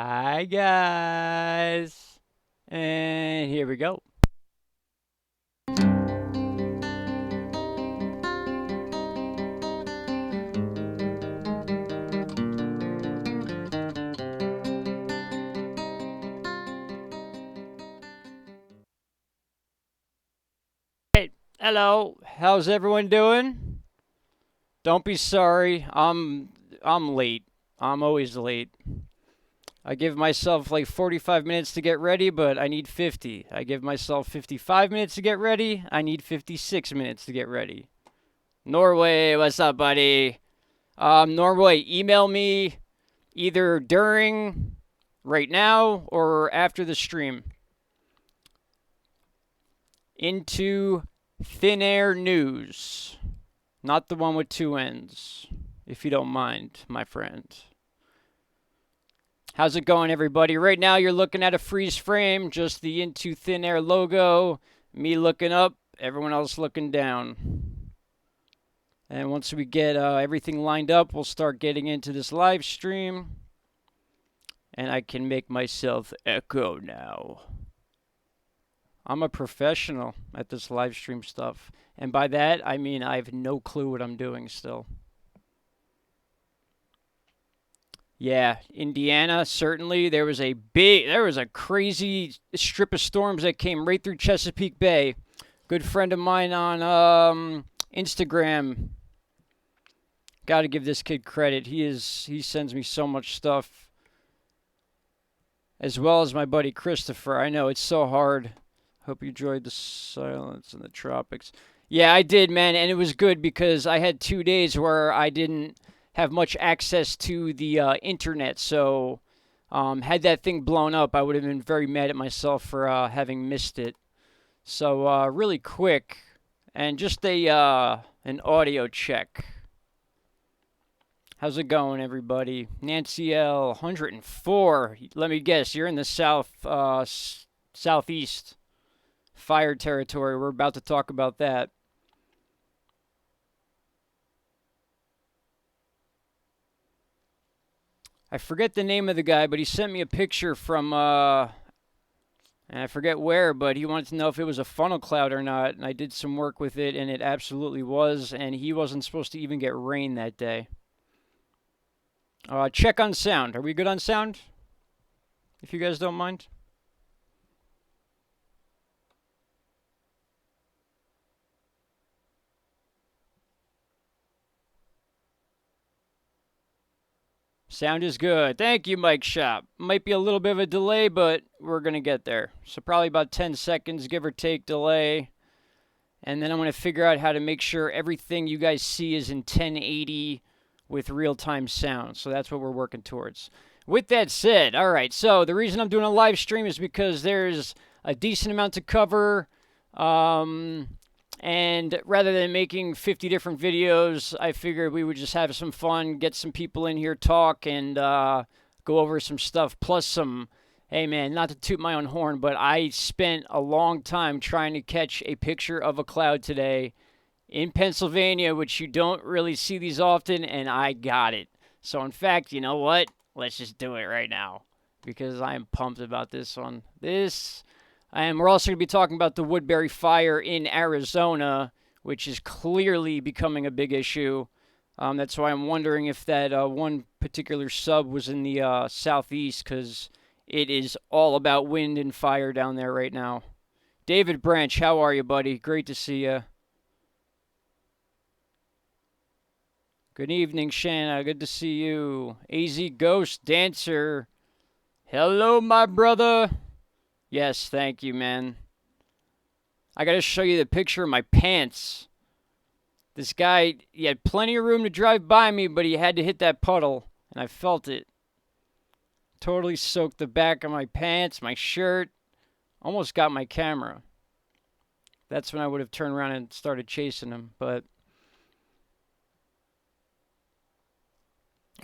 Hi guys, and here we go. Hey, hello. How's everyone doing? Don't be sorry. I'm late. I'm always late. I give myself like 45 minutes to get ready, but I need 50. I give myself 55 minutes to get ready. I need 56 minutes to get ready. Norway, what's up, buddy? Norway, email me either during, right now, or after the stream. Into Thin Air News. Not the one with two N's, if you don't mind, my friend. How's it going, everybody? Right now, you're looking at a freeze frame, just the Into Thin Air logo, me looking up, everyone else looking down. And once we get everything lined up, we'll start getting into this live stream. And I can make myself echo now. I'm a professional at this live stream stuff. And by that, I mean I have no clue what I'm doing still. Yeah, Indiana, certainly. There was a crazy strip of storms that came right through Chesapeake Bay. Good friend of mine on Instagram. Got to give this kid credit. He sends me so much stuff. As well as my buddy Christopher. I know it's so hard. Hope you enjoyed the silence in the tropics. Yeah, I did, man, and it was good because I had 2 days where I didn't have much access to the internet. So, had that thing blown up, I would have been very mad at myself for having missed it. So, really quick, and just an audio check. How's it going, everybody? Nancy L, 104. Let me guess, you're in the southeast. Fire territory. We're about to talk about that. I forget the name of the guy, but he sent me a picture from, and I forget where, but he wanted to know if it was a funnel cloud or not, and I did some work with it, and it absolutely was, and he wasn't supposed to even get rain that day. Check on sound. Are we good on sound? If you guys don't mind. Sound is good. Thank you, Mike Shop. Might be a little bit of a delay, but we're going to get there. So probably about 10 seconds, give or take, delay. And then I'm going to figure out how to make sure everything you guys see is in 1080 with real-time sound. So that's what we're working towards. With that said, all right, so the reason I'm doing a live stream is because there's a decent amount to cover. And rather than making 50 different videos, I figured we would just have some fun, get some people in here, talk, and go over some stuff. Plus some, hey man, not to toot my own horn, but I spent a long time trying to catch a picture of a cloud today in Pennsylvania, which you don't really see these often, and I got it. So in fact, you know what? Let's just do it right now because I am pumped about this one. And we're also going to be talking about the Woodbury fire in Arizona, which is clearly becoming a big issue. That's why I'm wondering if that one particular sub was in the southeast, because it is all about wind and fire down there right now. David Branch, how are you, buddy? Great to see you. Good evening, Shanna. Good to see you. AZ Ghost Dancer. Hello, my brother. Yes, thank you, man. I gotta show you the picture of my pants. This guy, he had plenty of room to drive by me, but he had to hit that puddle, and I felt it. Totally soaked the back of my pants, my shirt, almost got my camera. That's when I would have turned around and started chasing him, but...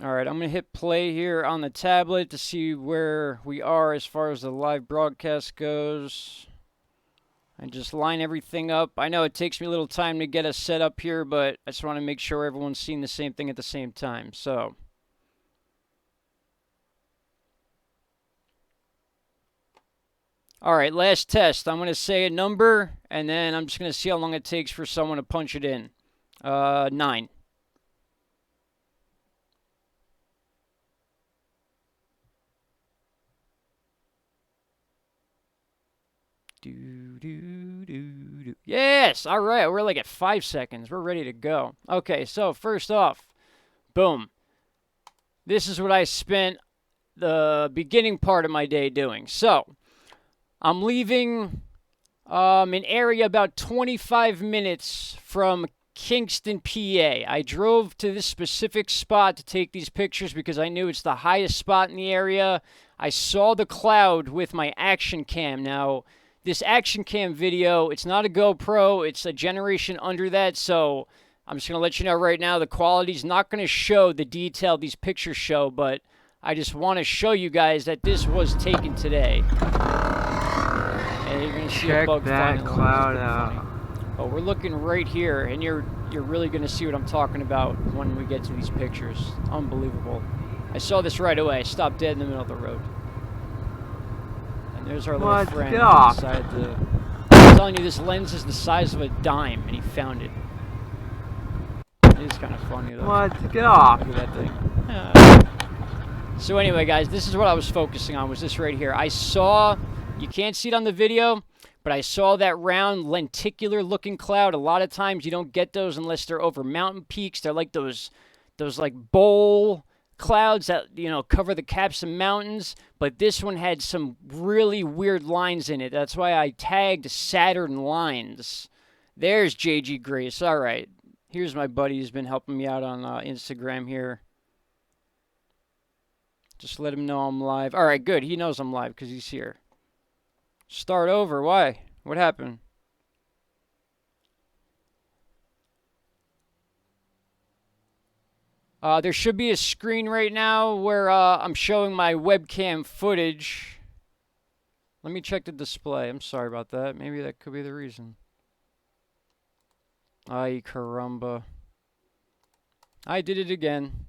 Alright, I'm going to hit play here on the tablet to see where we are as far as the live broadcast goes. And just line everything up. I know it takes me a little time to get us set up here, but I just want to make sure everyone's seeing the same thing at the same time. So, All right, last test. I'm going to say a number, and then I'm just going to see how long it takes for someone to punch it in. 9. Yes! All right, we're like at 5 seconds. We're ready to go. Okay, so first off, boom. This is what I spent the beginning part of my day doing. So, I'm leaving an area about 25 minutes from Kingston, PA. I drove to this specific spot to take these pictures because I knew it's the highest spot in the area. I saw the cloud with my action cam. Now, this action cam video, it's not a GoPro, it's a generation under that, so I'm just going to let you know right now, the quality's not going to show the detail these pictures show, but I just want to show you guys that this was taken today. And you're going to see a bug that cloud out. Oh, we're looking right here, and you're really going to see what I'm talking about when we get to these pictures. Unbelievable. I saw this right away. I stopped dead in the middle of the road. And there's our little friend who decided to... I'm telling you, this lens is the size of a dime, and he found it. It is kind of funny, though. What? Get off! Look at that thing. So anyway, guys, this is what I was focusing on, was this right here. I saw... You can't see it on the video, but I saw that round lenticular-looking cloud. A lot of times you don't get those unless they're over mountain peaks. They're like those like bowl clouds that, you know, cover the caps of mountains. But this one had some really weird lines in it. That's why I tagged Saturn lines. There's JG Grace. All right. Here's my buddy who's been helping me out on Instagram here. Just let him know I'm live. All right, good. He knows I'm live because he's here. Start over. Why? What happened? There should be a screen right now where I'm showing my webcam footage. Let me check the display. I'm sorry about that. Maybe that could be the reason. Ay, caramba. I did it again.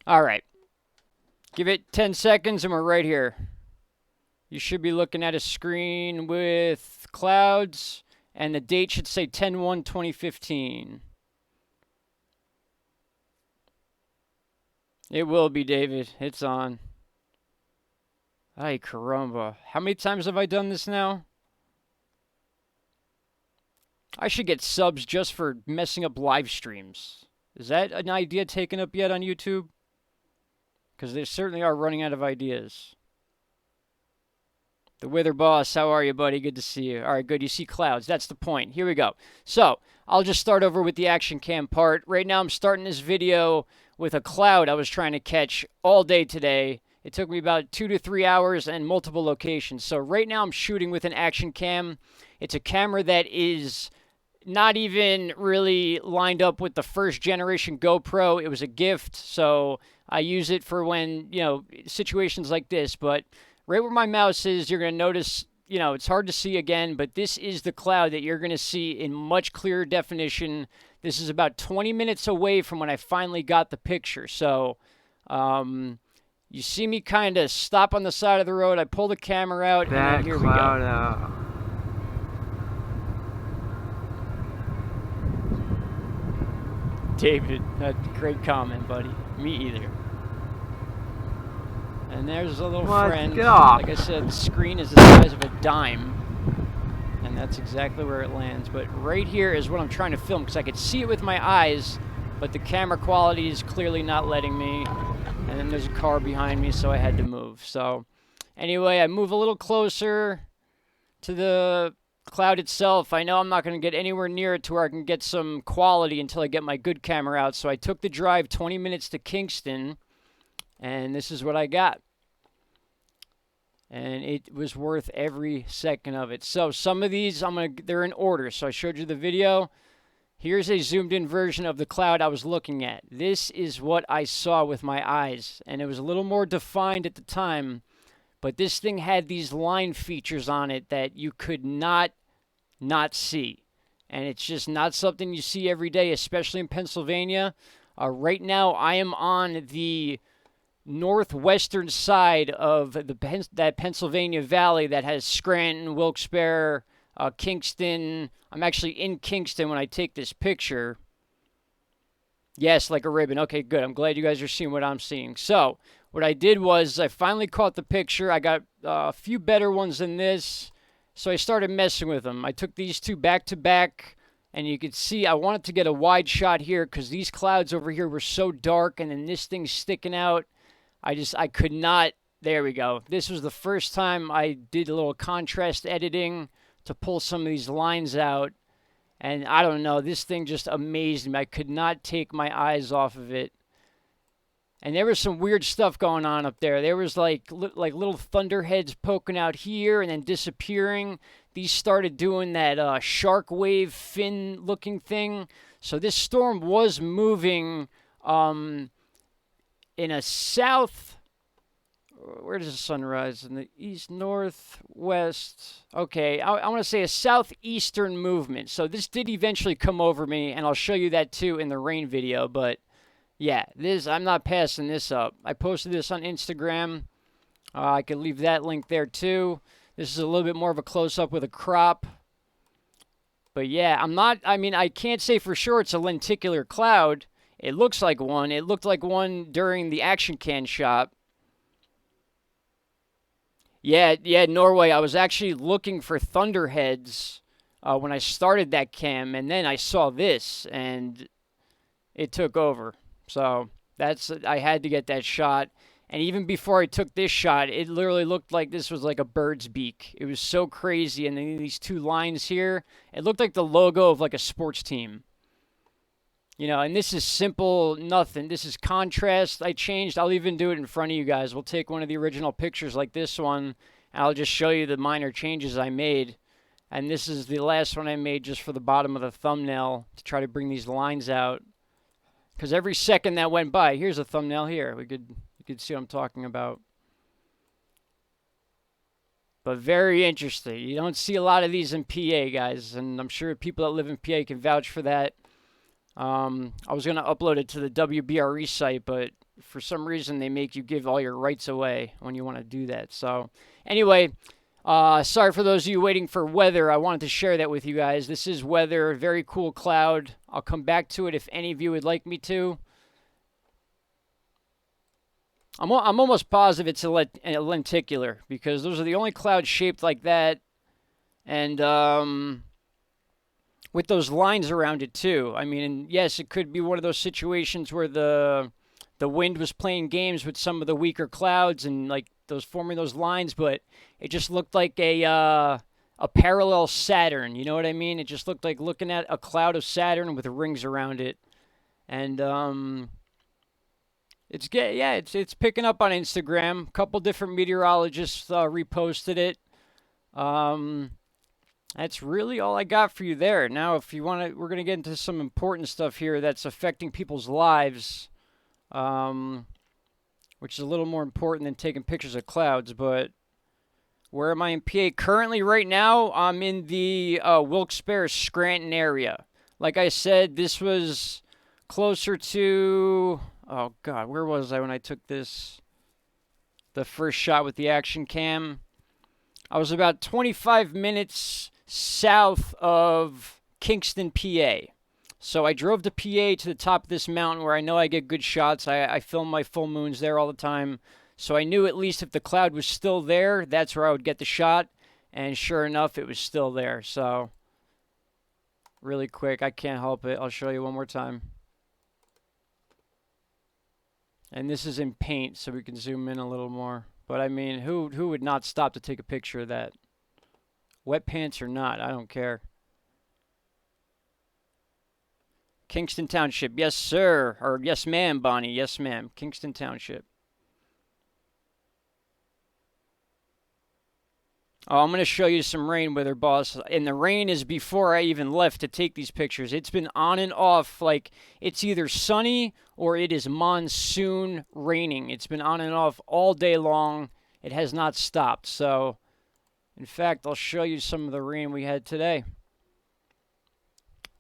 All right. Give it 10 seconds and we're right here. You should be looking at a screen with clouds, and the date should say 10/1/2015. It will be, David. It's on. Ay, caramba. How many times have I done this now? I should get subs just for messing up live streams. Is that an idea taken up yet on YouTube? Because they certainly are running out of ideas. The Wither Boss, how are you, buddy? Good to see you. All right, good. You see clouds. That's the point. Here we go. So, I'll just start over with the action cam part. Right now, I'm starting this video with a cloud I was trying to catch all day today. It took me about 2 to 3 hours and multiple locations. So, right now, I'm shooting with an action cam. It's a camera that is not even really lined up with the first generation GoPro. It was a gift, so I use it for when, you know, situations like this. But right where my mouse is, you're going to notice, you know, it's hard to see again, but this is the cloud that you're going to see in much clearer definition. This is about 20 minutes away from when I finally got the picture. So, you see me kind of stop on the side of the road. I pull the camera out, and then here we go. David, great comment, buddy. Me either. And there's a little friend. Like I said, the screen is the size of a dime. And that's exactly where it lands. But right here is what I'm trying to film, because I could see it with my eyes, but the camera quality is clearly not letting me. And then there's a car behind me, so I had to move. So anyway, I move a little closer to the cloud itself. I know I'm not going to get anywhere near it to where I can get some quality until I get my good camera out. So I took the drive 20 minutes to Kingston, and this is what I got. And it was worth every second of it. So some of these, they're in order. So I showed you the video. Here's a zoomed in version of the cloud I was looking at. This is what I saw with my eyes, and it was a little more defined at the time. But this thing had these line features on it that you could not see. And it's just not something you see every day, especially in Pennsylvania. Right now, I am on the northwestern side of that Pennsylvania Valley that has Scranton, Wilkes-Barre, Kingston. I'm actually in Kingston when I take this picture. Yes, like a ribbon. Okay, good. I'm glad you guys are seeing what I'm seeing. So what I did was I finally caught the picture. I got a few better ones than this, so I started messing with them. I took these two back to back, and you could see I wanted to get a wide shot here because these clouds over here were so dark, and then this thing's sticking out. I could not. There we go. This was the first time I did a little contrast editing to pull some of these lines out. And I don't know, this thing just amazed me. I could not take my eyes off of it. And there was some weird stuff going on up there. There was like little thunderheads poking out here and then disappearing. These started doing that shark wave fin looking thing. So this storm was moving in a south, where does the sun rise? In the east, north, west. Okay, I want to say a southeastern movement. So this did eventually come over me, and I'll show you that too in the rain video. But yeah, I'm not passing this up. I posted this on Instagram. I could leave that link there too. This is a little bit more of a close-up with a crop. But yeah, I can't say for sure it's a lenticular cloud. It looks like one. It looked like one during the action can shot. Yeah, Norway. I was actually looking for thunderheads when I started that cam, and then I saw this, and it took over. So I had to get that shot. And even before I took this shot, it literally looked like this was like a bird's beak. It was so crazy. And then these two lines here, it looked like the logo of like a sports team. You know, and this is simple, nothing. This is contrast I changed. I'll even do it in front of you guys. We'll take one of the original pictures like this one, and I'll just show you the minor changes I made. And this is the last one I made just for the bottom of the thumbnail to try to bring these lines out. Because every second that went by, here's a thumbnail here. You could see what I'm talking about. But very interesting. You don't see a lot of these in PA, guys, and I'm sure people that live in PA can vouch for that. I was going to upload it to the WBRE site, but for some reason they make you give all your rights away when you want to do that. So anyway, sorry for those of you waiting for weather. I wanted to share that with you guys. This is weather, very cool cloud. I'll come back to it if any of you would like me to. I'm almost positive it's a lenticular because those are the only clouds shaped like that. And with those lines around it too. I mean, and yes, it could be one of those situations where the wind was playing games with some of the weaker clouds and like those forming those lines, but it just looked like a parallel Saturn. You know what I mean? It just looked like looking at a cloud of Saturn with rings around it, and it's picking up on Instagram. A couple different meteorologists reposted it. That's really all I got for you there. Now, if you want to, we're going to get into some important stuff here that's affecting people's lives, which is a little more important than taking pictures of clouds. But where am I in PA? Currently, right now, I'm in the Wilkes-Barre, Scranton area. Like I said, this was closer to, oh God, where was I when I took this? The first shot with the action cam. I was about 25 minutes south of Kingston, PA. So I drove to PA to the top of this mountain where I know I get good shots. I film my full moons there all the time. So I knew at least if the cloud was still there, that's where I would get the shot. And sure enough, it was still there. So really quick, I can't help it. I'll show you one more time. And this is in paint, so we can zoom in a little more. But I mean, who would not stop to take a picture of that? Wet pants or not, I don't care. Kingston Township, yes sir. Or yes ma'am, Bonnie, yes ma'am. Kingston Township. Oh, I'm going to show you some rain weather, boss. And the rain is before I even left to take these pictures. It's been on and off. Like, it's either sunny or it is monsoon raining. It's been on and off all day long. It has not stopped. So, in fact, I'll show you some of the rain we had today.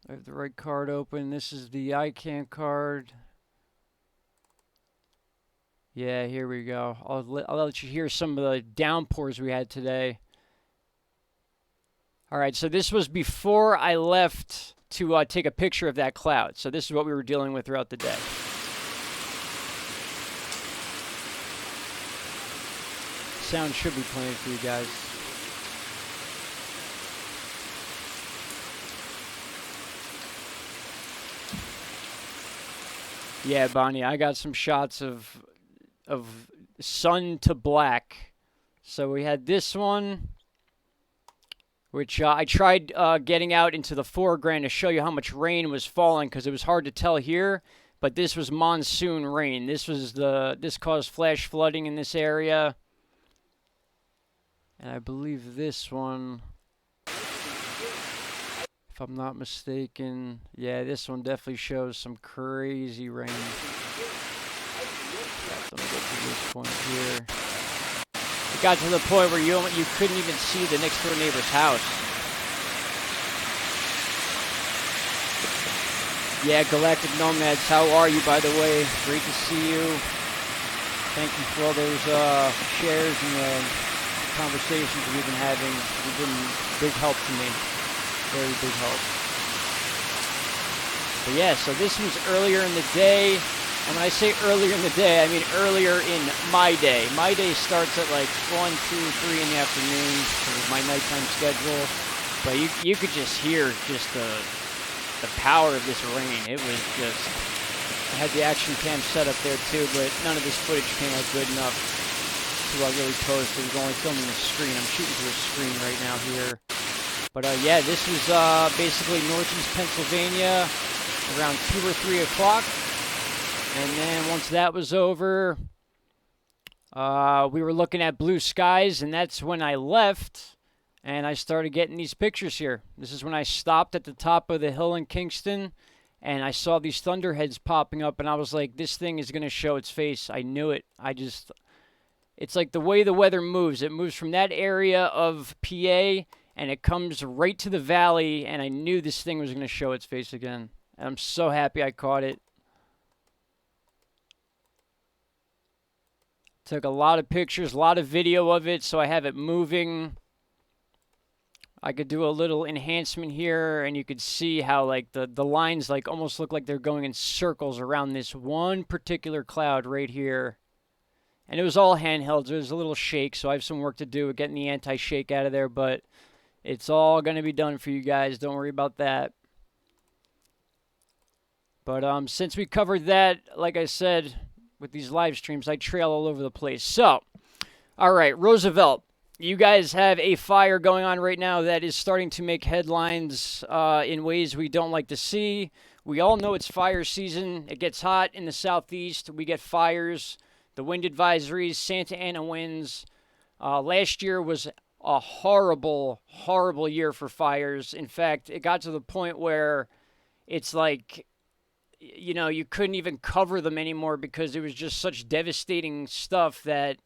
I have the right card open. This is the ICANN card. Yeah, here we go. I'll let you hear some of the downpours we had today. All right, so this was before I left to take a picture of that cloud. So this is what we were dealing with throughout the day. Sound should be playing for you guys. Yeah, Bonnie, I got some shots of sun to black. So we had this one, which I tried getting out into the foreground to show you how much rain was falling because it was hard to tell here. But this was monsoon rain. This caused flash flooding in this area. And I believe this one, if I'm not mistaken, yeah, this one definitely shows some crazy rain. Let me get to this point here. It got to the point where you couldn't even see the next door neighbor's house. Yeah, Galactic Nomads, how are you, by the way? Great to see you. Thank you for all those shares and the conversations we've been having. You've been big help to me. Very big help. But yeah, so this was earlier in the day. And when I say earlier in the day, I mean earlier in my day. My day starts at like 1, 2, 3 in the afternoon because of my nighttime schedule. But you could just hear just the power of this rain. It was just... I had the action cam set up there too, but none of this footage came out good enough to really post. It was only filming the screen. I'm shooting through a screen right now here. But yeah, this was basically northeast Pennsylvania around 2 or 3 o'clock. And then once that was over, we were looking at blue skies, and that's when I left, and I started getting these pictures here. This is when I stopped at the top of the hill in Kingston, and I saw these thunderheads popping up, and I was like, this thing is going to show its face. I knew it. It's like the way the weather moves. It moves from that area of PA, and it comes right to the valley, and I knew this thing was going to show its face again. And I'm so happy I caught it. Took a lot of pictures, a lot of video of it, so I have it moving. I could do a little enhancement here, and you could see how like the lines like almost look like they're going in circles around this one particular cloud right here. And it was all handheld. There was a little shake, so I have some work to do with getting the anti-shake out of there, but it's all going to be done for you guys. Don't worry about that. But since we covered that, like I said, with these live streams, I trail all over the place. So, all right, Roosevelt. You guys have a fire going on right now that is starting to make headlines in ways we don't like to see. We all know it's fire season. It gets hot in the southeast. We get fires, the wind advisories, Santa Ana winds. Last year was a horrible, horrible year for fires. In fact, it got to the point where it's like, you know, you couldn't even cover them anymore because it was just such devastating stuff that,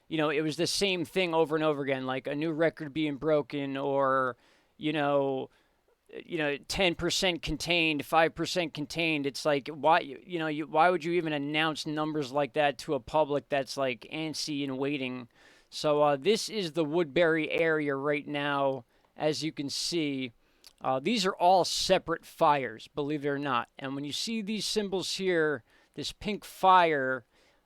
you know, it was the same thing over and over again, like a new record being broken or, you know, 10% contained, 5% contained. It's like, why, why would you even announce numbers like that to a public that's like antsy and waiting? So this is the Woodbury area right now, as you can see. These are all separate fires, believe it or not. And when you see these symbols here, this pink fire,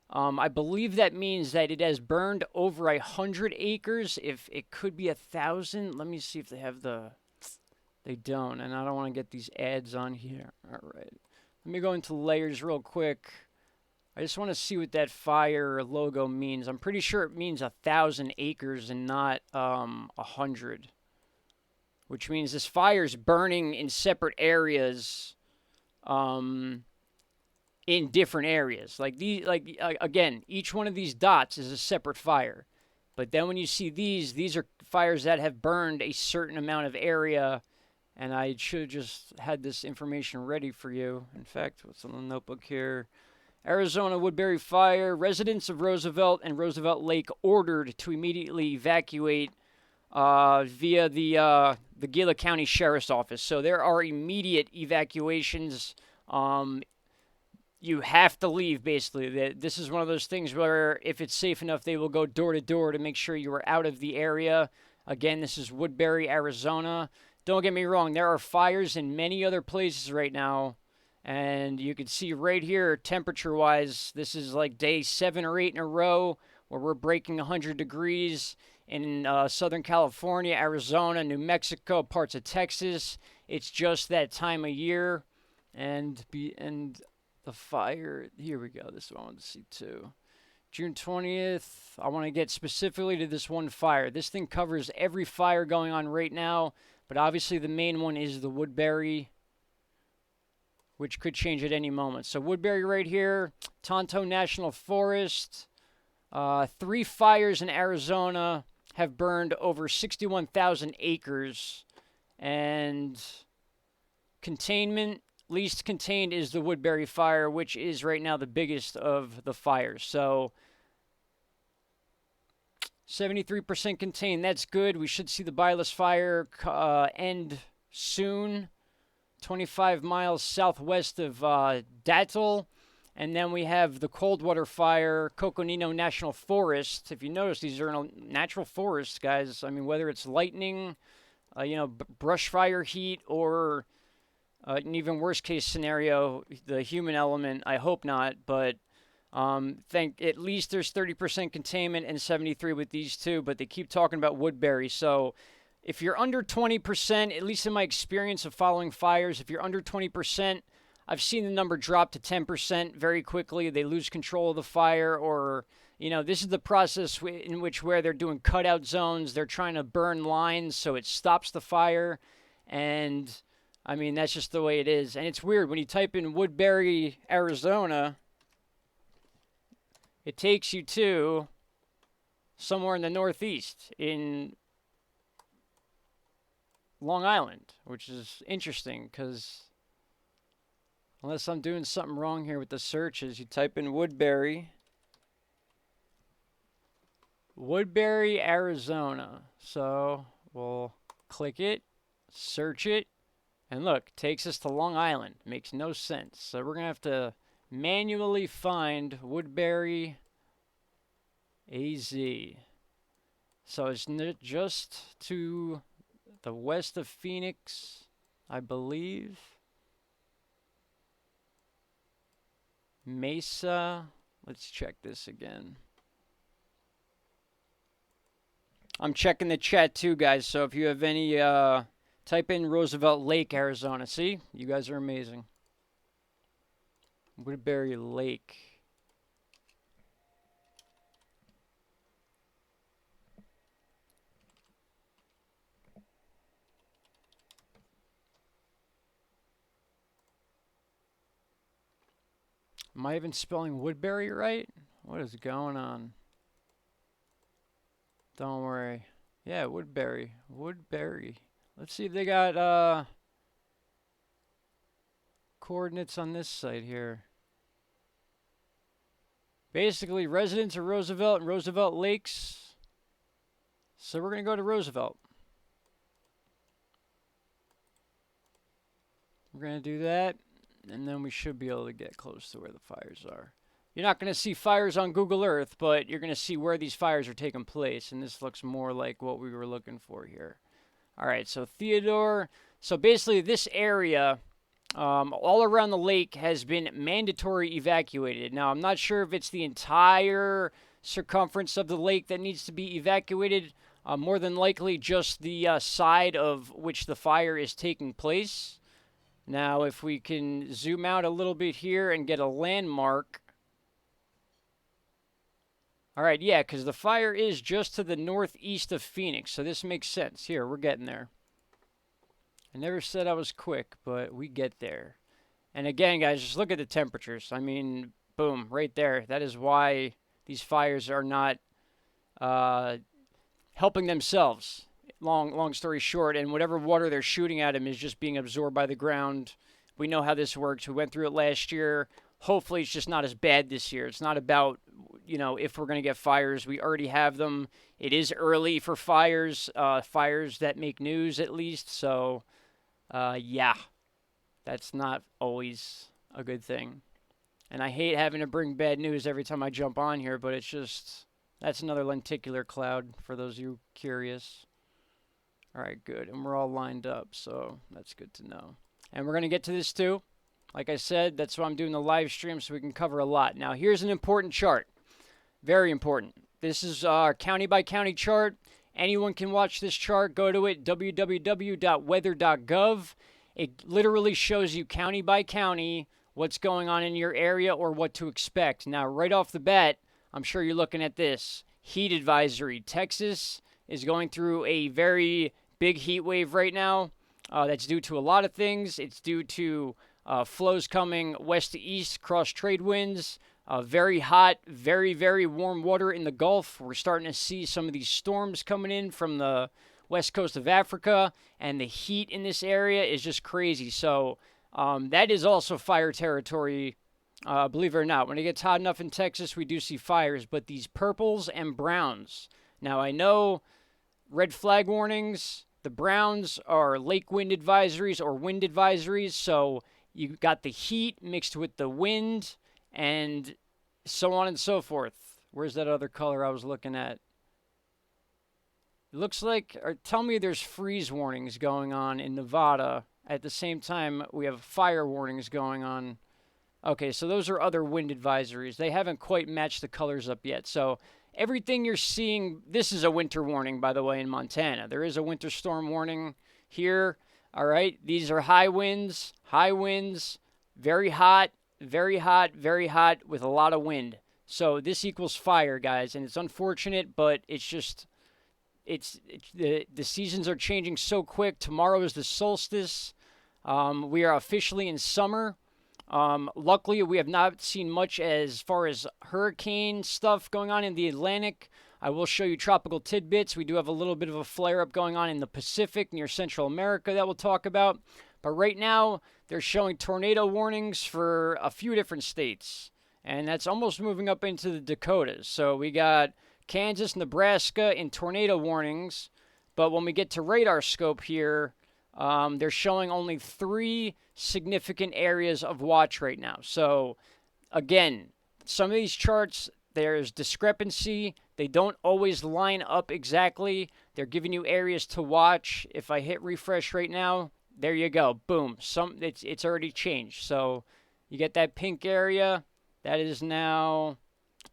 I believe that means that it has burned over 100 acres. If it could be 1,000. Let me see if they have the... They don't, and I don't want to get these ads on here. All right. Let me go into layers real quick. I just want to see what that fire logo means. I'm pretty sure it means 1,000 acres and not 100. Which means this fire is burning in separate areas, in different areas. Again, each one of these dots is a separate fire. But then when you see these are fires that have burned a certain amount of area. And I should have just had this information ready for you. In fact, what's on the notebook here? Arizona Woodbury fire. Residents of Roosevelt and Roosevelt Lake ordered to immediately evacuate via the Gila County Sheriff's Office. So there are immediate evacuations. you have to leave, basically. This is one of those things where if it's safe enough, they will go door to door to make sure you are out of the area. Again, this is Woodbury, Arizona. Don't get me wrong, there are fires in many other places right now. And you can see right here, temperature-wise, this is like day 7 or 8 in a row where we're breaking 100 degrees in Southern California, Arizona, New Mexico, parts of Texas. It's just that time of year. And the fire, here we go. This is what I want to see too. June 20th, I want to get specifically to this one fire. This thing covers every fire going on right now, but obviously the main one is the Woodbury, which could change at any moment. So Woodbury right here, Tonto National Forest. 3 fires in Arizona have burned over 61,000 acres. And containment, least contained is the Woodbury fire, which is right now the biggest of the fires. So 73% contained. That's good. We should see the Byless fire end soon. 25 miles southwest of Dattel. And then we have the Coldwater Fire, Coconino National Forest. If you notice, these are natural forests, guys. I mean, whether it's lightning, brush fire heat, or an even worse case scenario, the human element. I hope not, but at least there's 30% containment and 73 with these two. But they keep talking about Woodbury, so if you're under 20%, at least in my experience of following fires, if you're under 20%, I've seen the number drop to 10% very quickly. They lose control of the fire, or, this is the process in which where they're doing cutout zones. They're trying to burn lines so it stops the fire. And, I mean, that's just the way it is. And it's weird. When you type in Woodbury, Arizona, it takes you to somewhere in the Northeast in Long Island, which is interesting because unless I'm doing something wrong here with the searches, you type in Woodbury, Arizona. So we'll click it, search it, and look, takes us to Long Island. Makes no sense. So we're going to have to manually find Woodbury, AZ. So it's just to the west of Phoenix, I believe. Mesa. Let's check this again. I'm checking the chat too, guys. So if you have any, type in Roosevelt Lake, Arizona. See? You guys are amazing. Woodbury Lake. Am I even spelling Woodbury right? What is going on? Don't worry. Yeah, Woodbury. Woodbury. Let's see if they got coordinates on this site here. Basically, residents of Roosevelt and Roosevelt Lakes. So we're going to go to Roosevelt. We're going to do that. And then we should be able to get close to where the fires are. You're not going to see fires on Google Earth, but you're going to see where these fires are taking place. And this looks more like what we were looking for here. All right, so Theodore. So basically this area, all around the lake, has been mandatory evacuated. Now, I'm not sure if it's the entire circumference of the lake that needs to be evacuated. More than likely just the side of which the fire is taking place. Now, if we can zoom out a little bit here and get a landmark. All right, yeah, because the fire is just to the northeast of Phoenix, so this makes sense. Here, we're getting there. I never said I was quick, but we get there. And again, guys, just look at the temperatures. I mean, boom, right there. That is why these fires are not helping themselves. Long story short, and whatever water they're shooting at them is just being absorbed by the ground. We know how this works. We went through it last year. Hopefully it's just not as bad this year. It's not about, if we're going to get fires. We already have them. It is early for fires, fires that make news at least. So, yeah, that's not always a good thing. And I hate having to bring bad news every time I jump on here, but it's just, that's another lenticular cloud for those of you curious. All right, good. And we're all lined up, so that's good to know. And we're going to get to this too. Like I said, that's why I'm doing the live stream, so we can cover a lot. Now, here's an important chart. Very important. This is our county by county chart. Anyone can watch this chart. Go to it, www.weather.gov. It literally shows you county by county what's going on in your area or what to expect. Now, right off the bat, I'm sure you're looking at this. Heat advisory. Texas is going through a very big heat wave right now. That's due to a lot of things. It's due to flows coming west to east, cross trade winds, very hot, very, very warm water in the Gulf. We're starting to see some of these storms coming in from the west coast of Africa, and the heat in this area is just crazy. So that is also fire territory, believe it or not. When it gets hot enough in Texas, we do see fires, but these purples and browns. Now, I know red flag warnings, the browns are lake wind advisories or wind advisories, so you got the heat mixed with the wind and so on and so forth. Where's that other color I was looking at? It looks like, or tell me there's freeze warnings going on in Nevada. At the same time, we have fire warnings going on. Okay, so those are other wind advisories. They haven't quite matched the colors up yet. So everything you're seeing, this is a winter warning, by the way, in Montana. There is a winter storm warning here. All right, these are high winds, very hot, very hot, very hot with a lot of wind. So this equals fire, guys, and it's unfortunate, but it's just, the seasons are changing so quick. Tomorrow is the solstice. We are officially in summer. Luckily, we have not seen much as far as hurricane stuff going on in the Atlantic. I will show you tropical tidbits. We do have a little bit of a flare-up going on in the Pacific near Central America that we'll talk about. But right now, they're showing tornado warnings for a few different states. And that's almost moving up into the Dakotas. So we got Kansas, Nebraska in tornado warnings. But when we get to radar scope here, they're showing only 3 significant areas of watch right now. So, again, some of these charts, there's discrepancy. They don't always line up exactly. They're giving you areas to watch. If I hit refresh right now, there you go. Boom. It's already changed. So you get that pink area. That is now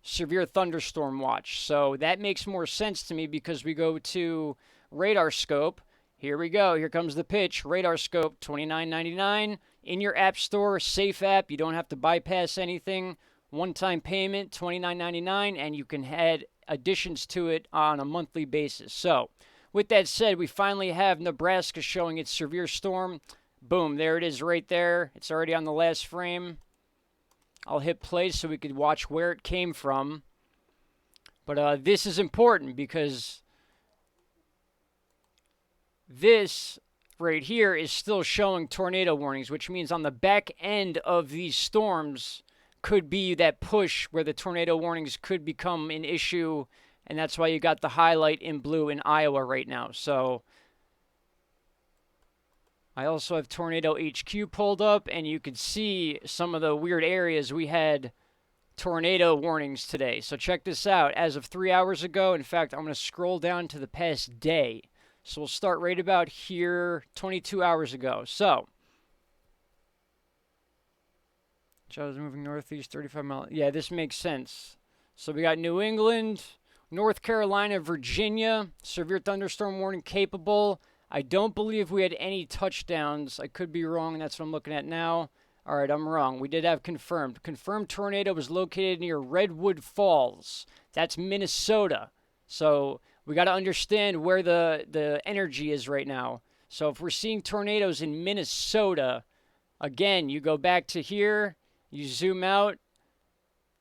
severe thunderstorm watch. So that makes more sense to me because we go to radar scope. Here we go. Here comes the pitch. Radar scope, $29.99 in your app store. Safe app. You don't have to bypass anything. One-time payment, $29.99, and you can add additions to it on a monthly basis. So, with that said, we finally have Nebraska showing its severe storm. Boom, there it is right there. It's already on the last frame. I'll hit play so we could watch where it came from. But this is important because this right here is still showing tornado warnings, which means on the back end of these storms could be that push where the tornado warnings could become an issue, and that's why you got the highlight in blue in Iowa right now. So I also have Tornado HQ pulled up, and you can see some of the weird areas we had tornado warnings today. So check this out. As of 3 hours ago, in fact, I'm going to scroll down to the past day. So we'll start right about here, 22 hours ago. So I was moving northeast 35 miles. Yeah, this makes sense. So we got New England, North Carolina, Virginia, severe thunderstorm warning capable. I don't believe we had any touchdowns. I could be wrong. That's what I'm looking at now. All right, I'm wrong. We did have confirmed. Confirmed tornado was located near Redwood Falls. That's Minnesota. So we got to understand where the energy is right now. So if we're seeing tornadoes in Minnesota, again, you go back to here. You zoom out.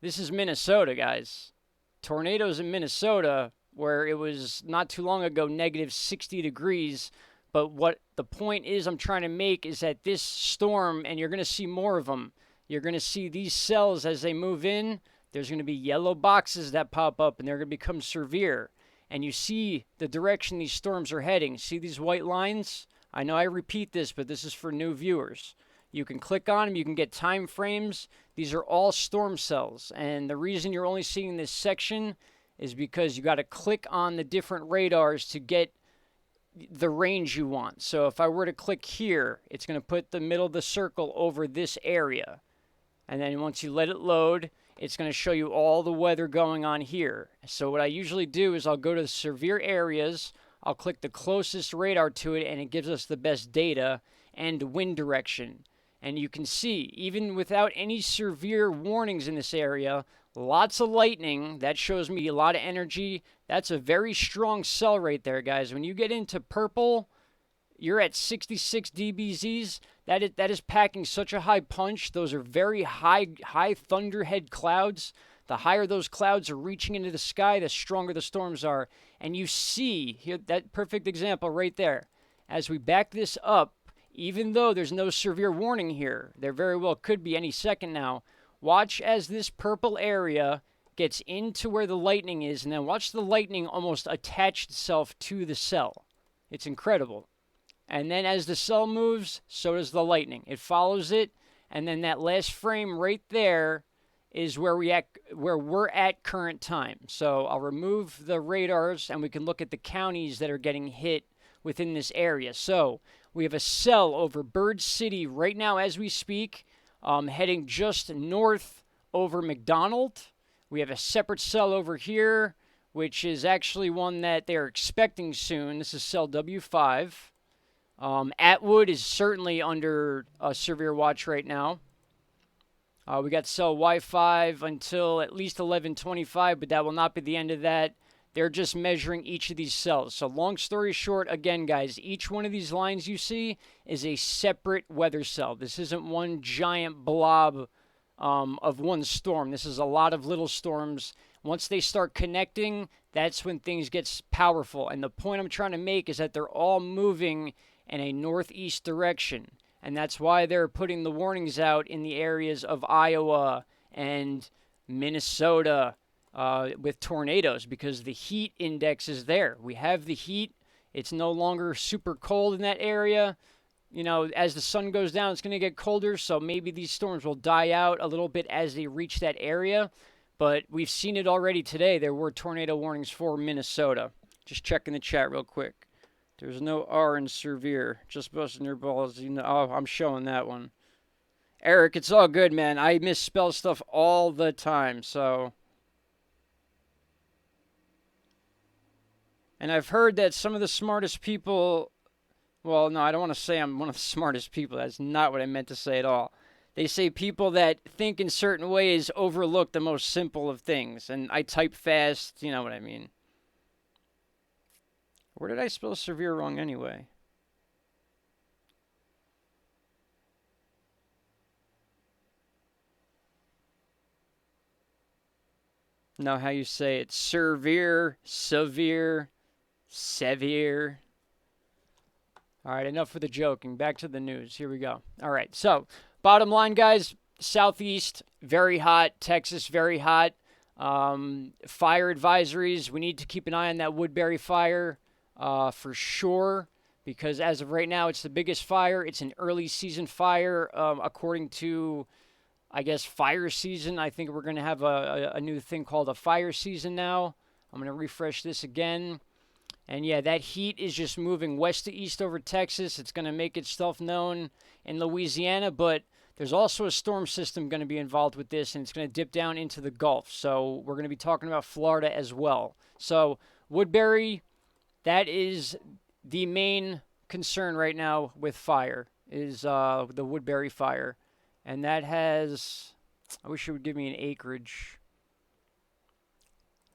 This is Minnesota, guys. Tornadoes in Minnesota, where it was not too long ago negative 60 degrees. But what the point is I'm trying to make is that this storm, and you're going to see more of them, you're going to see these cells as they move in. There's going to be yellow boxes that pop up, and they're going to become severe. And you see the direction these storms are heading. See these white lines? I know I repeat this, but this is for new viewers. You can click on them. You can get time frames. These are all storm cells. And the reason you're only seeing this section is because you got to click on the different radars to get the range you want. So if I were to click here, it's going to put the middle of the circle over this area. And then once you let it load, it's going to show you all the weather going on here. So what I usually do is I'll go to the severe areas, I'll click the closest radar to it, and it gives us the best data and wind direction. And you can see, even without any severe warnings in this area, lots of lightning. That shows me a lot of energy. That's a very strong cell right there, guys. When you get into purple, you're at 66 dBZs. That is packing such a high punch. Those are very high thunderhead clouds. The higher those clouds are reaching into the sky, the stronger the storms are. And you see here that perfect example right there. As we back this up, even though there's no severe warning here, there very well could be any second now. Watch as this purple area gets into where the lightning is, and then watch the lightning almost attach itself to the cell. It's incredible. And then as the cell moves, so does the lightning. It follows it, and then that last frame right there is where we're at current time. So I'll remove the radars, and we can look at the counties that are getting hit within this area. So we have a cell over Bird City right now as we speak, heading just north over McDonald. We have a separate cell over here, which is actually one that they're expecting soon. This is cell W5. Atwood is certainly under a severe watch right now. We got cell Y5 until at least 11:25, but that will not be the end of that. They're just measuring each of these cells. So long story short, again, guys, each one of these lines you see is a separate weather cell. This isn't one giant blob of one storm. This is a lot of little storms. Once they start connecting, that's when things get powerful. And the point I'm trying to make is that they're all moving in a northeast direction. And that's why they're putting the warnings out in the areas of Iowa and Minnesota with tornadoes, because the heat index is there. We have the heat. It's no longer super cold in that area. You know, as the sun goes down, it's going to get colder, so maybe these storms will die out a little bit as they reach that area. But we've seen it already today. There were tornado warnings for Minnesota. Just checking the chat real quick. There's no R in severe. Just busting your balls. You know, oh, I'm showing that one. Eric, it's all good, man. I misspell stuff all the time, so. And I've heard that some of the smartest people, well, no, I don't want to say I'm one of the smartest people. That's not what I meant to say at all. They say people that think in certain ways overlook the most simple of things. And I type fast, you know what I mean. Where did I spell severe wrong anyway? No, how you say it. Severe, severe. All right, enough for the joking. Back to the news. Here we go. All right, so bottom line, guys, southeast, very hot. Texas, very hot. Fire advisories. We need to keep an eye on that Woodbury fire for sure, because as of right now, it's the biggest fire. It's an early season fire, according to, I guess, fire season. I think we're going to have a new thing called a fire season now. I'm going to refresh this again. And yeah, that heat is just moving west to east over Texas. It's going to make itself known in Louisiana, but there's also a storm system going to be involved with this, and it's going to dip down into the Gulf. So we're going to be talking about Florida as well. So Woodbury, that is the main concern right now with fire, is the Woodbury fire. And that has, I wish it would give me an acreage.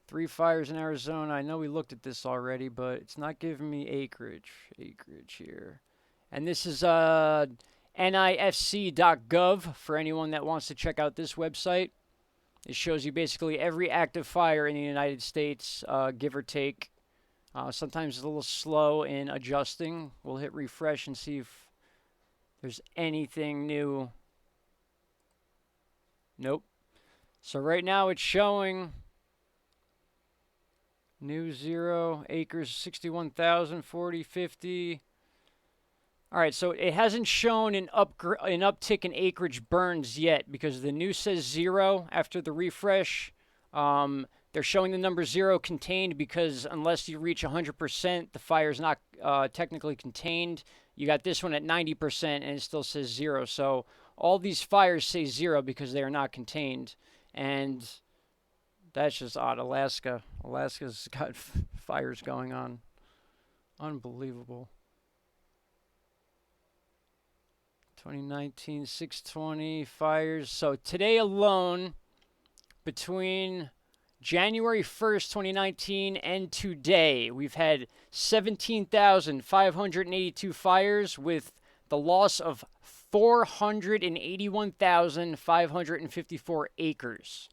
3 fires in Arizona. I know we looked at this already, but it's not giving me acreage here. And this is NIFC.gov for anyone that wants to check out this website. It shows you basically every active fire in the United States, give or take. Sometimes it's a little slow in adjusting. We'll hit refresh and see if there's anything new. Nope. So right now it's showing new 0 acres, 61,000, 40, 50. All right, so it hasn't shown an uptick in acreage burns yet because the news says 0 after the refresh. They're showing the number 0 contained because unless you reach 100%, the fire's not technically contained. You got this one at 90% and it still says 0. So all these fires say 0 because they are not contained. And that's just odd. Alaska's got fires going on. Unbelievable. 2019, 620 fires. So today alone, between January 1st, 2019 and today, we've had 17,582 fires with the loss of 481,554 acres.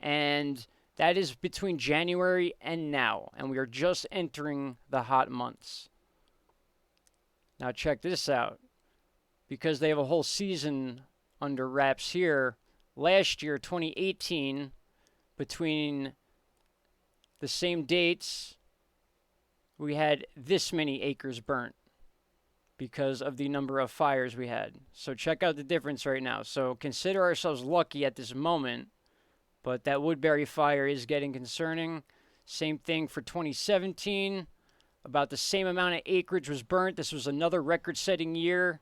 And that is between January and now. And we are just entering the hot months. Now check this out. Because they have a whole season under wraps here. Last year, 2018, between the same dates, we had this many acres burnt because of the number of fires we had. So check out the difference right now. So consider ourselves lucky at this moment, but that Woodbury fire is getting concerning. Same thing for 2017. About the same amount of acreage was burnt. This was another record-setting year.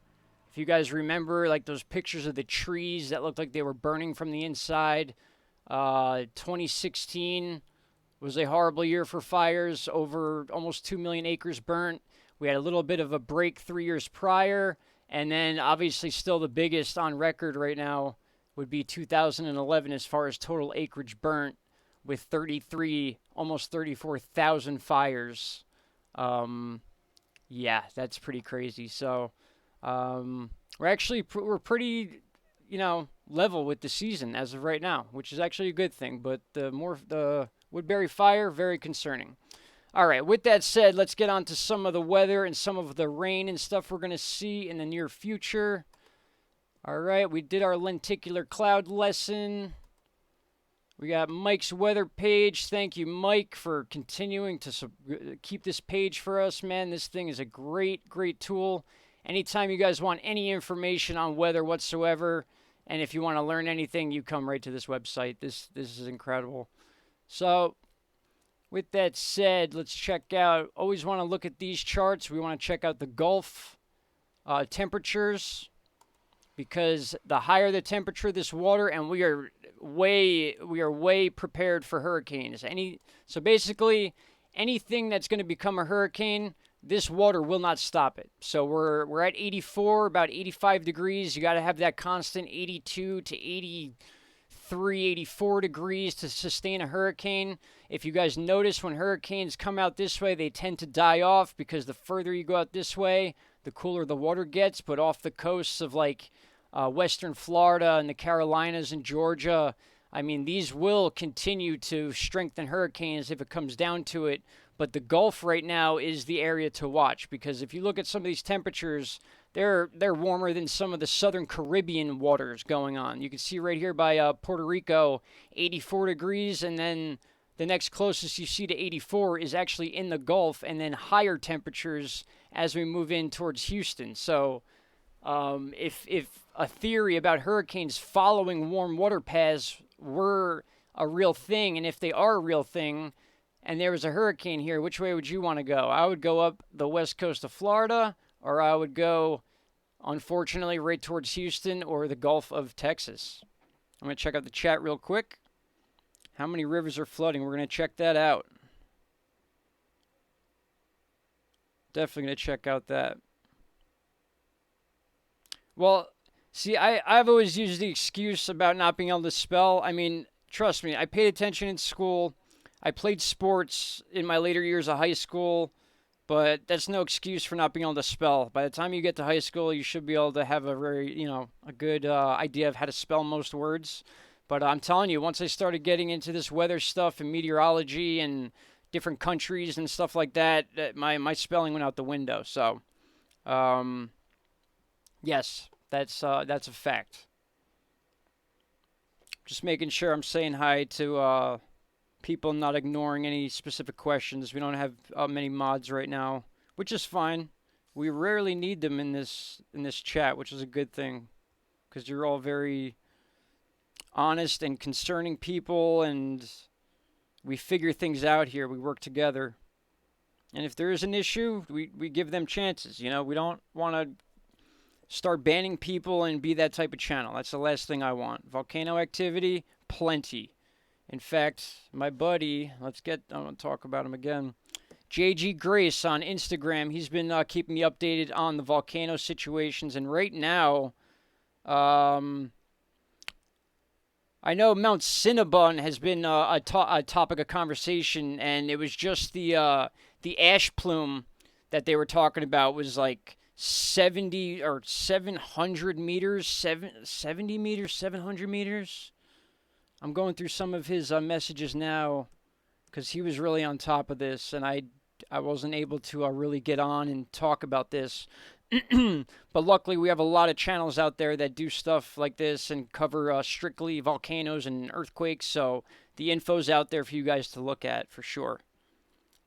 If you guys remember, like those pictures of the trees that looked like they were burning from the inside, 2016 was a horrible year for fires. Over almost 2 million acres burnt. We had a little bit of a break 3 years prior, and then obviously still the biggest on record right now would be 2011 as far as total acreage burnt, with 33, almost 34,000 fires. Yeah, that's pretty crazy. So. We're pretty, level with the season as of right now, which is actually a good thing. But the Woodbury fire, very concerning. All right, with that said, let's get on to some of the weather and some of the rain and stuff we're going to see in the near future. All right, we did our lenticular cloud lesson. We got Mike's weather page. Thank you, Mike, for continuing to keep this page for us, man. This thing is a great, great tool. Anytime you guys want any information on weather whatsoever, and if you want to learn anything, you come right to this website. This is incredible. So, with that said, let's check out. Always want to look at these charts. We want to check out the Gulf temperatures, because the higher the temperature of this water, and we are way prepared for hurricanes. So basically, anything that's going to become a hurricane, this water will not stop it. So we're at 84, about 85 degrees. You got to have that constant 82 to 83, 84 degrees to sustain a hurricane. If you guys notice, when hurricanes come out this way, they tend to die off because the further you go out this way, the cooler the water gets. But off the coasts of like western Florida and the Carolinas and Georgia, I mean, these will continue to strengthen hurricanes if it comes down to it. But the Gulf right now is the area to watch, because if you look at some of these temperatures, they're warmer than some of the southern Caribbean waters going on. You can see right here by Puerto Rico, 84 degrees, and then the next closest you see to 84 is actually in the Gulf, and then higher temperatures as we move in towards Houston. So if a theory about hurricanes following warm water paths were a real thing, and if they are a real thing, and there was a hurricane here, which way would you want to go? I would go up the west coast of Florida, or I would go, unfortunately, right towards Houston or the Gulf of Texas. I'm going to check out the chat real quick. How many rivers are flooding? We're going to check that out. Definitely going to check out that. Well, see, I've always used the excuse about not being able to spell. I mean, trust me, I paid attention in school. I played sports in my later years of high school, but that's no excuse for not being able to spell. By the time you get to high school, you should be able to have a very, a good idea of how to spell most words. But I'm telling you, once I started getting into this weather stuff and meteorology and different countries and stuff like that, my spelling went out the window. So, yes, that's a fact. Just making sure I'm saying hi to people, not ignoring any specific questions. We don't have many mods right now, which is fine. we rarely need them in this chat, which is a good thing, because you're all very honest and concerning people, and we figure things out here. We work together. And if there is an issue, we give them chances. You know, we don't want to start banning people and be that type of channel. That's the last thing I want. Volcano activity, plenty. In fact, my buddy, I want to talk about him again. JG Grace on Instagram, he's been keeping me updated on the volcano situations. And right now, I know Mount Cinnabon has been a topic of conversation, and it was just the ash plume that they were talking about was like 70 or 700 meters, 70 meters, 700 meters. I'm going through some of his messages now because he was really on top of this, and I wasn't able to really get on and talk about this. But luckily, we have a lot of channels out there that do stuff like this and cover strictly volcanoes and earthquakes. So the info's out there for you guys to look at for sure.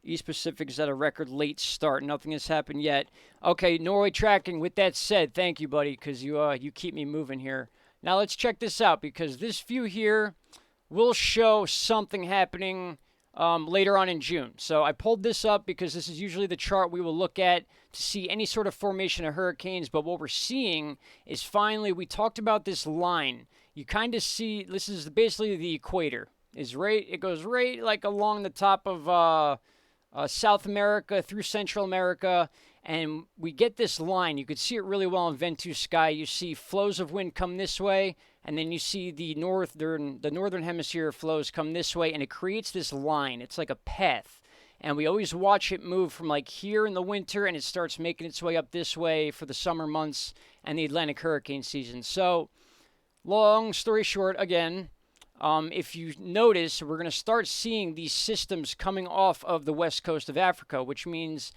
East Pacific is at a record late start. Nothing has happened yet. Okay, Norway tracking. With that said, thank you, buddy, because you keep me moving here. Now let's check this out, because this view here will show something happening later on in June. So I pulled this up because this is usually the chart we will look at to see any sort of formation of hurricanes. But what we're seeing is finally, we talked about this line. You kind of see, this is basically the equator. It goes right like along the top of South America through Central America. And we get this line. You could see it really well in Ventus Sky. You see flows of wind come this way, and then you see the northern hemisphere flows come this way, and it creates this line. It's like a path. And we always watch it move from like here in the winter, and it starts making its way up this way for the summer months and the Atlantic hurricane season. So, long story short, again, if you notice, we're going to start seeing these systems coming off of the west coast of Africa, which means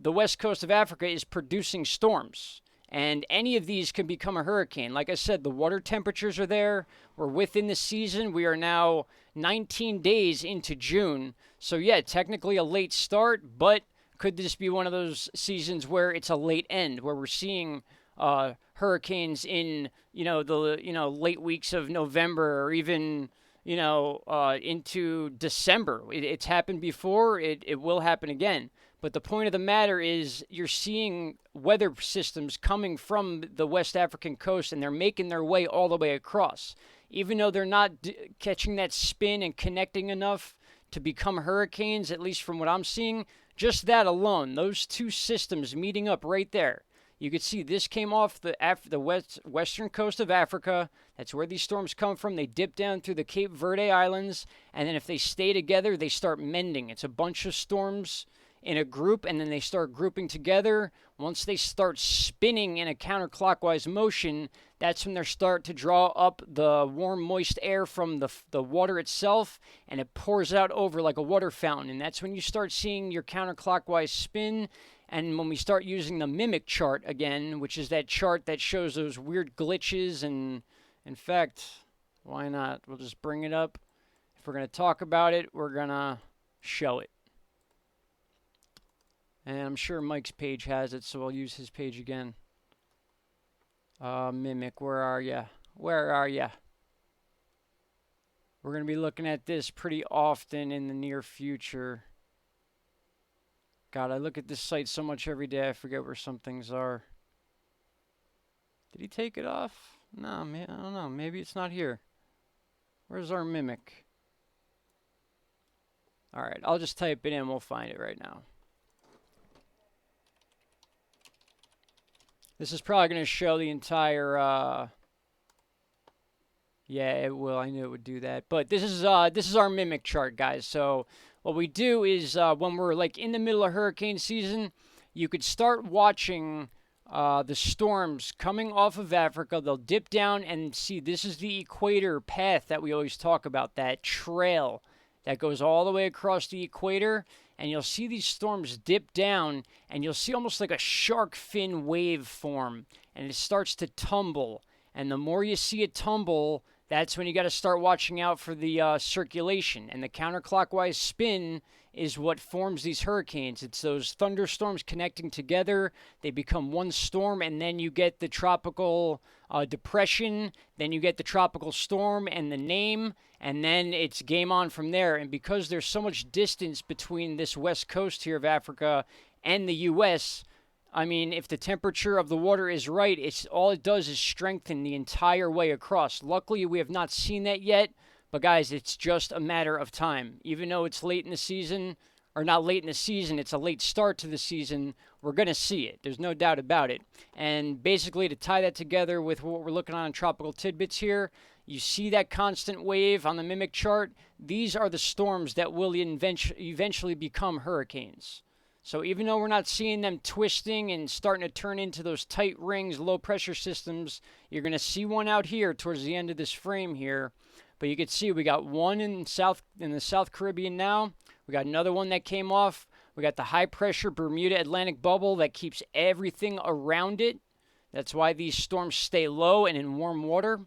the west coast of Africa is producing storms. And any of these can become a hurricane. Like I said, the water temperatures are there. We're within the season. We are now 19 days into June. So yeah, technically a late start, but could this be one of those seasons where it's a late end, where we're seeing hurricanes in, the late weeks of November, or even, into December. It's happened before. It will happen again. But the point of the matter is you're seeing weather systems coming from the West African coast, and they're making their way all the way across. Even though they're not catching that spin and connecting enough to become hurricanes, at least from what I'm seeing, just that alone, those two systems meeting up right there. You could see this came off the western coast of Africa. That's where these storms come from. They dip down through the Cape Verde Islands, and then if they stay together, they start mending. It's a bunch of storms in a group, and then they start grouping together. Once they start spinning in a counterclockwise motion, that's when they start to draw up the warm, moist air from the water itself, and it pours out over like a water fountain. And that's when you start seeing your counterclockwise spin. And when we start using the mimic chart again, which is that chart that shows those weird glitches, and in fact, why not? We'll just bring it up. If we're going to talk about it, we're going to show it. And I'm sure Mike's page has it, so I'll use his page again. Mimic, where are ya? Where are ya? We're going to be looking at this pretty often in the near future. God, I look at this site so much every day, I forget where some things are. Did he take it off? No, man, I don't know. Maybe it's not here. Where's our Mimic? Alright, I'll just type it in. We'll find it right now. This is probably going to show the entire, yeah, it will. I knew it would do that. But this is our Mimic chart, guys. So what we do is when we're like in the middle of hurricane season, you could start watching the storms coming off of Africa. They'll dip down and see, this is the equator path that we always talk about, that trail that goes all the way across the equator. And you'll see these storms dip down, and you'll see almost like a shark fin wave form, and it starts to tumble. And the more you see it tumble, that's when you got to start watching out for the circulation. And the counterclockwise spin is what forms these hurricanes. It's those thunderstorms connecting together. They become one storm, and then you get the tropical depression. Then you get the tropical storm and the name, and then it's game on from there. And because there's so much distance between this west coast here of Africa and the U.S., I mean, if the temperature of the water is right, it's all it does is strengthen the entire way across. Luckily, we have not seen that yet, but guys, it's just a matter of time. Even though it's late in the season, or not late in the season, it's a late start to the season, we're going to see it. There's no doubt about it. And basically, to tie that together with what we're looking on Tropical Tidbits here, you see that constant wave on the mimic chart. These are the storms that will eventually become hurricanes. So even though we're not seeing them twisting and starting to turn into those tight rings, low pressure systems, you're going to see one out here towards the end of this frame here. But you can see we got one in the South Caribbean now. We got another one that came off. We got the high pressure Bermuda Atlantic bubble that keeps everything around it. That's why these storms stay low and in warm water.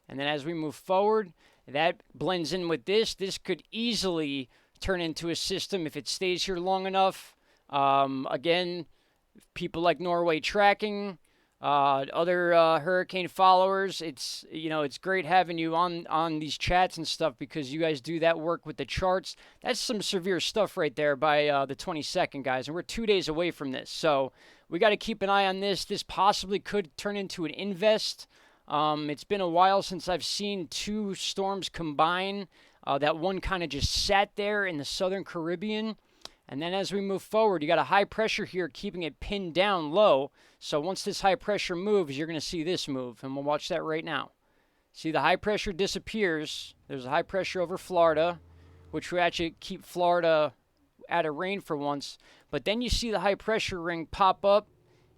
And then as we move forward, that blends in with this. This could easily turn into a system if it stays here long enough. Again, people like Norway tracking, other hurricane followers. It's great having you on these chats and stuff because you guys do that work with the charts. That's some severe stuff right there by the 22nd, guys, and we're 2 days away from this. So we got to keep an eye on this. This possibly could turn into an invest. It's been a while since I've seen two storms combine. That one kind of just sat there in the Southern Caribbean. And then as we move forward, you got a high pressure here keeping it pinned down low. So once this high pressure moves, you're going to see this move. And we'll watch that right now. See, the high pressure disappears. There's a high pressure over Florida, which will actually keep Florida out of rain for once. But then you see the high pressure ring pop up,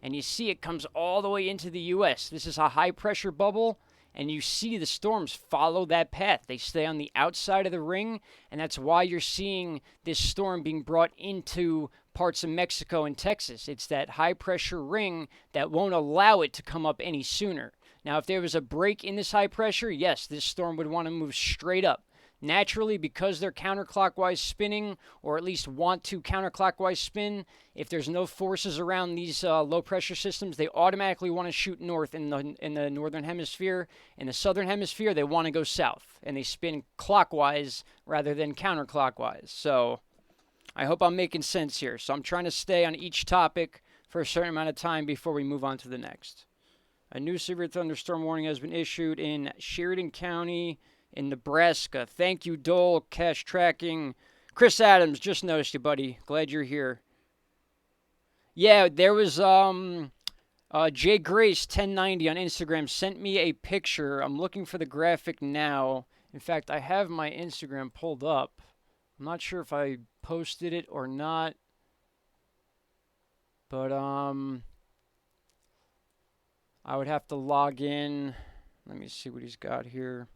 and you see it comes all the way into the U.S. This is a high pressure bubble. And you see the storms follow that path. They stay on the outside of the ring, and that's why you're seeing this storm being brought into parts of Mexico and Texas. It's that high-pressure ring that won't allow it to come up any sooner. Now, if there was a break in this high pressure, yes, this storm would want to move straight up. Naturally, because they're counterclockwise spinning, or at least want to counterclockwise spin, if there's no forces around these low-pressure systems, they automatically want to shoot north in the northern hemisphere. In the southern hemisphere, they want to go south, and they spin clockwise rather than counterclockwise. So I hope I'm making sense here. So I'm trying to stay on each topic for a certain amount of time before we move on to the next. A new severe thunderstorm warning has been issued in Sheridan County, in Nebraska. Thank you, Dole, Cash Tracking. Chris Adams, just noticed you, buddy. Glad you're here. Yeah, there was Jay Grace 1090 on Instagram sent me a picture. I'm looking for the graphic now. In fact, I have my Instagram pulled up. I'm not sure if I posted it or not. But I would have to log in. Let me see what he's got here.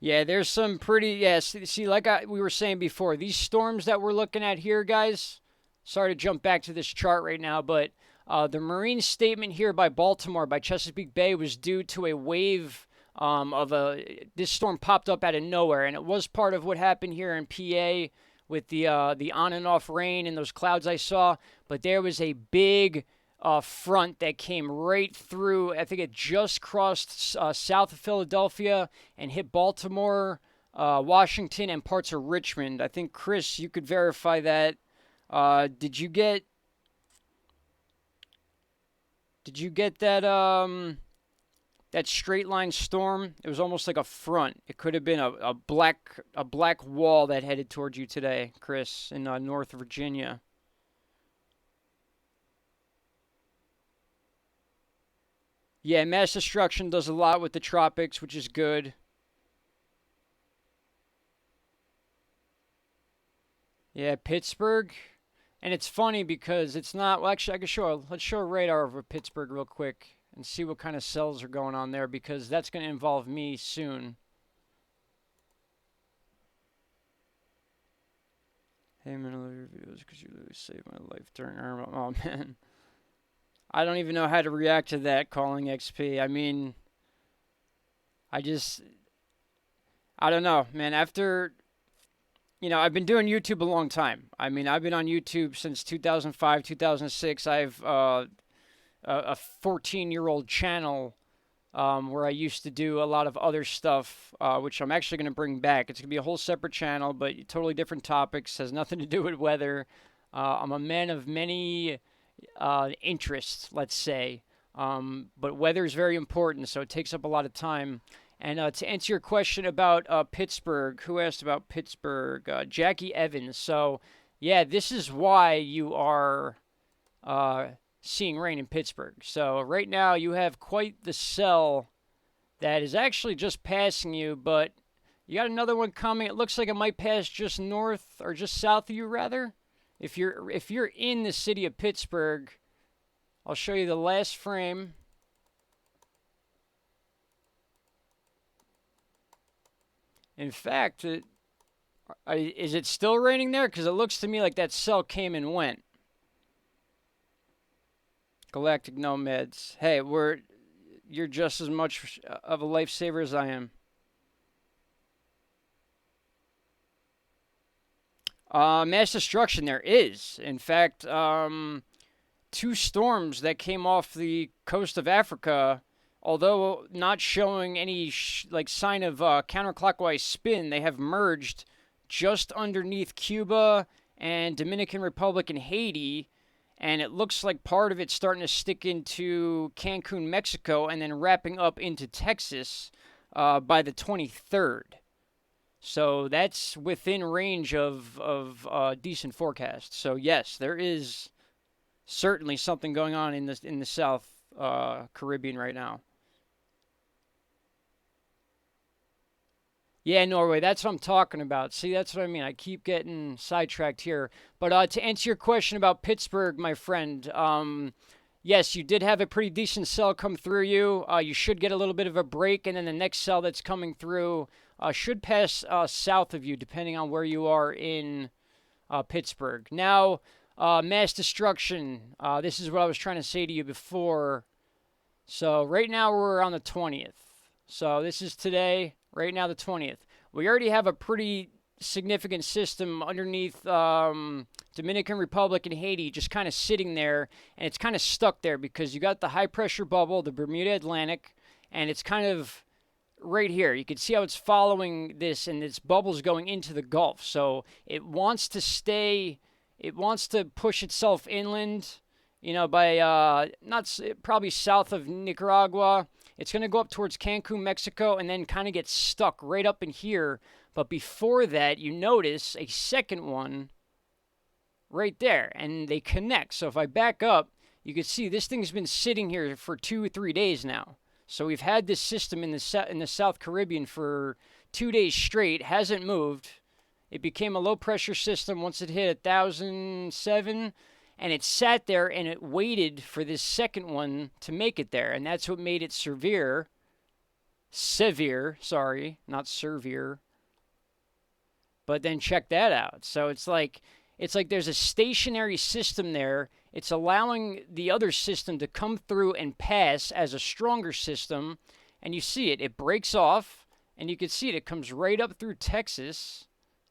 Yeah, there's some pretty, see, like we were saying before, these storms that we're looking at here, guys, sorry to jump back to this chart right now, but the marine statement here by Baltimore, by Chesapeake Bay, was due to a wave this storm popped up out of nowhere, and it was part of what happened here in PA with the on and off rain and those clouds I saw, but there was a big front that came right through. I think it just crossed south of Philadelphia and hit Baltimore, Washington, and parts of Richmond. I think, Chris, you could verify that. Did you get that that straight line storm? It was almost like a front. It could have been a black wall that headed towards you today, Chris, in North Virginia. Yeah, mass destruction does a lot with the tropics, which is good. Yeah, Pittsburgh. And it's funny because it's not, well, actually, let's show a radar over Pittsburgh real quick and see what kind of cells are going on there, because that's going to involve me soon. Hey, man, I love your videos because you literally saved my life during Irma. Oh, man. I don't even know how to react to that, calling XP. I mean, I just, I don't know, man. After, I've been doing YouTube a long time. I mean, I've been on YouTube since 2005, 2006. I've a 14-year-old channel where I used to do a lot of other stuff, which I'm actually going to bring back. It's going to be a whole separate channel, but totally different topics. Has nothing to do with weather. I'm a man of many interests, let's say. But weather is very important, so it takes up a lot of time. And to answer your question about Pittsburgh, who asked about Pittsburgh? Jackie Evans. So, yeah, this is why you are seeing rain in Pittsburgh. So, right now, you have quite the cell that is actually just passing you, but you got another one coming. It looks like it might pass just north or just south of you, rather. If you're in the city of Pittsburgh, I'll show you the last frame. In fact, is it still raining there? Because it looks to me like that cell came and went. Galactic Nomads. Hey, you're just as much of a lifesaver as I am. Mass destruction there is. In fact, 2 storms that came off the coast of Africa, although not showing any sign of counterclockwise spin, they have merged just underneath Cuba and Dominican Republic and Haiti, and it looks like part of it's starting to stick into Cancun, Mexico, and then wrapping up into Texas by the 23rd. So that's within range of decent forecast. So yes, there is certainly something going on in the South Caribbean right now. Yeah, Norway, that's what I'm talking about. See, that's what I mean. I keep getting sidetracked here. But to answer your question about Pittsburgh, my friend, yes, you did have a pretty decent cell come through you. You should get a little bit of a break, and then the next cell that's coming through should pass south of you, depending on where you are in Pittsburgh. Now, mass destruction. This is what I was trying to say to you before. So right now we're on the 20th. So this is today, right now the 20th. We already have a pretty significant system underneath Dominican Republic and Haiti just kind of sitting there, and it's kind of stuck there because you got the high pressure bubble, the Bermuda Atlantic, and it's kind of right here. You can see how it's following this, and its bubble's going into the Gulf. So it wants to stay, it wants to push itself inland, by probably south of Nicaragua. It's going to go up towards Cancun, Mexico, and then kind of get stuck right up in here. But before that, you notice a second one right there, and they connect. So if I back up, you can see this thing's been sitting here for 2 or 3 days now. So we've had this system in the South Caribbean for 2 days straight, hasn't moved. It became a low pressure system once it hit 1,007, and it sat there and it waited for this second one to make it there, and that's what made it severe, sorry, not severe. But then check that out. So it's like there's a stationary system there. It's allowing the other system to come through and pass as a stronger system. And you see it. It breaks off, and you can see it. It comes right up through Texas.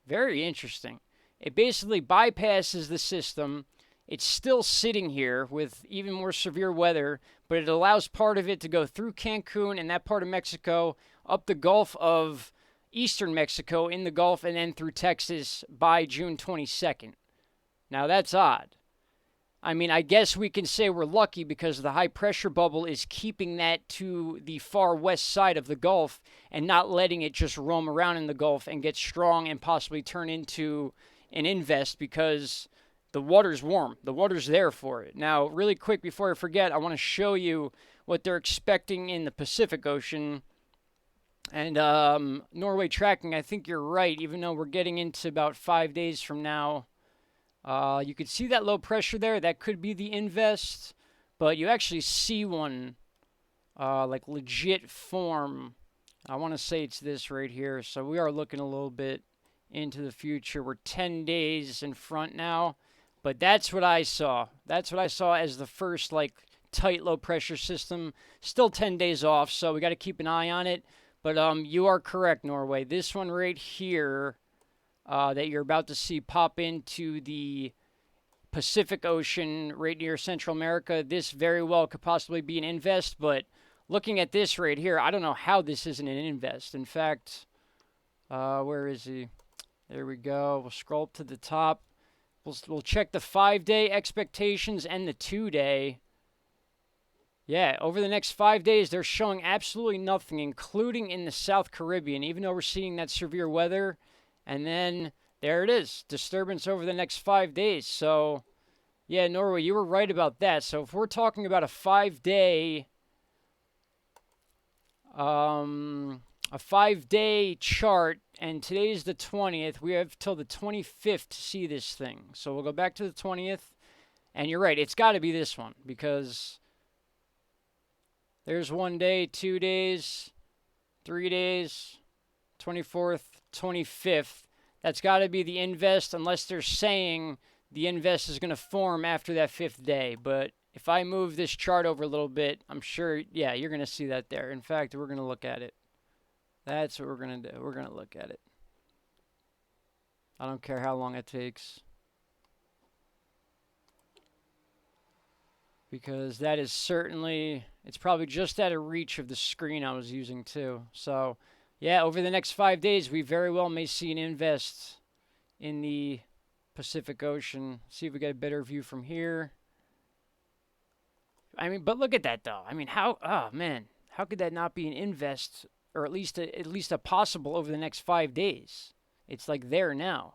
Very interesting. It basically bypasses the system. It's still sitting here with even more severe weather, but it allows part of it to go through Cancun and that part of Mexico, up the Gulf of eastern Mexico in the Gulf, and then through Texas by June 22nd. Now that's odd. I mean, I guess we can say we're lucky because the high pressure bubble is keeping that to the far west side of the Gulf and not letting it just roam around in the Gulf and get strong and possibly turn into an invest because the water's warm. The water's there for it. Now, really quick before I forget, I want to show you what they're expecting in the Pacific Ocean. And Norway tracking, I think you're right, even though we're getting into about 5 days from now. You could see that low pressure there. That could be the invest, but you actually see one like legit form. I want to say it's this right here. So we are looking a little bit into the future. We're 10 days in front now, but that's what I saw. That's what I saw as the first tight low pressure system. Still 10 days off, so we got to keep an eye on it. But you are correct, Norway. This one right here that you're about to see pop into the Pacific Ocean right near Central America, this very well could possibly be an invest, but looking at this right here, I don't know how this isn't an invest. In fact, where is he? There we go. We'll scroll up to the top. We'll check the 5-day expectations and the 2-day. Yeah, over the next 5 days, they're showing absolutely nothing, including in the South Caribbean, even though we're seeing that severe weather. And then there it is, disturbance over the next 5 days. So, yeah, Norway, you were right about that. So if we're talking about a 5-day, a 5-day chart, and today's the 20th, we have till the 25th to see this thing. So we'll go back to the 20th, and you're right, it's got to be this one, because there's 1 day, 2 days, 3 days, 24th, 25th. That's got to be the invest, unless they're saying the invest is going to form after that 5th day. But if I move this chart over a little bit, I'm sure, yeah, you're going to see that there. In fact, we're going to look at it. That's what we're going to do. We're going to look at it. I don't care how long it takes, because that is certainly, it's probably just out of reach of the screen I was using too. So, yeah, over the next 5 days, we very well may see an invest in the Pacific Ocean. See if we get a better view from here. I mean, but look at that though. I mean, how? Oh man, how could that not be an invest, or at least a possible over the next 5 days? It's like there now,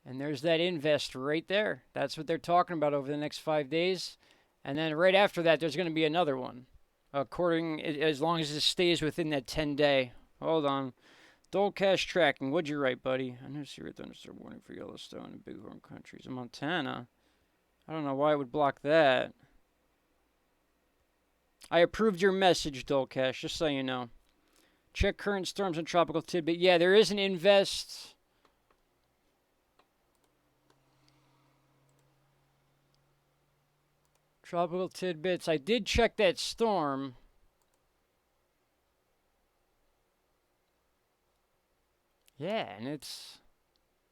and there's that invest right there. That's what they're talking about over the next 5 days, and then right after that, there's going to be another one, as long as it stays within that 10-day. Hold on. Dole cash tracking. What'd you write, buddy? I never see a thunderstorm warning for Yellowstone and Bighorn countries in Montana. I don't know why it would block that. I approved your message, Dole cash, just so you know. Check current storms and tropical tidbit. Yeah, there is an invest. Tropical tidbits. I did check that storm. Yeah, and it's,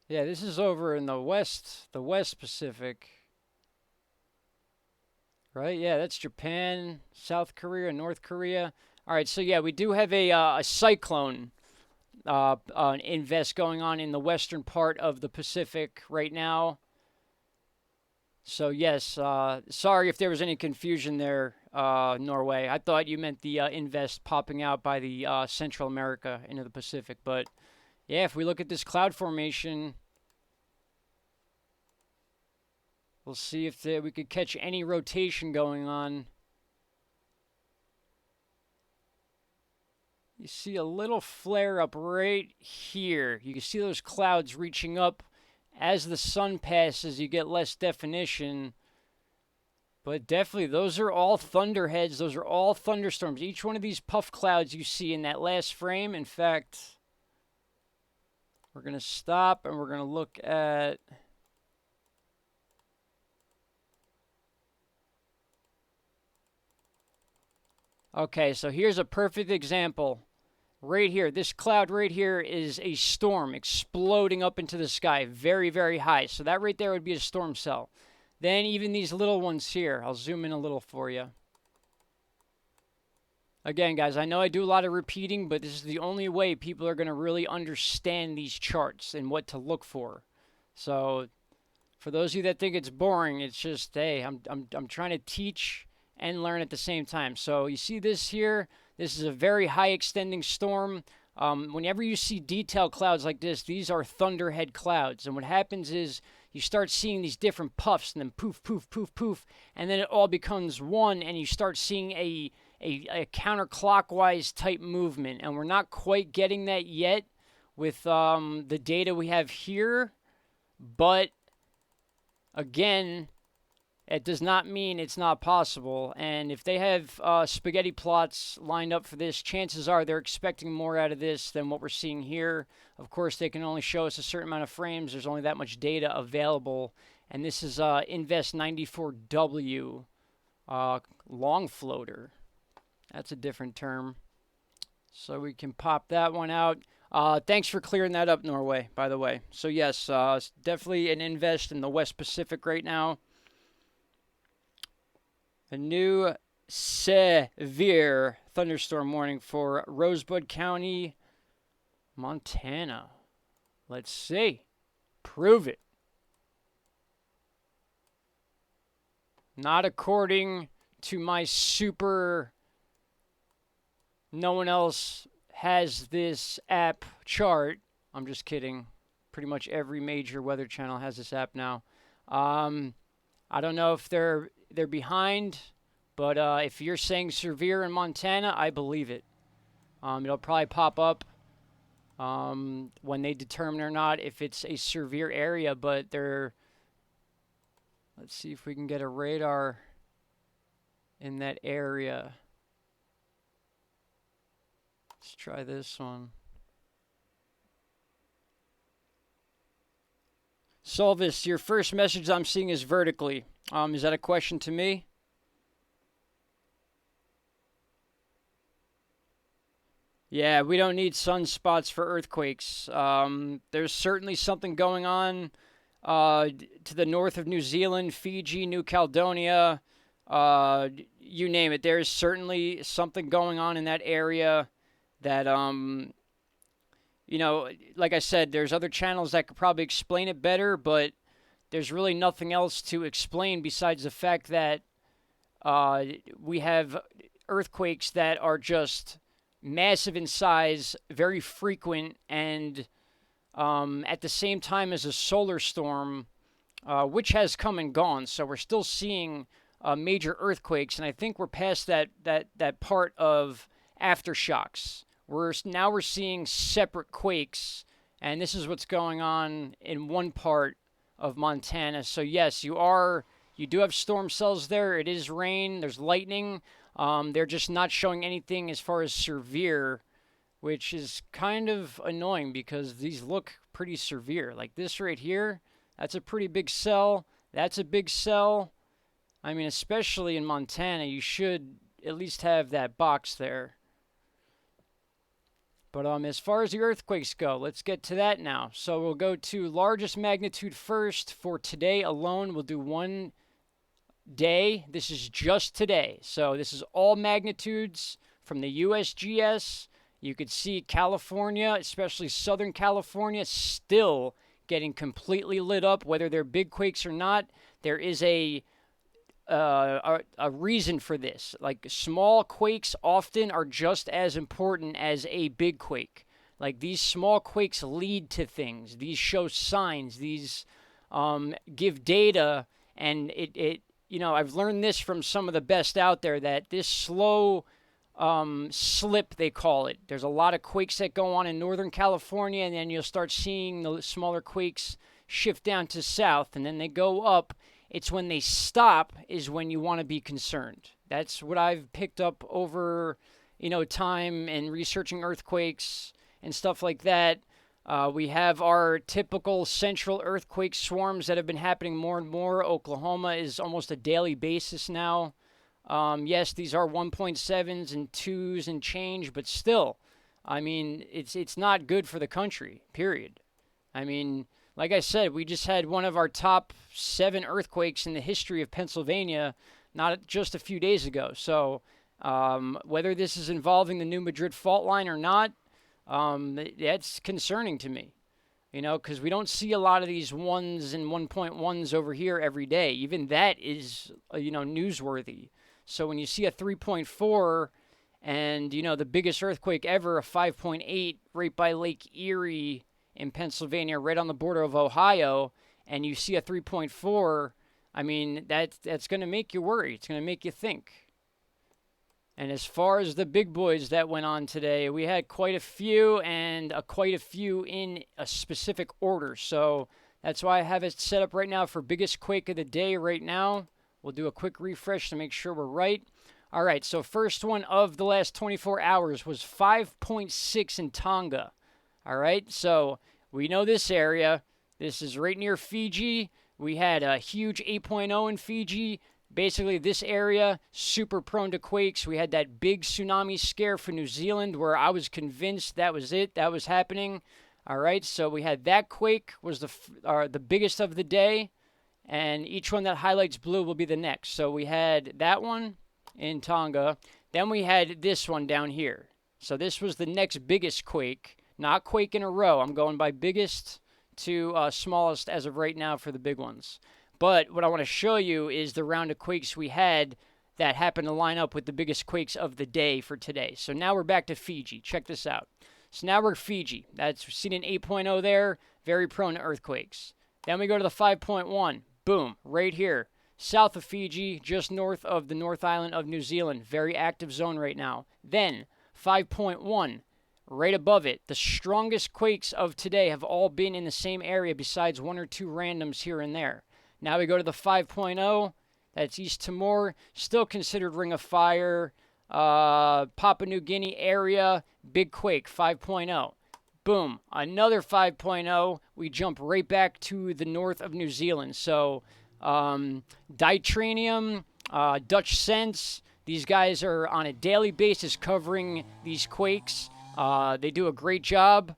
yeah, this is over in the West Pacific. Right? Yeah, that's Japan, South Korea, North Korea. All right, so yeah, we do have a cyclone invest going on in the western part of the Pacific right now. So yes, sorry if there was any confusion there, Norway. I thought you meant the invest popping out by the Central America into the Pacific, but yeah, if we look at this cloud formation, we'll see if we could catch any rotation going on. You see a little flare up right here. You can see those clouds reaching up. As the sun passes, you get less definition. But definitely, those are all thunderheads. Those are all thunderstorms. Each one of these puff clouds you see in that last frame, in fact, we're going to stop and we're going to look at... Okay, so here's a perfect example. Right here, this cloud right here is a storm exploding up into the sky, very, very high. So that right there would be a storm cell. Then even these little ones here, I'll zoom in a little for you. Again, guys, I know I do a lot of repeating, but this is the only way people are going to really understand these charts and what to look for. So for those of you that think it's boring, it's just, hey, I'm trying to teach and learn at the same time. So you see this here, this is a very high extending storm. Whenever you see detailed clouds like this, these are thunderhead clouds. And what happens is you start seeing these different puffs and then poof, poof, poof, poof. And then it all becomes one and you start seeing a counterclockwise type movement. And we're not quite getting that yet with the data we have here. But again, it does not mean it's not possible. And if they have spaghetti plots lined up for this, chances are they're expecting more out of this than what we're seeing here. Of course, they can only show us a certain amount of frames. There's only that much data available. And this is Invest 94W Long floater. That's a different term. So we can pop that one out. Thanks for clearing that up, Norway, by the way. So yes, it's definitely an invest in the West Pacific right now. A new severe thunderstorm warning for Rosebud County, Montana. Let's see. Prove it. Not according to my super... No one else has this app chart. I'm just kidding. Pretty much every major weather channel has this app now. I don't know if they're behind, but if you're saying severe in Montana, I believe it. It'll probably pop up when they determine or not if it's a severe area, but they're... Let's see if we can get a radar in that area. Let's try this one. Solvis, your first message I'm seeing is vertically. Is that a question to me? Yeah, we don't need sunspots for earthquakes. There's certainly something going on to the north of New Zealand, Fiji, New Caledonia, you name it. There's certainly something going on in that area that, you know, like I said, there's other channels that could probably explain it better, but there's really nothing else to explain besides the fact that we have earthquakes that are just massive in size, very frequent, and at the same time as a solar storm, which has come and gone. So we're still seeing major earthquakes, and I think we're past that part of aftershocks. We're seeing separate quakes, and this is what's going on in one part of Montana. So yes, you do have storm cells there. It is rain. There's lightning. They're just not showing anything as far as severe, which is kind of annoying because these look pretty severe. Like this right here, that's a pretty big cell. That's a big cell. I mean, especially in Montana, you should at least have that box there. But as far as the earthquakes go, let's get to that now. So we'll go to largest magnitude first. For today alone, we'll do one day. This is just today. So this is all magnitudes from the USGS. You could see California, especially Southern California, still getting completely lit up, whether they're big quakes or not. There is a reason for this. Like, small quakes often are just as important as a big quake. Like, these small quakes lead to things. These show signs. These give data, and it you know, I've learned this from some of the best out there, that this slow slip, they call it. There's a lot of quakes that go on in Northern California, and then you'll start seeing the smaller quakes shift down to south, and then they go up. It's when they stop is when you want to be concerned. That's what I've picked up over, you know, time and researching earthquakes and stuff like that. We have our typical central earthquake swarms that have been happening more and more. Oklahoma is almost a daily basis now. Yes, these are 1.7s and 2s and change, but still, I mean, it's not good for the country, period. I mean, like I said, we just had one of our top 7 earthquakes in the history of Pennsylvania not just a few days ago. So whether this is involving the New Madrid fault line or not, that's concerning to me. You know, because we don't see a lot of these 1s and 1.1s over here every day. Even that is, you know, newsworthy. So when you see a 3.4 and, you know, the biggest earthquake ever, a 5.8 right by Lake Erie in Pennsylvania, right on the border of Ohio, and you see a 3.4, I mean, that's going to make you worry. It's going to make you think. And as far as the big boys that went on today, we had quite a few, and quite a few in a specific order. So that's why I have it set up right now for biggest quake of the day right now. We'll do a quick refresh to make sure we're right. All right, so first one of the last 24 hours was 5.6 in Tonga. All right, so we know this area. This is right near Fiji. We had a huge 8.0 in Fiji. basically this area, super prone to quakes. We had that big tsunami scare for New Zealand where I was convinced that was it, that was happening. All right, so we had that quake was the biggest of the day, and each one that highlights blue will be the next. So we had that one in Tonga. Then we had this one down here. So this was the next biggest quake, not quake in a row. I'm going by biggest to smallest as of right now for the big ones. But what I want to show you is the round of quakes we had that happened to line up with the biggest quakes of the day for today. So now we're back to Fiji. Check this out. So now we're Fiji. That's seen an 8.0 there, very prone to earthquakes. Then we go to the 5.1. Boom, right here. South of Fiji, just north of the North Island of New Zealand. Very active zone right now. Then 5.1, right above it. The strongest quakes of today have all been in the same area besides one or two randoms here and there. Now we go to the 5.0. That's East Timor. Still considered Ring of Fire. Papua New Guinea area. Big quake, 5.0. Boom, another 5.0. We jump right back to the north of New Zealand. So Ditranium, Dutch Sense, these guys are on a daily basis covering these quakes. They do a great job,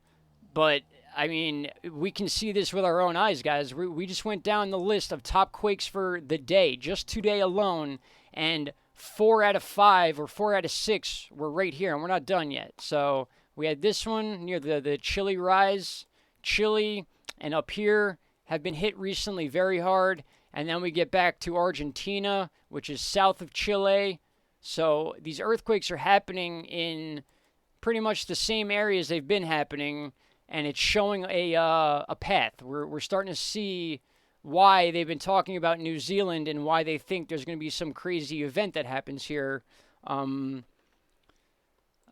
but I mean, we can see this with our own eyes, guys. We just went down the list of top quakes for the day, just today alone, and 4 out of 5 or 4 out of 6 were right here, and we're not done yet. So we had this one near the Chile rise. Chile and up here have been hit recently very hard. And then we get back to Argentina, which is south of Chile. So these earthquakes are happening in pretty much the same areas they've been happening, and it's showing a path. We're starting to see why they've been talking about New Zealand and why they think there's going to be some crazy event that happens here. I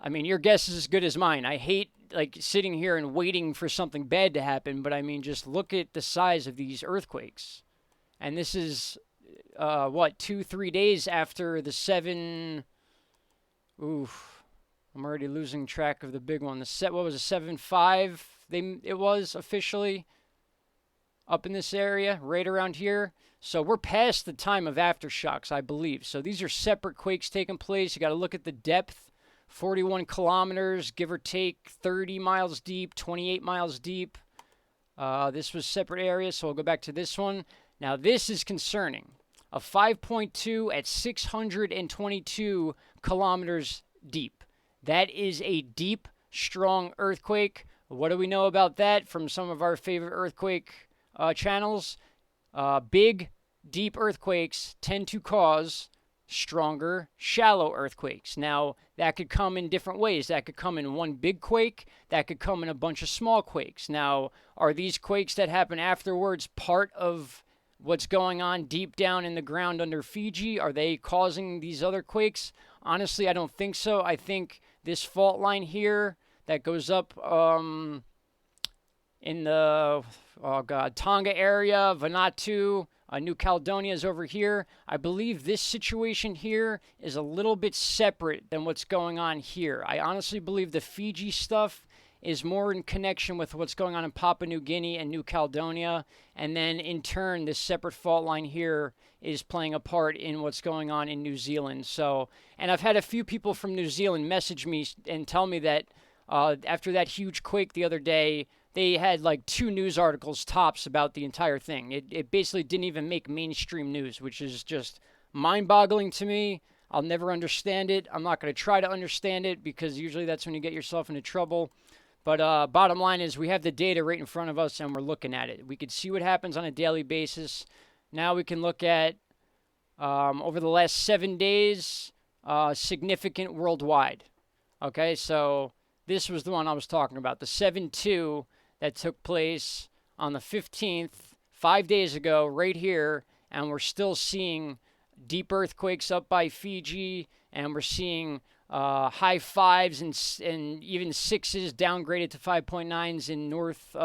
mean, your guess is as good as mine. I hate like sitting here and waiting for something bad to happen, but I mean, just look at the size of these earthquakes. And this is, 2-3 days after the 7... Oof. I'm already losing track of the big one. What was it, 7.5? It was officially up in this area, right around here. So we're past the time of aftershocks, I believe. So these are separate quakes taking place. You got to look at the depth. 41 kilometers, give or take 30 miles deep, 28 miles deep. This was separate areas, so I'll go back to this one. Now this is concerning. A 5.2 at 622 kilometers deep. That is a deep, strong earthquake. What do we know about that from some of our favorite earthquake channels? Big, deep earthquakes tend to cause stronger, shallow earthquakes. Now, that could come in different ways. That could come in one big quake. That could come in a bunch of small quakes. Now, are these quakes that happen afterwards part of what's going on deep down in the ground under Fiji? Are they causing these other quakes? Honestly, I don't think so. I think this fault line here that goes up in the, Tonga area, Vanuatu, New Caledonia is over here. I believe this situation here is a little bit separate than what's going on here. I honestly believe the Fiji stuff is more in connection with what's going on in Papua New Guinea and New Caledonia. And then in turn, this separate fault line here is playing a part in what's going on in New Zealand. So, and I've had a few people from New Zealand message me and tell me that after that huge quake the other day, they had like 2 news articles tops about the entire thing. It basically didn't even make mainstream news, which is just mind-boggling to me. I'll never understand it. I'm not going to try to understand it because usually that's when you get yourself into trouble. But bottom line is we have the data right in front of us and we're looking at it. We could see what happens on a daily basis. Now we can look at, over the last 7 days, significant worldwide. Okay, so this was the one I was talking about, the 7.2 that took place on the 15th, 5 days ago, right here, and we're still seeing deep earthquakes up by Fiji, and we're seeing high 5s and even 6s downgraded to 5.9s in North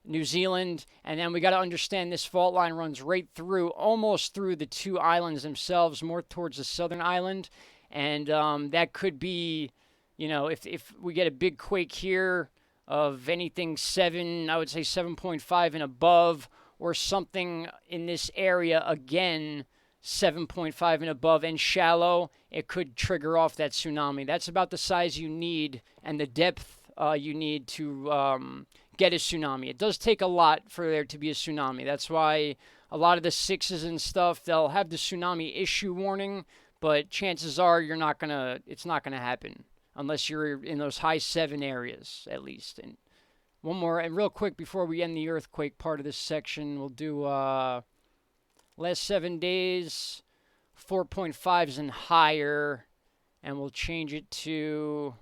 New Zealand. And then we got to understand this fault line runs right through, almost through the 2 islands themselves, more towards the southern island. And that could be, you know, if we get a big quake here of anything 7, I would say 7.5 and above, or something in this area again, 7.5 and above and shallow, it could trigger off that tsunami. That's about the size you need and the depth you need to get a tsunami. It does take a lot for there to be a tsunami. That's why a lot of the sixes and stuff, they'll have the tsunami issue warning, but chances are it's not gonna happen unless you're in those high 7 areas at least. And one more, and real quick before we end the earthquake part of this section, we'll do last 7 days, 4.5s and higher, and we'll change it to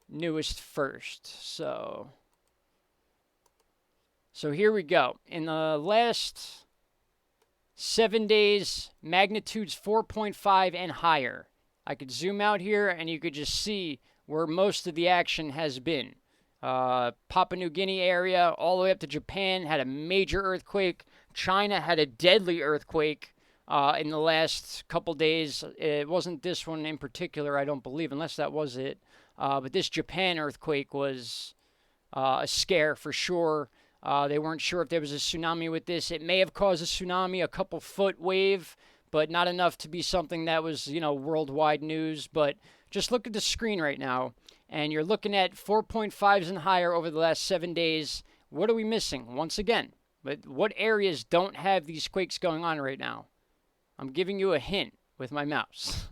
newest first. So here we go. In the last 7 days, magnitudes 4.5 and higher. I could zoom out here and you could just see where most of the action has been. Papua New Guinea area all the way up to Japan had a major earthquake. China had a deadly earthquake in the last couple days. It wasn't this one in particular, I don't believe, unless that was it. But this Japan earthquake was a scare for sure. They weren't sure if there was a tsunami with this. It may have caused a tsunami, a couple foot wave, but not enough to be something that was, worldwide news. But just look at the screen right now, and you're looking at 4.5s and higher over the last 7 days. What are we missing? Once again, but what areas don't have these quakes going on right now? I'm giving you a hint with my mouse.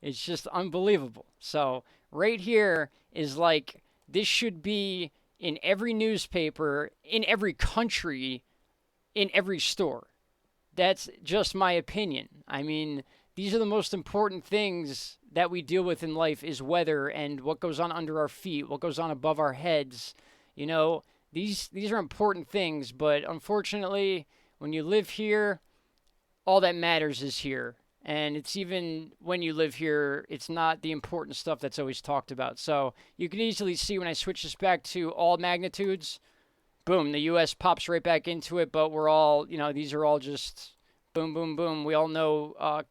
It's just unbelievable. So right here is like, this should be in every newspaper, in every country, in every store. That's just my opinion. I mean, these are the most important things that we deal with in life is weather and what goes on under our feet, what goes on above our heads. These are important things, but unfortunately, when you live here, all that matters is here. And it's even when you live here, it's not the important stuff that's always talked about. So you can easily see when I switch this back to all magnitudes, boom, the U.S. pops right back into it. But we're all, these are all just boom, boom, boom. We all know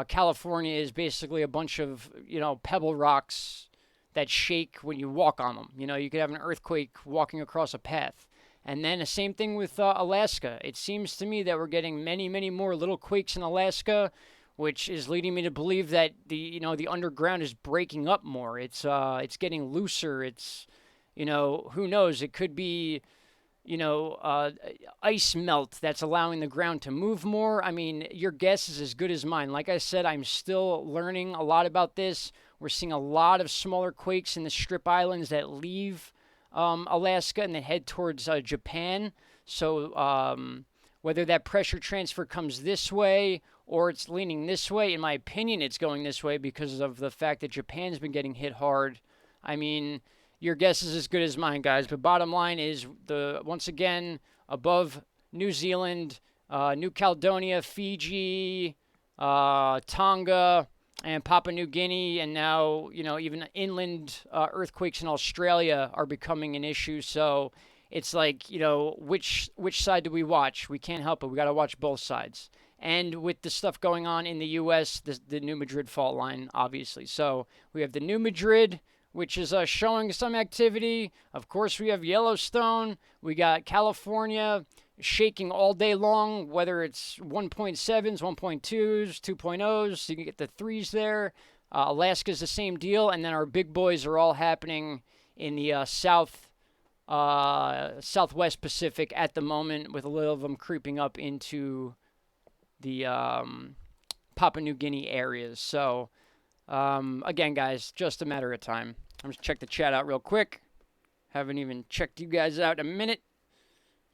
California is basically a bunch of, pebble rocks that shake when you walk on them. You could have an earthquake walking across a path. And then the same thing with Alaska. It seems to me that we're getting many, many more little quakes in Alaska, which is leading me to believe that the underground is breaking up more. It's getting looser. It's, who knows? It could be, ice melt that's allowing the ground to move more. I mean, your guess is as good as mine. Like I said, I'm still learning a lot about this. We're seeing a lot of smaller quakes in the Strip Islands that leave Alaska and then head towards Japan. So whether that pressure transfer comes this way or it's leaning this way, in my opinion, it's going this way because of the fact that Japan's been getting hit hard. I mean, your guess is as good as mine, guys. But bottom line is, once again, above New Zealand, New Caledonia, Fiji, Tonga, and Papua New Guinea, and now, even inland earthquakes in Australia are becoming an issue. So it's like, which side do we watch? We can't help it. We got to watch both sides. And with the stuff going on in the U.S., the New Madrid fault line, obviously. So we have the New Madrid, which is showing some activity. Of course, we have Yellowstone. We got California shaking all day long, whether it's 1.7s, 1.2s, 2.0s, so you can get the 3s there. Alaska's the same deal, and then our big boys are all happening in the southwest Pacific at the moment, with a little of them creeping up into the Papua New Guinea areas. So, again, guys, just a matter of time. I'm just check the chat out real quick. Haven't even checked you guys out in a minute.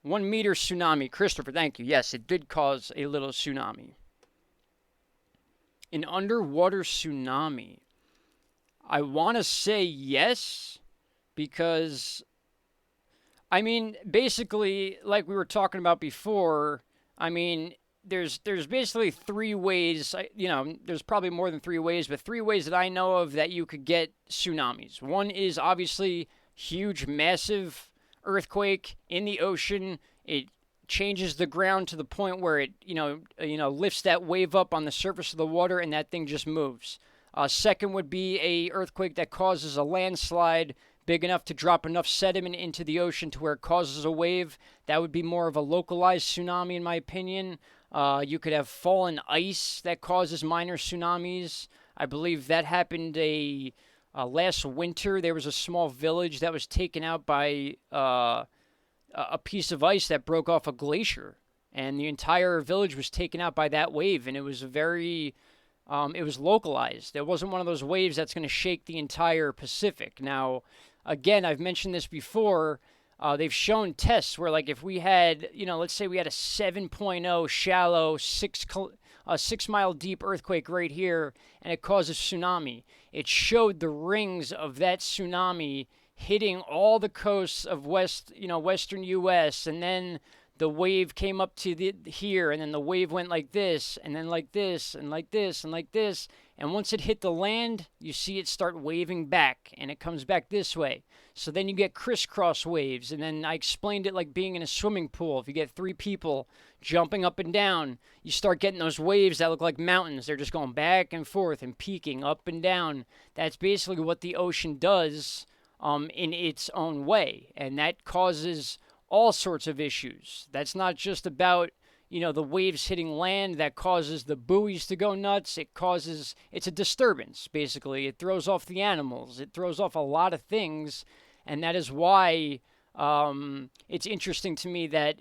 1 meter tsunami. Christopher, thank you. Yes, it did cause a little tsunami. An underwater tsunami. I want to say yes, because, basically, like we were talking about before, there's basically 3 ways, there's probably more than 3 ways, but 3 ways that I know of that you could get tsunamis. One is obviously huge, massive earthquake in the ocean. It changes the ground to the point where it, lifts that wave up on the surface of the water, and that thing just moves. Second would be a earthquake that causes a landslide big enough to drop enough sediment into the ocean to where it causes a wave. That would be more of a localized tsunami, in my opinion. You could have fallen ice that causes minor tsunamis. I believe that happened last winter. There was a small village that was taken out by a piece of ice that broke off a glacier, and the entire village was taken out by that wave. And it was it was localized. It wasn't one of those waves that's going to shake the entire Pacific. Now, again, I've mentioned this before. They've shown tests where, like, if we had, let's say we had a 7.0 shallow, 6 mile deep earthquake right here, and it causes tsunami. It showed the rings of that tsunami hitting all the coasts of western U.S., and then the wave came up to here, and then the wave went like this, and then like this, and like this, and like this. And once it hit the land, you see it start waving back, and it comes back this way. So then you get crisscross waves. And then I explained it like being in a swimming pool. If you get 3 people jumping up and down, you start getting those waves that look like mountains. They're just going back and forth and peaking up and down. That's basically what the ocean does in its own way. And that causes all sorts of issues. That's not just about the waves hitting land that causes the buoys to go nuts. It's a disturbance, basically. It throws off the animals. It throws off a lot of things. And that is why it's interesting to me that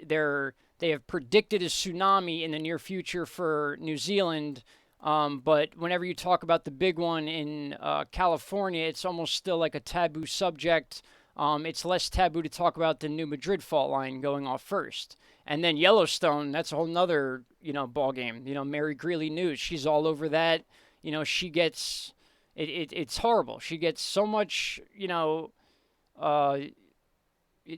they have predicted a tsunami in the near future for New Zealand. But whenever you talk about the big one in California, it's almost still like a taboo subject. It's less taboo to talk about the New Madrid fault line going off first. And then Yellowstone, that's a whole nother, ball game. Mary Greeley News, she's all over that. She gets, it's horrible. She gets so much,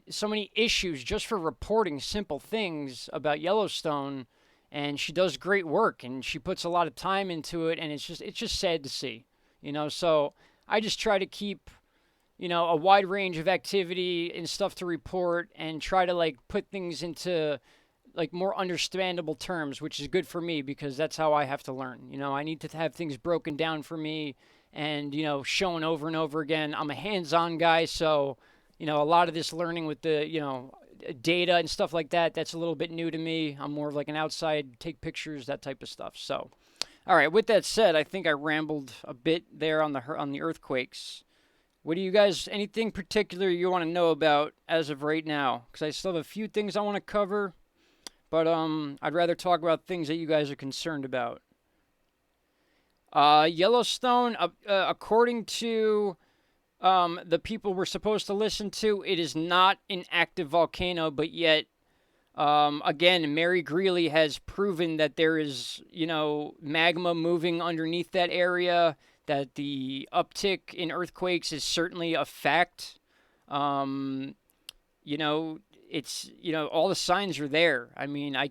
so many issues just for reporting simple things about Yellowstone. And she does great work, and she puts a lot of time into it. And it's just sad to see, So I just try to keep a wide range of activity and stuff to report, and try to put things into more understandable terms, which is good for me because that's how I have to learn. I need to have things broken down for me and, shown over and over again. I'm a hands-on guy, so, a lot of this learning with the, data and stuff like that, that's a little bit new to me. I'm more of like an outside, take pictures, that type of stuff. So, all right, with that said, I think I rambled a bit there on the earthquakes. What do you guys, anything particular you want to know about as of right now? Because I still have a few things I want to cover, but I'd rather talk about things that you guys are concerned about. Yellowstone, according to the people we're supposed to listen to, it is not an active volcano, but yet, again, Mary Greeley has proven that there is, magma moving underneath that area, that the uptick in earthquakes is certainly a fact. It's, all the signs are there. I mean, I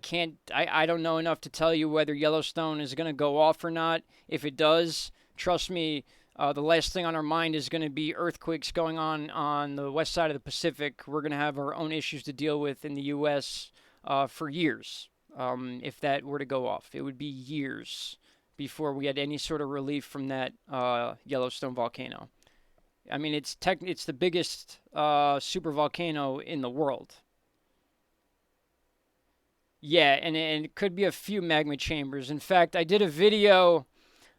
don't know enough to tell you whether Yellowstone is going to go off or not. If it does, trust me, the last thing on our mind is going to be earthquakes going on the west side of the Pacific. We're going to have our own issues to deal with in the U.S. For years. If that were to go off, it would be years before we had any sort of relief from that Yellowstone volcano. I mean, it's the biggest super volcano in the world. Yeah, and it could be a few magma chambers. In fact, I did a video,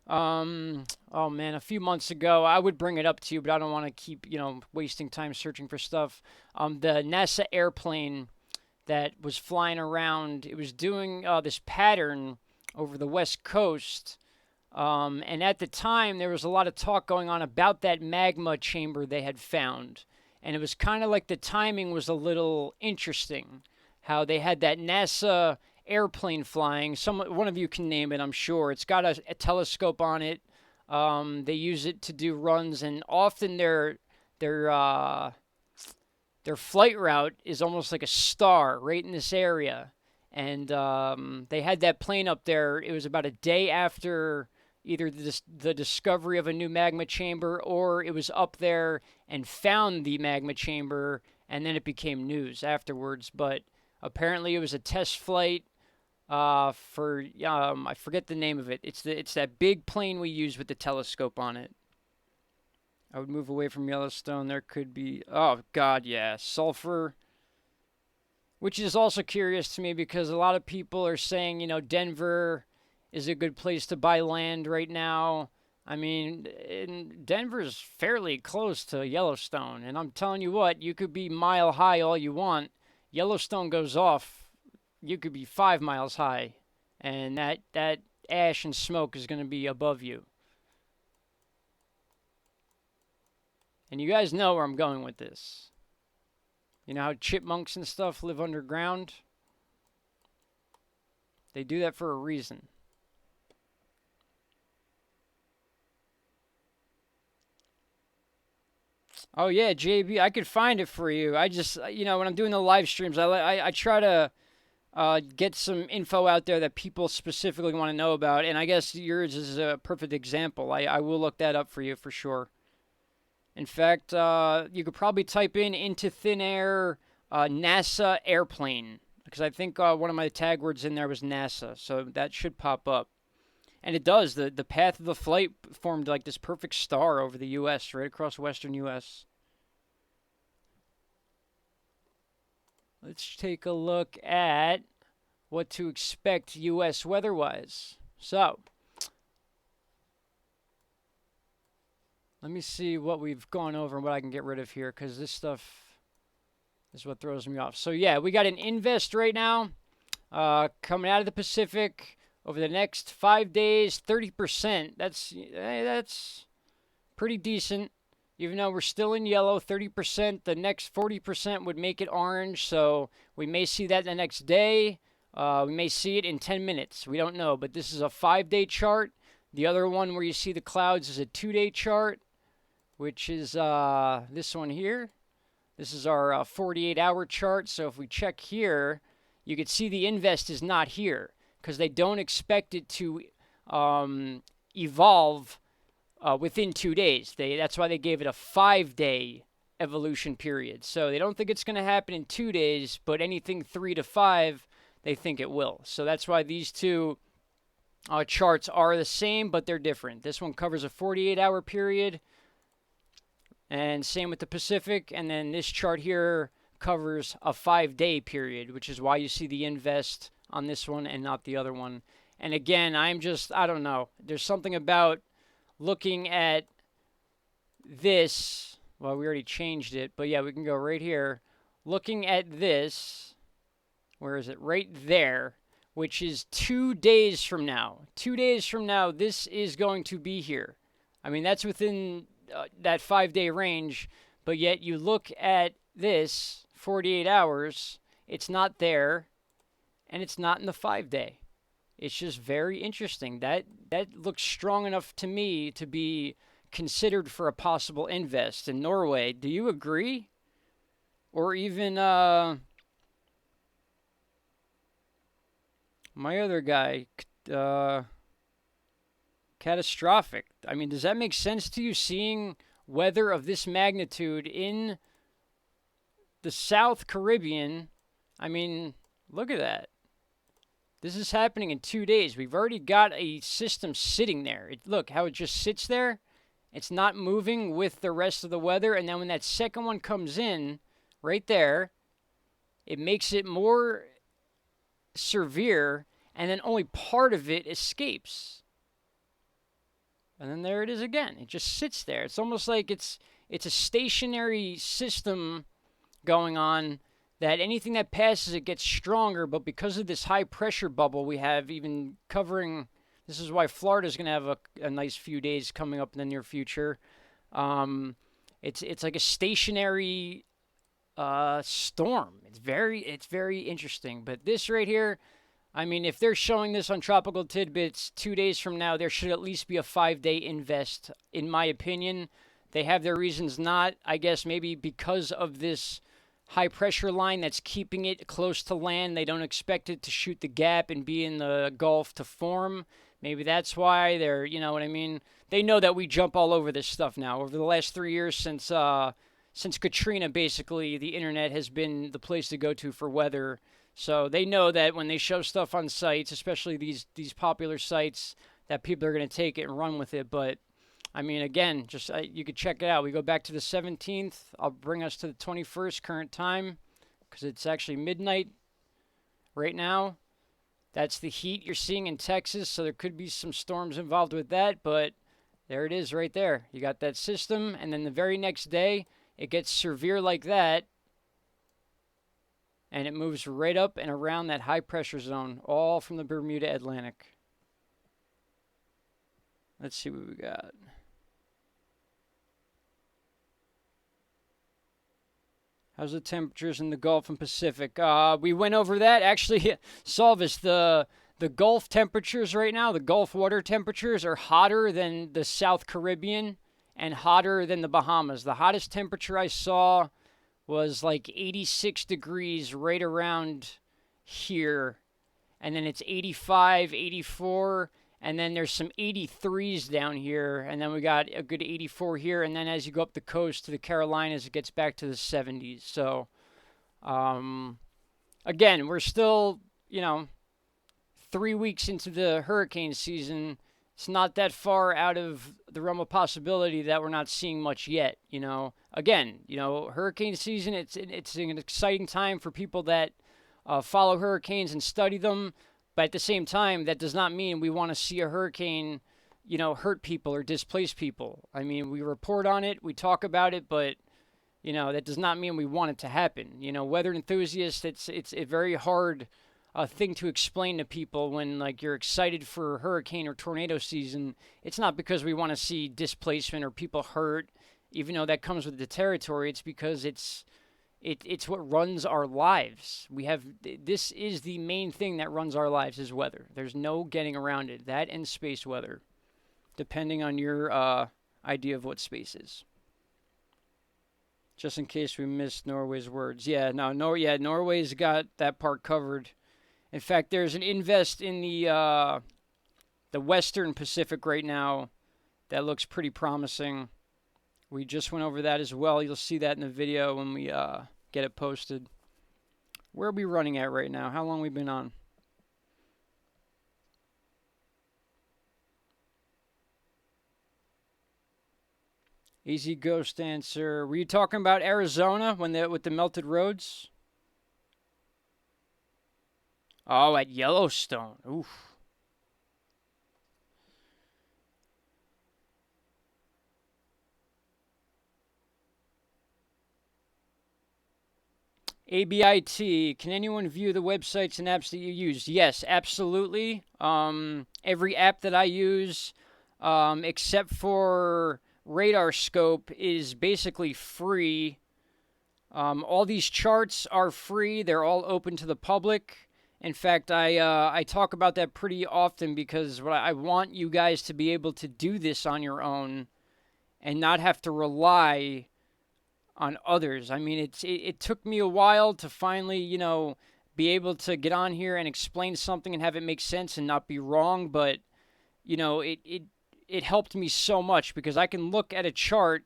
a few months ago. I would bring it up to you, but I don't want to keep, wasting time searching for stuff. The NASA airplane that was flying around, it was doing this pattern over the West Coast. And at the time, there was a lot of talk going on about that magma chamber they had found. And it was kind of like the timing was a little interesting. How they had that NASA airplane flying. One of you can name it, I'm sure. It's got a telescope on it. They use it to do runs, and often their flight route is almost like a star right in this area. And they had that plane up there. It was about a day after either the discovery of a new magma chamber, or it was up there and found the magma chamber, and then it became news afterwards. But apparently it was a test flight for, I forget the name of it. It's that big plane we use with the telescope on it. I would move away from Yellowstone. There could be, oh God, yeah, sulfur, which is also curious to me because a lot of people are saying, you know, Denver is a good place to buy land right now. I mean, Denver's fairly close to Yellowstone, and I'm telling you what, you could be mile high all you want. Yellowstone goes off, you could be 5 miles high, and that ash and smoke is going to be above you. And you guys know where I'm going with this. You know how chipmunks and stuff live underground? They do that for a reason. Oh yeah, JB, I could find it for you. I just, you know, when I'm doing the live streams, I try to get some info out there that people specifically want to know about, and I guess yours is a perfect example. I will look that up for you for sure. In fact, you could probably type in into thin air NASA airplane, because I think one of my tag words in there was NASA, so that should pop up. And it does. The path of the flight formed like this perfect star over the U.S., right across western U.S. Let's take a look at what to expect U.S. weather-wise. So, let me see what we've gone over and what I can get rid of here, because this stuff is what throws me off. So, yeah, we got an invest right now coming out of the Pacific. Over the next 5 days, 30%. That's pretty decent. Even though we're still in yellow, 30%. The next 40% would make it orange. So we may see that the next day. We may see it in 10 minutes. We don't know. But this is a 5-day chart. The other one where you see the clouds is a 2-day chart, which is this one here. This is our 48-hour chart. So if we check here, you can see the invest is not here, because they don't expect it to evolve within 2 days. That's why they gave it a 5-day evolution period. So they don't think it's going to happen in 2 days, but anything 3 to 5, they think it will. So that's why these two charts are the same, but they're different. This one covers a 48-hour period, and same with the Pacific. And then this chart here covers a 5-day period, which is why you see the invest on this one and not the other one. And again, I don't know. There's something about looking at this. Well, we already changed it, but yeah, we can go right here. Looking at this, where is it? Right there, which is 2 days from now. 2 days from now, this is going to be here. I mean, that's within that 5-day range, but yet you look at this, 48 hours, it's not there. And it's not in the 5-day. It's just very interesting. That looks strong enough to me to be considered for a possible invest in Norway. Do you agree? Or even my other guy, catastrophic. I mean, does that make sense to you, seeing weather of this magnitude in the South Caribbean? I mean, look at that. This is happening in 2 days. We've already got a system sitting there. Look how it just sits there. It's not moving with the rest of the weather. And then when that second one comes in, right there, it makes it more severe. And then only part of it escapes. And then there it is again. It just sits there. It's almost like it's a stationary system going on, that anything that passes it gets stronger, but because of this high pressure bubble we have even covering, this is why Florida's going to have a nice few days coming up in the near future. It's like a stationary storm. It's very interesting. But this right here, I mean, if they're showing this on Tropical Tidbits 2 days from now, there should at least be a 5-day invest, in my opinion. They have their reasons not, I guess maybe because of this high pressure line that's keeping it close to land. They don't expect it to shoot the gap and be in the Gulf to form. Maybe that's why they're, you know what I mean? They know that we jump all over this stuff now. Over the last 3 years since Katrina, basically, the internet has been the place to go to for weather. So they know that when they show stuff on sites, especially these popular sites, that people are going to take it and run with it. But I mean, again, just you could check it out. We go back to the 17th. I'll bring us to the 21st current time because it's actually midnight right now. That's the heat you're seeing in Texas, so there could be some storms involved with that, but there it is right there. You got that system, and then the very next day, it gets severe like that, and it moves right up and around that high pressure zone, all from the Bermuda Atlantic. Let's see what we got. How's the temperatures in the Gulf and Pacific? We went over that. Actually, Salvis, the Gulf temperatures right now, the Gulf water temperatures are hotter than the South Caribbean and hotter than the Bahamas. The hottest temperature I saw was like 86 degrees right around here. And then it's 85, 84. And then there's some 83s down here, and then we got a good 84 here, and then as you go up the coast to the Carolinas, it gets back to the 70s. So, again, we're still, 3 weeks into the hurricane season. It's not that far out of the realm of possibility that we're not seeing much yet. Again, hurricane season, it's an exciting time for people that follow hurricanes and study them. But at the same time, that does not mean we want to see a hurricane, hurt people or displace people. I mean, we report on it, we talk about it, but, that does not mean we want it to happen. Weather enthusiasts, it's a very hard thing to explain to people when, like, you're excited for hurricane or tornado season. It's not because we want to see displacement or people hurt, even though that comes with the territory. It's because it's what runs our lives. This is the main thing that runs our lives is weather. There's no getting around it. That and space weather, depending on your idea of what space is. Just in case we missed Norway's words. Yeah, Norway's got that part covered. In fact, there's an invest in the Western Pacific right now that looks pretty promising. We just went over that as well. You'll see that in the video when we get it posted. Where are we running at right now? How long we been on? Easy ghost answer. Were you talking about Arizona with the melted roads? Oh, at Yellowstone. Oof. ABIT, can anyone view the websites and apps that you use? Yes, absolutely. Every app that I use, except for Radar Scope, is basically free. All these charts are free. They're all open to the public. In fact, I talk about that pretty often because I want you guys to be able to do this on your own and not have to rely on others. I mean, it took me a while to finally, be able to get on here and explain something and have it make sense and not be wrong. But, it helped me so much because I can look at a chart,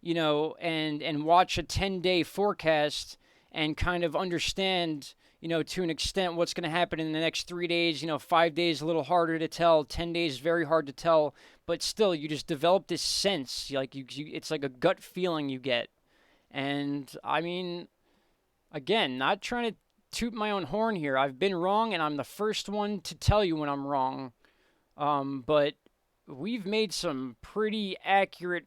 and watch a 10-day forecast and kind of understand, to an extent what's going to happen in the next 3 days. 5 days a little harder to tell, 10 days very hard to tell. But still, you just develop this sense, like it's like a gut feeling you get. And, I mean, again, not trying to toot my own horn here. I've been wrong, and I'm the first one to tell you when I'm wrong. But we've made some pretty accurate,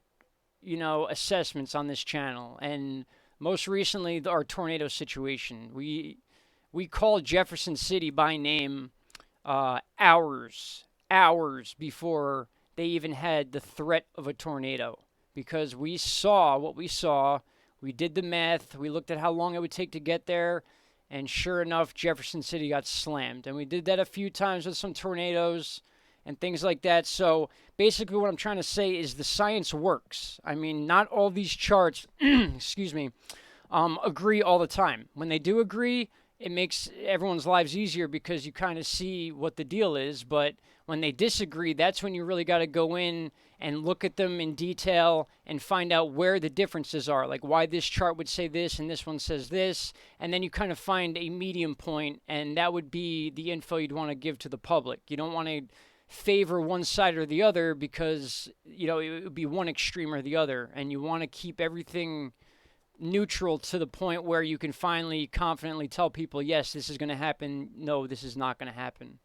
assessments on this channel. And most recently, our tornado situation. We called Jefferson City by name hours before they even had the threat of a tornado. Because we saw what we saw. We did the math. We looked at how long it would take to get there. And sure enough, Jefferson City got slammed. And we did that a few times with some tornadoes and things like that. So basically what I'm trying to say is the science works. I mean, not all these charts, excuse me, agree all the time. When they do agree, it makes everyone's lives easier because you kind of see what the deal is. But when they disagree, that's when you really got to go in and look at them in detail and find out where the differences are, like why this chart would say this and this one says this, and then you kind of find a medium point, and that would be the info you'd want to give to the public. You don't want to favor one side or the other because, you know, it would be one extreme or the other. And you want to keep everything neutral to the point where you can finally confidently tell people, yes, this is going to happen. No, this is not going to happen.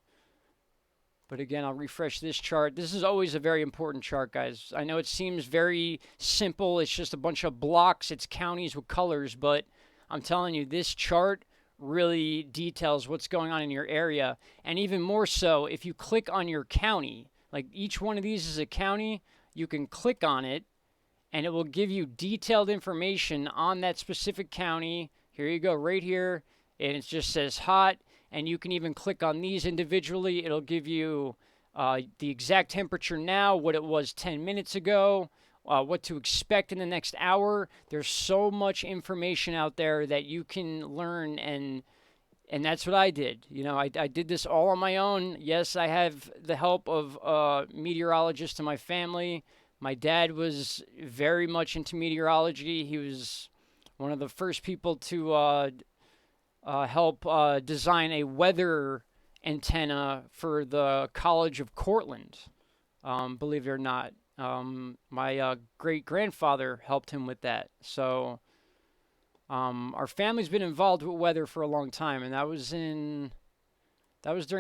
But again, I'll refresh this chart. This is always a very important chart, guys. I know it seems very simple. It's just a bunch of blocks. It's counties with colors. But I'm telling you, this chart really details what's going on in your area. And even more so, if you click on your county, like each one of these is a county, you can click on it, and it will give you detailed information on that specific county. Here you go, right here. And it just says hot. And you can even click on these individually. It'll give you the exact temperature now, what it was 10 minutes ago, what to expect in the next hour. There's so much information out there that you can learn, and that's what I did. You know, I did this all on my own. Yes, I have the help of a meteorologist in my family. My dad was very much into meteorology. He was one of the first people to help design a weather antenna for the College of Cortland, believe it or not. My great-grandfather helped him with that. So our family's been involved with weather for a long time, and that was during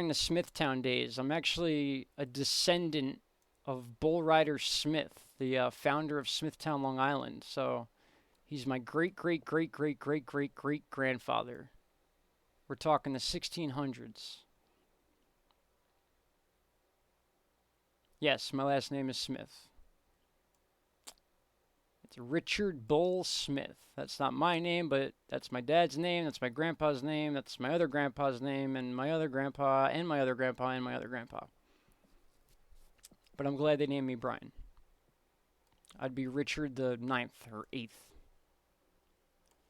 the Smithtown days. I'm actually a descendant of Bull Rider Smith, the founder of Smithtown, Long Island. So he's my great-great-great-great-great-great-great-grandfather. We're talking the 1600s. Yes, my last name is Smith. It's Richard Bull Smith. That's not my name, but that's my dad's name. That's my grandpa's name. That's my other grandpa's name, and my other grandpa, and my other grandpa, and my other grandpa. But I'm glad they named me Brian. I'd be Richard the 9th or 8th.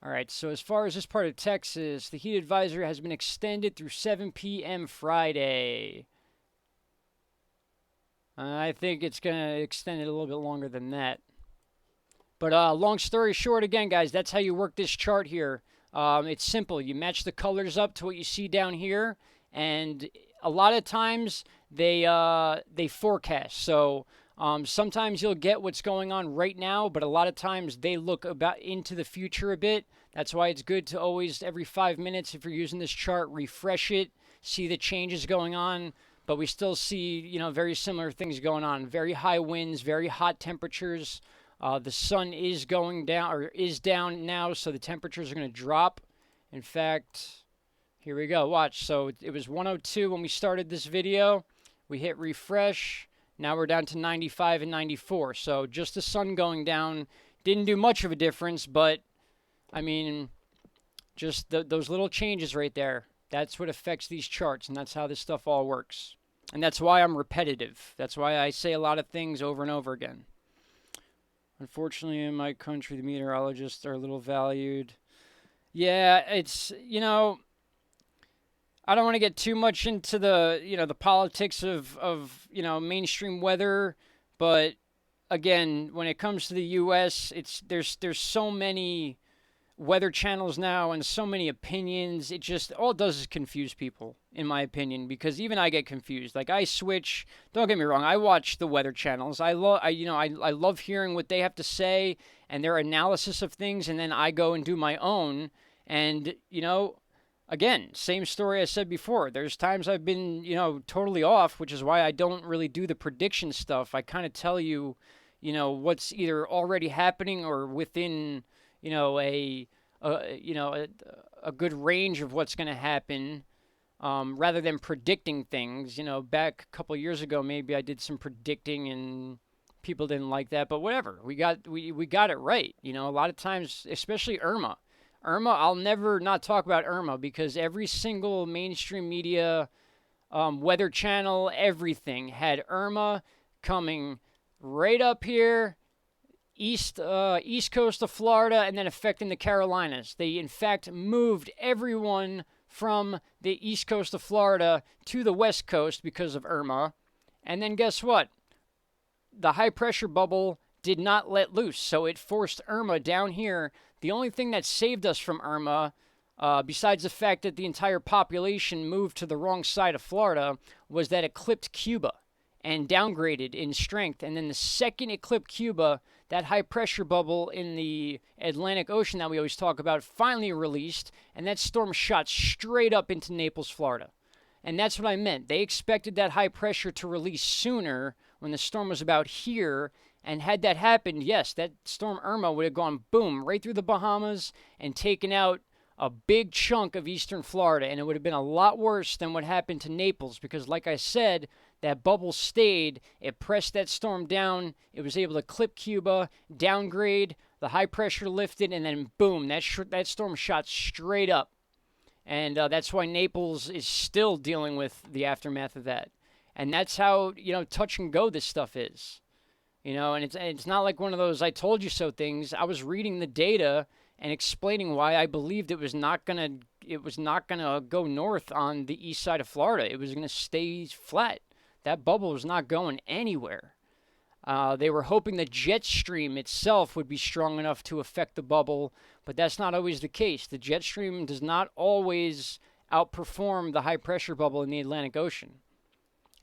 All right, so as far as this part of Texas, the heat advisory has been extended through 7 p.m. Friday. I think it's going to extend it a little bit longer than that. But long story short, again, guys, that's how you work this chart here. It's simple. You match the colors up to what you see down here, and a lot of times they forecast. So sometimes you'll get what's going on right now, but a lot of times they look about into the future a bit. That's why it's good to always, every 5 minutes, if you're using this chart, refresh it, see the changes going on. But we still see, you know, very similar things going on. Very high winds, very hot temperatures. The sun is going down, or is down now, so the temperatures are going to drop. In fact, here we go. Watch. So it was 102 when we started this video. We hit refresh. Now we're down to 95 and 94. So just the sun going down didn't do much of a difference, but I mean, just those little changes right there, that's what affects these charts, and that's how this stuff all works. And that's why I'm repetitive. That's why I say a lot of things over and over again. Unfortunately, in my country, the meteorologists are a little valued. Yeah, it's, you know, I don't want to get too much into the, you know, the politics of you know, mainstream weather, but again, when it comes to the U.S., there's so many weather channels now and so many opinions. It just, all it does is confuse people, in my opinion, because even I get confused. Like, I switch, don't get me wrong, I watch the weather channels. I love hearing what they have to say and their analysis of things, and then I go and do my own. And, you know, again, same story I said before. There's times I've been, you know, totally off, which is why I don't really do the prediction stuff. I kind of tell you, you know, what's either already happening or within, you know, a good range of what's going to happen, rather than predicting things. You know, back a couple years ago, maybe I did some predicting and people didn't like that, but whatever. We got it right. You know, a lot of times, especially Irma, I'll never not talk about Irma, because every single mainstream media, weather channel, everything had Irma coming right up here, east coast of Florida, and then affecting the Carolinas. They, in fact, moved everyone from the east coast of Florida to the west coast because of Irma. And then guess what? The high pressure bubble did not let loose, so it forced Irma down here. The only thing that saved us from Irma, besides the fact that the entire population moved to the wrong side of Florida, was that it clipped Cuba. and downgraded in strength. And then the second it clipped Cuba, that high pressure bubble in the Atlantic Ocean that we always talk about finally released, and that storm shot straight up into Naples, Florida. And that's what I meant. They expected that high pressure to release sooner when the storm was about here. And had that happened, yes, that storm Irma would have gone boom right through the Bahamas and taken out a big chunk of eastern Florida. And it would have been a lot worse than what happened to Naples because, like I said, that bubble stayed. It pressed that storm down. It was able to clip Cuba, downgrade, the high pressure lifted, and then boom, that storm shot straight up. And that's why Naples is still dealing with the aftermath of that. And that's how, touch and go this stuff is. And it's not like one of those I told you so things. I was reading the data and explaining why I believed it was not gonna go north on the east side of Florida. It was gonna stay flat. That bubble was not going anywhere. They were hoping the jet stream itself would be strong enough to affect the bubble, but that's not always the case. The jet stream does not always outperform the high pressure bubble in the Atlantic Ocean.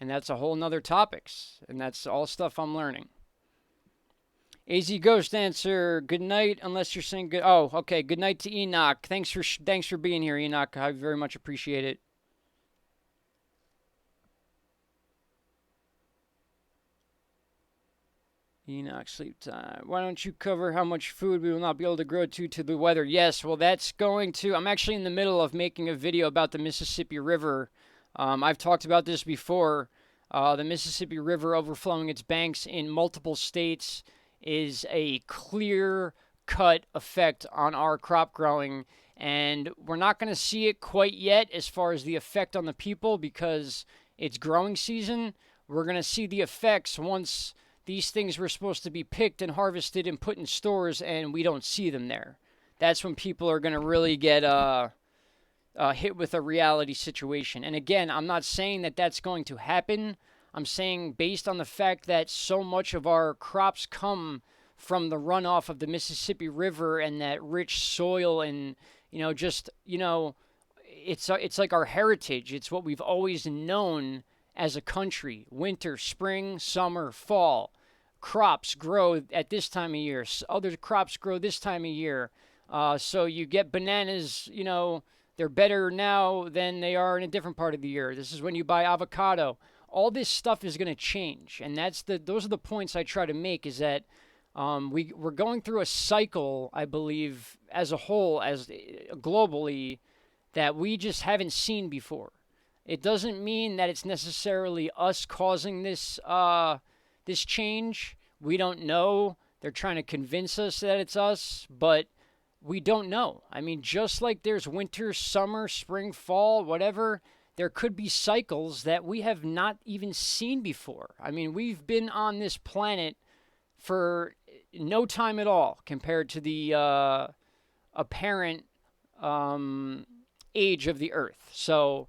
And that's a whole nother topics, and that's all stuff I'm learning. AZ Ghost answer, good night, unless you're saying good. Oh, okay, good night to Enoch. Thanks for being here, Enoch. I very much appreciate it. Enoch, sleep time. Why don't you cover how much food we will not be able to grow to the weather? Yes, well, that's going to... I'm actually in the middle of making a video about the Mississippi River. I've talked about this before. The Mississippi River overflowing its banks in multiple states is a clear-cut effect on our crop growing. And we're not going to see it quite yet as far as the effect on the people because it's growing season. We're going to see the effects once... These things were supposed to be picked and harvested and put in stores, and we don't see them there. That's when people are going to really get hit with a reality situation. And again, I'm not saying that that's going to happen. I'm saying based on the fact that so much of our crops come from the runoff of the Mississippi River and that rich soil and, it's like our heritage. It's what we've always known as a country. Winter, spring, summer, fall. Crops grow at this time of year. Other crops grow this time of year. So you get bananas, they're better now than they are in a different part of the year. This is when you buy avocado. All this stuff is going to change. And those are the points I try to make is that we're going through a cycle, I believe, as a whole, as globally, that we just haven't seen before. It doesn't mean that it's necessarily us causing this this change. We don't know. They're trying to convince us that it's us, but we don't know. I mean, just like there's winter, summer, spring, fall, whatever, there could be cycles that we have not even seen before. I mean, we've been on this planet for no time at all compared to the apparent age of the Earth. So...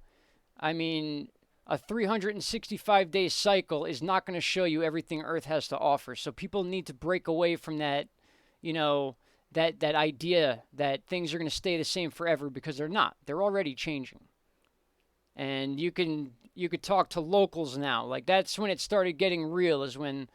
I mean, a 365-day cycle is not going to show you everything Earth has to offer. So people need to break away from that, that idea that things are going to stay the same forever because they're not. They're already changing. And you could talk to locals now. Like that's when it started getting real is when,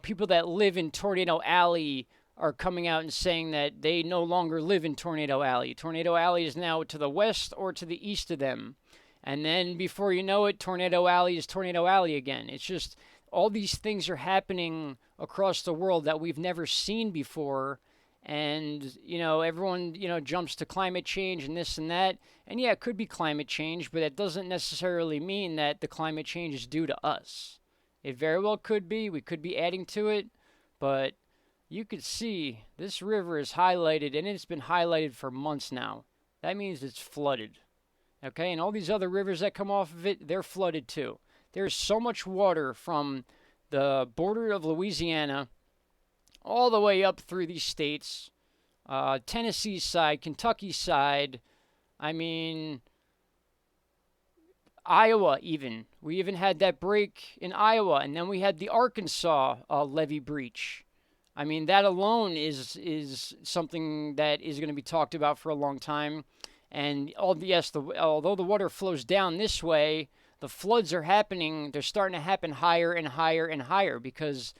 people that live in Tornado Alley are coming out and saying that they no longer live in Tornado Alley. Tornado Alley is now to the west or to the east of them. And then before you know it, Tornado Alley is Tornado Alley again. It's just all these things are happening across the world that we've never seen before. And, everyone, jumps to climate change and this and that. And yeah, it could be climate change, but it doesn't necessarily mean that the climate change is due to us. It very well could be. We could be adding to it. But you could see this river is highlighted, and it's been highlighted for months now. That means it's flooded. Okay, and all these other rivers that come off of it, they're flooded too. There's so much water from the border of Louisiana all the way up through these states, Tennessee side, Kentucky side, I mean, Iowa even. We even had that break in Iowa, and then we had the Arkansas levee breach. I mean, that alone is something that is going to be talked about for a long time. And although the water flows down this way, the floods are happening. They're starting to happen higher and higher and higher because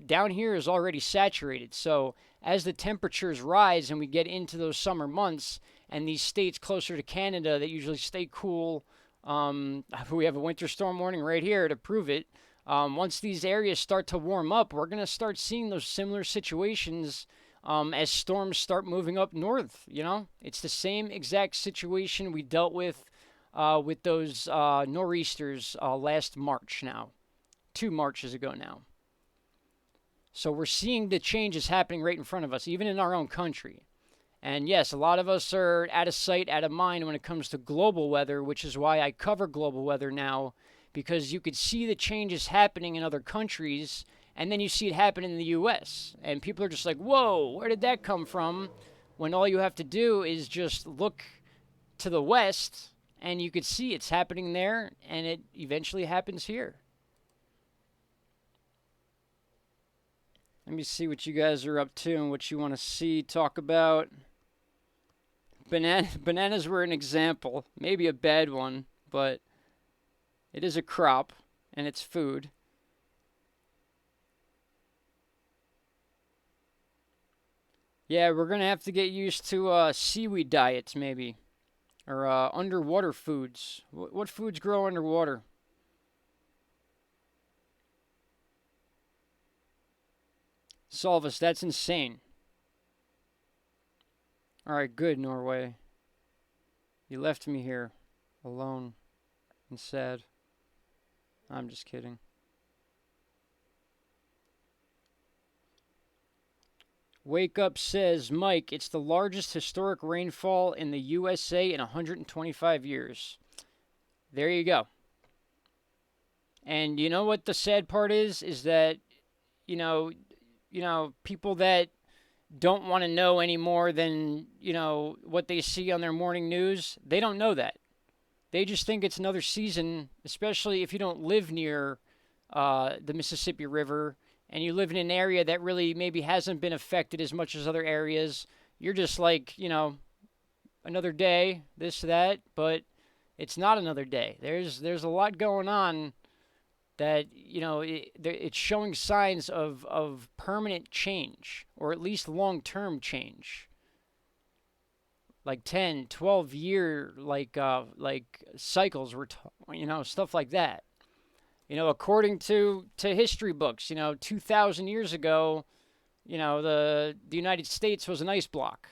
down here is already saturated. So as the temperatures rise and we get into those summer months, and these states closer to Canada that usually stay cool, we have a winter storm warning right here to prove it. Once these areas start to warm up, we're going to start seeing those similar situations as storms start moving up north. You know, it's the same exact situation we dealt with those nor'easters last March now, 2 Marches ago now. So we're seeing the changes happening right in front of us, even in our own country. And yes, a lot of us are out of sight, out of mind when it comes to global weather, which is why I cover global weather now, because you could see the changes happening in other countries, and then you see it happen in the U.S. And people are just like, whoa, where did that come from? When all you have to do is just look to the west, and you could see it's happening there, and it eventually happens here. Let me see what you guys are up to and what you want to see, talk about. Bananas were an example, maybe a bad one, but it is a crop and it's food. Yeah, we're going to have to get used to seaweed diets maybe, or underwater foods. What foods grow underwater? Solvus, that's insane. Alright, good, Norway. You left me here, alone and sad. I'm just kidding. Wake Up says, Mike, it's the largest historic rainfall in the USA in 125 years. There you go. And you know what the sad part is? Is that, you know, people that don't want to know any more than, what they see on their morning news, they don't know that. They just think it's another season, especially if you don't live near the Mississippi River and you live in an area that really maybe hasn't been affected as much as other areas. You're just like, another day, this, that, but it's not another day. There's a lot going on that, it's showing signs of permanent change, or at least long-term change. Like 10, 12-year, like cycles, stuff like that. According to history books, 2,000 years ago, the United States was an ice block.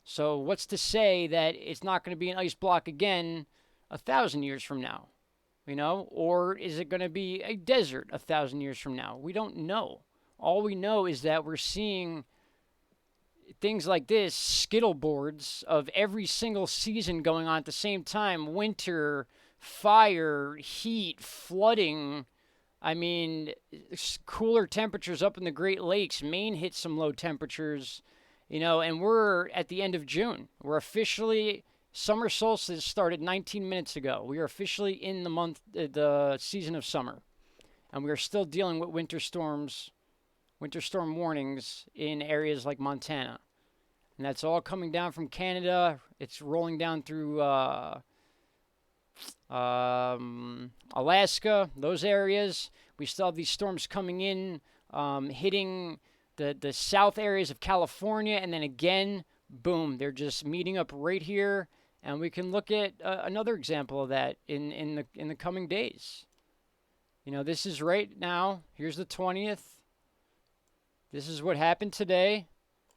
So what's to say that it's not going to be an ice block again 1,000 years from now? Or is it going to be a desert 1,000 years from now? We don't know. All we know is that we're seeing things like this, skittleboards of every single season going on at the same time. Winter, fire, heat, flooding. I mean, cooler temperatures up in the Great Lakes. Maine hit some low temperatures, and we're at the end of June. We're officially... Summer solstice started 19 minutes ago. We are officially in the season of summer. And we are still dealing with winter storm warnings in areas like Montana. And that's all coming down from Canada. It's rolling down through Alaska, those areas. We still have these storms coming in, hitting the south areas of California. And then again, boom, they're just meeting up right here. And we can look at another example of that in the coming days. This is right now. Here's the 20th. This is what happened today.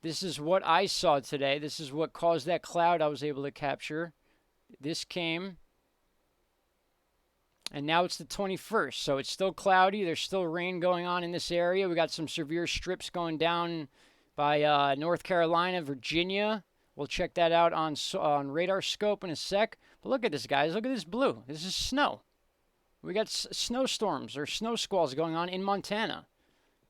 This is what I saw today. This is what caused that cloud I was able to capture. This came. And now it's the 21st. So it's still cloudy. There's still rain going on in this area. We got some severe strips going down by North Carolina, Virginia. We'll check that out on radar scope in a sec. But look at this, guys. Look at this blue. This is snow. We got snowstorms or snow squalls going on in Montana.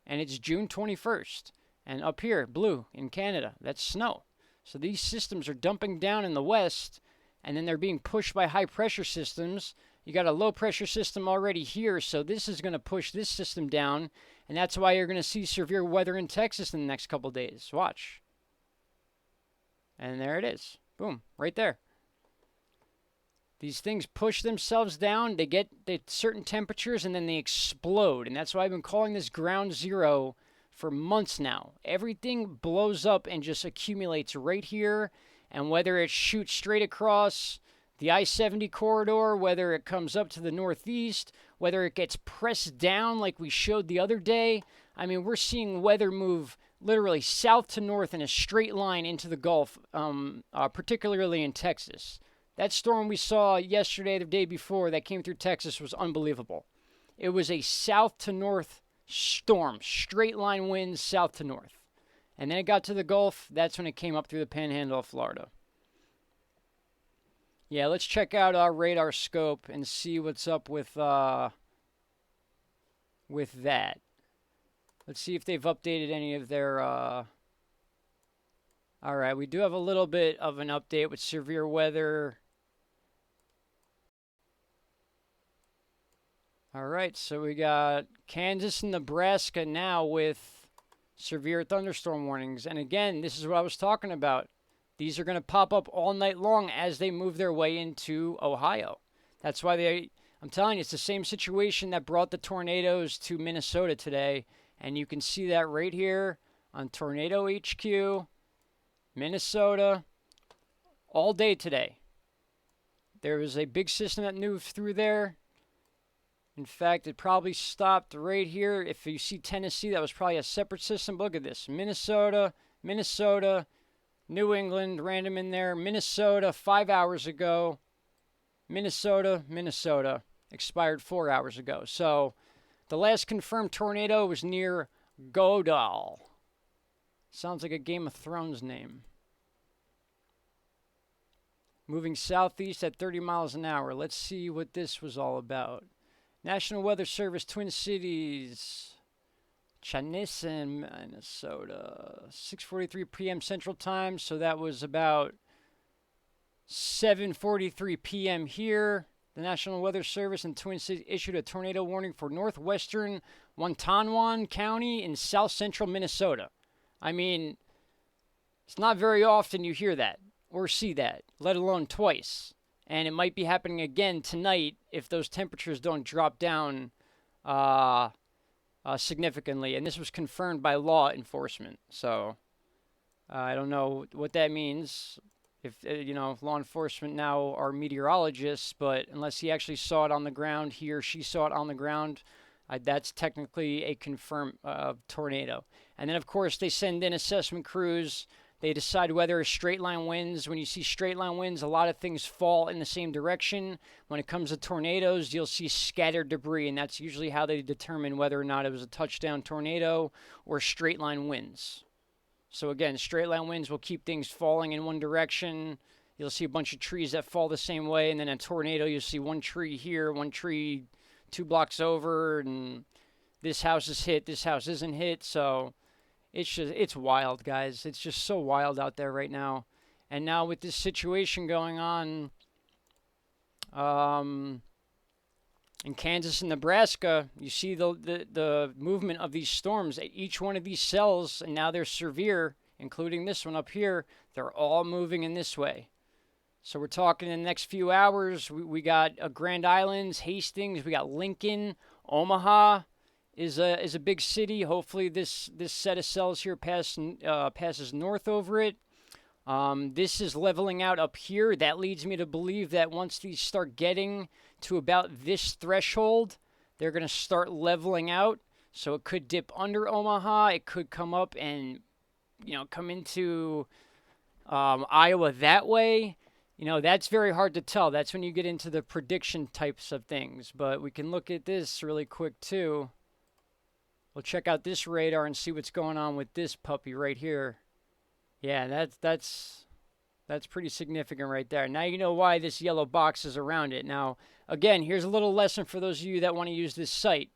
And it's June 21st. And up here, blue in Canada, that's snow. So these systems are dumping down in the west, and then they're being pushed by high-pressure systems. You got a low-pressure system already here, so this is going to push this system down. And that's why you're going to see severe weather in Texas in the next couple days. Watch. And there it is. Boom. Right there. These things push themselves down, they get certain temperatures, and then they explode. And that's why I've been calling this ground zero for months now. Everything blows up and just accumulates right here. And whether it shoots straight across the I-70 corridor, whether it comes up to the northeast, whether it gets pressed down like we showed the other day. I mean, we're seeing weather move literally south to north in a straight line into the Gulf, particularly in Texas. That storm we saw yesterday, the day before, that came through Texas was unbelievable. It was a south to north storm, straight line winds south to north. And then it got to the Gulf. That's when it came up through the panhandle of Florida. Yeah, let's check out our radar scope and see what's up with that. Let's see if they've updated any of their... All right, we do have a little bit of an update with severe weather. All right, so we got Kansas and Nebraska now with severe thunderstorm warnings. And again, this is what I was talking about. These are going to pop up all night long as they move their way into Ohio. That's why I'm telling you, it's the same situation that brought the tornadoes to Minnesota today. And you can see that right here on Tornado HQ, Minnesota, all day today. There was a big system that moved through there. In fact, it probably stopped right here. If you see Tennessee, that was probably a separate system. Look at this. Minnesota, New England, random in there. Minnesota, 5 hours ago. Minnesota, expired 4 hours ago. So the last confirmed tornado was near Godal. Sounds like a Game of Thrones name. Moving southeast at 30 miles an hour. Let's see what this was all about. National Weather Service, Twin Cities, Chanhassen, Minnesota, 6:43 p.m. Central Time. So that was about 7:43 p.m. here. The National Weather Service in Twin Cities issued a tornado warning for northwestern Watonwan County in south central Minnesota. I mean, it's not very often you hear that or see that, let alone twice. And it might be happening again tonight if those temperatures don't drop down significantly. And this was confirmed by law enforcement. So I don't know what that means. If law enforcement now are meteorologists, but unless he actually saw it on the ground, he or she saw it on the ground, that's technically a confirmed tornado. And then, of course, they send in assessment crews. They decide whether it's straight line winds. When you see straight line winds, a lot of things fall in the same direction. When it comes to tornadoes, you'll see scattered debris, and that's usually how they determine whether or not it was a touchdown tornado or straight line winds. So again, straight line winds will keep things falling in one direction. You'll see a bunch of trees that fall the same way, and then a tornado, you'll see one tree here, one tree 2 blocks over, and this house is hit, this house isn't hit. So it's wild, guys. It's just so wild out there right now. And now with this situation going on in Kansas and Nebraska, you see the movement of these storms. Each one of these cells, and now they're severe, including this one up here, they're all moving in this way. So we're talking in the next few hours, we got Grand Islands, Hastings, we got Lincoln, Omaha is a big city. Hopefully this set of cells here passes north over it. This is leveling out up here. That leads me to believe that once these start getting to about this threshold, they're going to start leveling out. So it could dip under Omaha. It could come up and, come into Iowa that way. That's very hard to tell. That's when you get into the prediction types of things. But we can look at this really quick, too. We'll check out this radar and see what's going on with this puppy right here. Yeah, that's pretty significant right there. Now you know why this yellow box is around it. Now, again, here's a little lesson for those of you that want to use this site.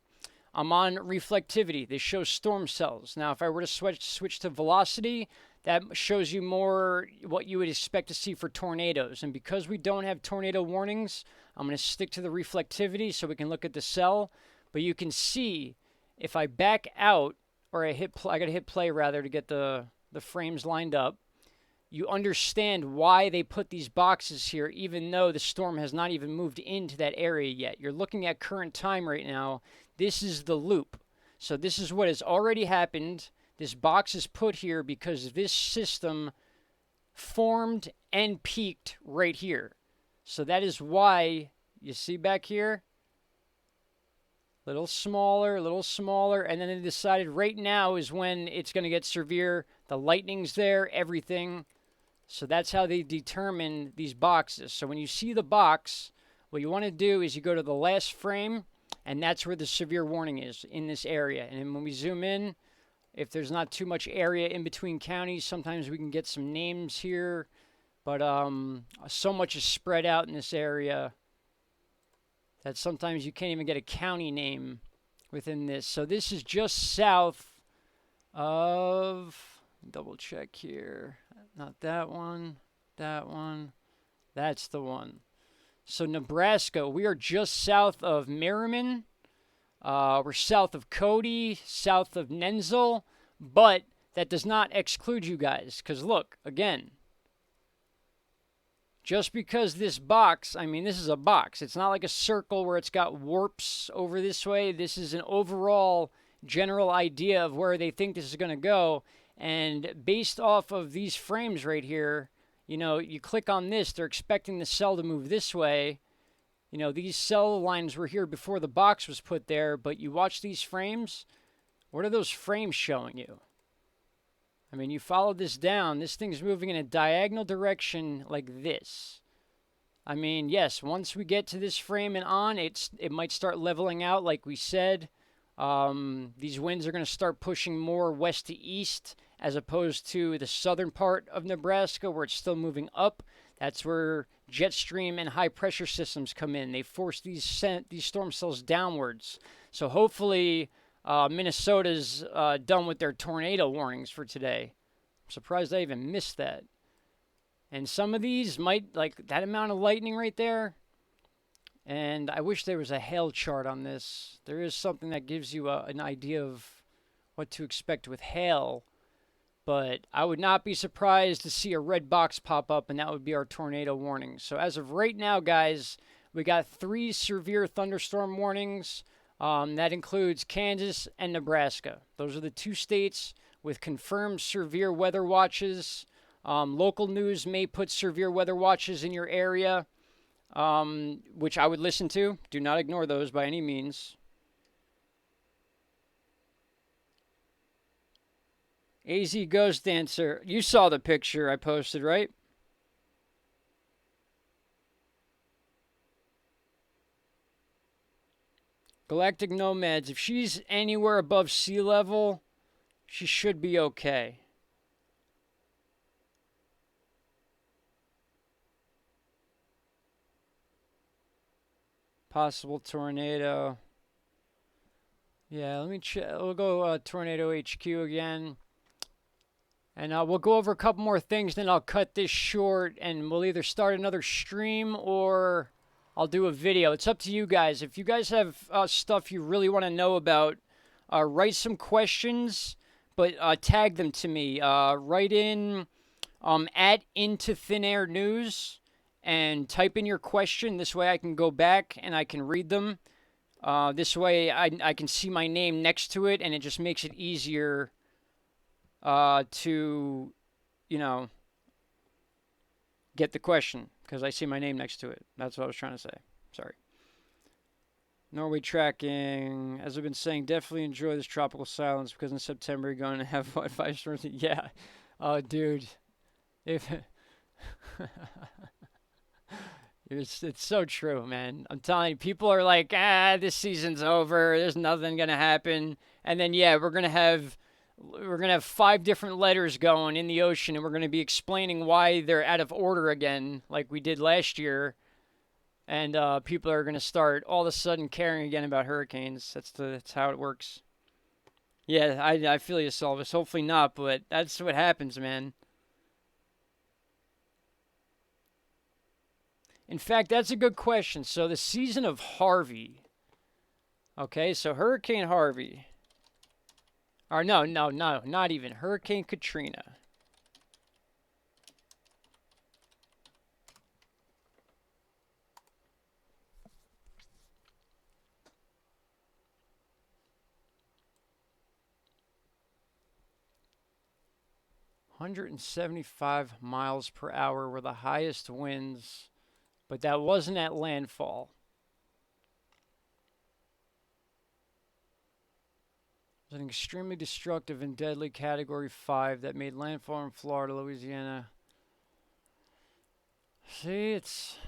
I'm on reflectivity. This shows storm cells. Now, if I were to switch to velocity, that shows you more what you would expect to see for tornadoes. And because we don't have tornado warnings, I'm going to stick to the reflectivity so we can look at the cell. But you can see if I back out, or I got to hit play rather to get the frames lined up. you understand why they put these boxes here, even though the storm has not even moved into that area yet. You're looking at current time right now. This is the loop. So this is what has already happened. This box is put here because this system formed and peaked right here. So that is why, you see back here, little smaller, and then they decided right now is when it's going to get severe. The lightning's there, everything. So that's how they determine these boxes. So when you see the box, what you want to do is you go to the last frame, and that's where the severe warning is, in this area. And then when we zoom in, if there's not too much area in between counties, sometimes we can get some names here. But so much is spread out in this area that sometimes you can't even get a county name within this. So this is just south of, double check here, not that one, that one, that's the one. So Nebraska, we are just south of Merriman. We're south of Cody, south of Nensel, but that does not exclude you guys, because look, again, just because this box, I mean, this is a box. It's not like a circle where it's got warps over this way. This is an overall general idea of where they think this is going to go. And based off of these frames right here, you know, you click on this, they're expecting the cell to move this way. You know, these cell lines were here before the box was put there, but you watch these frames, what are those frames showing you? I mean, you follow this down, this thing's moving in a diagonal direction like this. I mean, yes, once we get to this frame and on, it might start leveling out like we said. These winds are going to start pushing more west to east as opposed to the southern part of Nebraska where it's still moving up. That's where jet stream and high pressure systems come in. They force these storm cells downwards. So hopefully Minnesota's done with their tornado warnings for today. I'm surprised I even missed that. And some of these might, like that amount of lightning right there. And I wish there was a hail chart on this. There is something that gives you an idea of what to expect with hail. But I would not be surprised to see a red box pop up, and that would be our tornado warning. So as of right now, guys, we got 3 severe thunderstorm warnings. That includes Kansas and Nebraska. Those are the 2 states with confirmed severe weather watches. Local news may put severe weather watches in your area, which I would listen to. Do not ignore those by any means. AZ Ghost Dancer, you saw the picture I posted, right? Galactic Nomads, if she's anywhere above sea level, she should be okay. Possible tornado. Yeah, let me check. We'll go Tornado HQ again. And we'll go over a couple more things, then I'll cut this short, and we'll either start another stream or I'll do a video. It's up to you guys. If you guys have stuff you really want to know about, write some questions, but tag them to me. Write in at Into Thin Air News and type in your question. This way I can go back and I can read them. This way I can see my name next to it, and it just makes it easier to, you know, get the question because I see my name next to it. That's what I was trying to say. Sorry. Norway tracking. As I've been saying, definitely enjoy this tropical silence because in September you're going to have, what, 5 storms? Yeah. Oh, dude. If it's so true, man. I'm telling you, people are like, this season's over. There's nothing going to happen. And then, yeah, we're going to have 5 different letters going in the ocean, and we're going to be explaining why they're out of order again, like we did last year. And people are going to start all of a sudden caring again about hurricanes. That's how it works. Yeah, I feel you, Salvis. Hopefully not, but that's what happens, man. In fact, that's a good question. So the season of Harvey. Okay, so Hurricane Harvey. Or no, not even. Hurricane Katrina. 175 miles per hour were the highest winds, but that wasn't at landfall. It was an extremely destructive and deadly Category 5 that made landfall in Florida, Louisiana. See, it's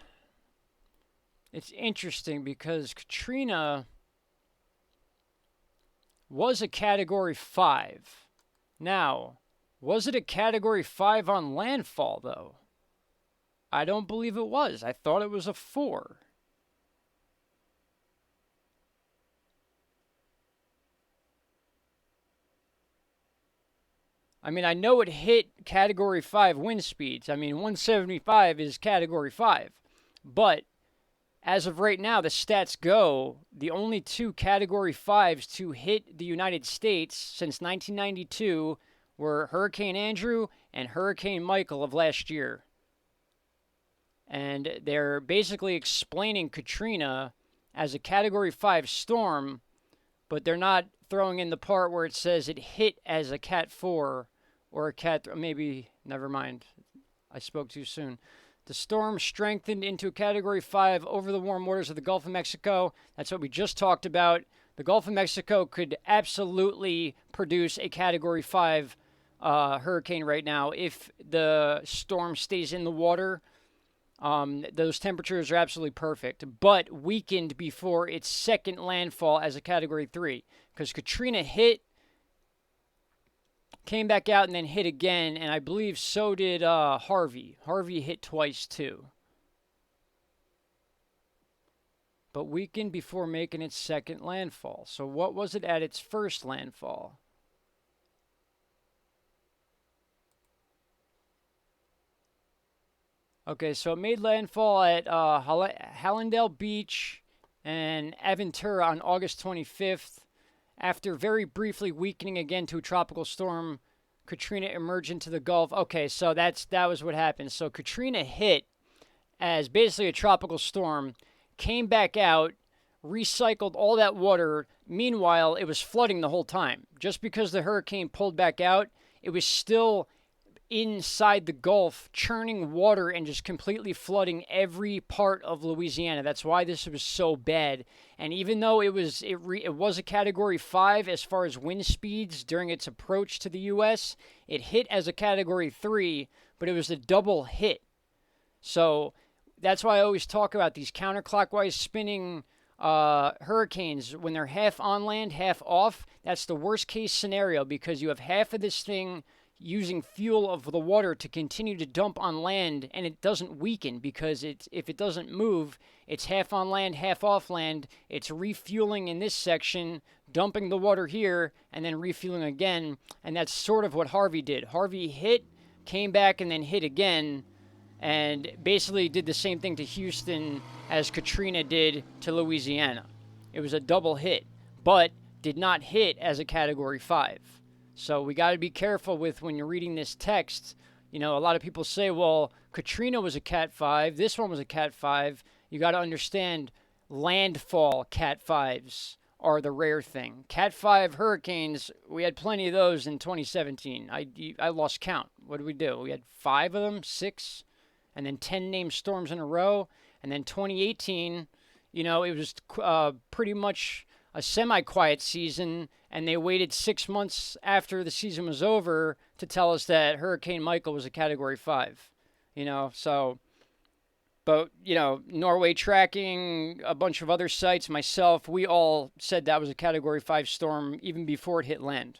interesting because Katrina was a Category 5. Now, was it a Category 5 on landfall, though? I don't believe it was. I thought it was a 4. I mean, I know it hit Category 5 wind speeds. I mean, 175 is Category 5. But as of right now, the stats go, the only 2 Category 5s to hit the United States since 1992 were Hurricane Andrew and Hurricane Michael of last year. And they're basically explaining Katrina as a Category 5 storm, but they're not throwing in the part where it says it hit as a Cat 4 or a Cat, maybe, never mind, I spoke too soon. The storm strengthened into a Category 5 over the warm waters of the Gulf of Mexico. That's what we just talked about. The Gulf of Mexico could absolutely produce a Category 5 hurricane right now if the storm stays in the water. Those temperatures are absolutely perfect, but weakened before its second landfall as a Category 3. Because Katrina hit, came back out, and then hit again, and I believe so did Harvey. Harvey hit twice, too. But weakened before making its second landfall. So what was it at its first landfall? Okay, so it made landfall at Hallandale Beach and Aventura on August 25th. After very briefly weakening again to a tropical storm, Katrina emerged into the Gulf. Okay, so that was what happened. So Katrina hit as basically a tropical storm, came back out, recycled all that water. Meanwhile, it was flooding the whole time. Just because the hurricane pulled back out, it was still inside the Gulf, churning water and just completely flooding every part of Louisiana. That's why this was so bad. And even though it was a Category 5 as far as wind speeds during its approach to the U.S., it hit as a Category 3, but it was a double hit. So that's why I always talk about these counterclockwise spinning hurricanes. When they're half on land, half off, that's the worst case scenario because you have half of this thing using fuel of the water to continue to dump on land, and it doesn't weaken because if it doesn't move, it's half on land, half off land. It's refueling in this section, dumping the water here, and then refueling again, and that's sort of what Harvey did. Harvey hit, came back, and then hit again, and basically did the same thing to Houston as Katrina did to Louisiana. It was a double hit, but did not hit as a Category 5. So we got to be careful with when you're reading this text. You know, a lot of people say, well, Katrina was a Cat 5. This one was a Cat 5. You got to understand landfall Cat 5s are the rare thing. Cat 5 hurricanes, we had plenty of those in 2017. I lost count. What did we do? We had 5 of them, 6, and then 10 named storms in a row. And then 2018, you know, it was pretty much a semi-quiet season, and they waited 6 months after the season was over to tell us that Hurricane Michael was a Category 5. You know, so, but, you know, Norway Tracking, a bunch of other sites, myself, we all said that was a Category 5 storm even before it hit land.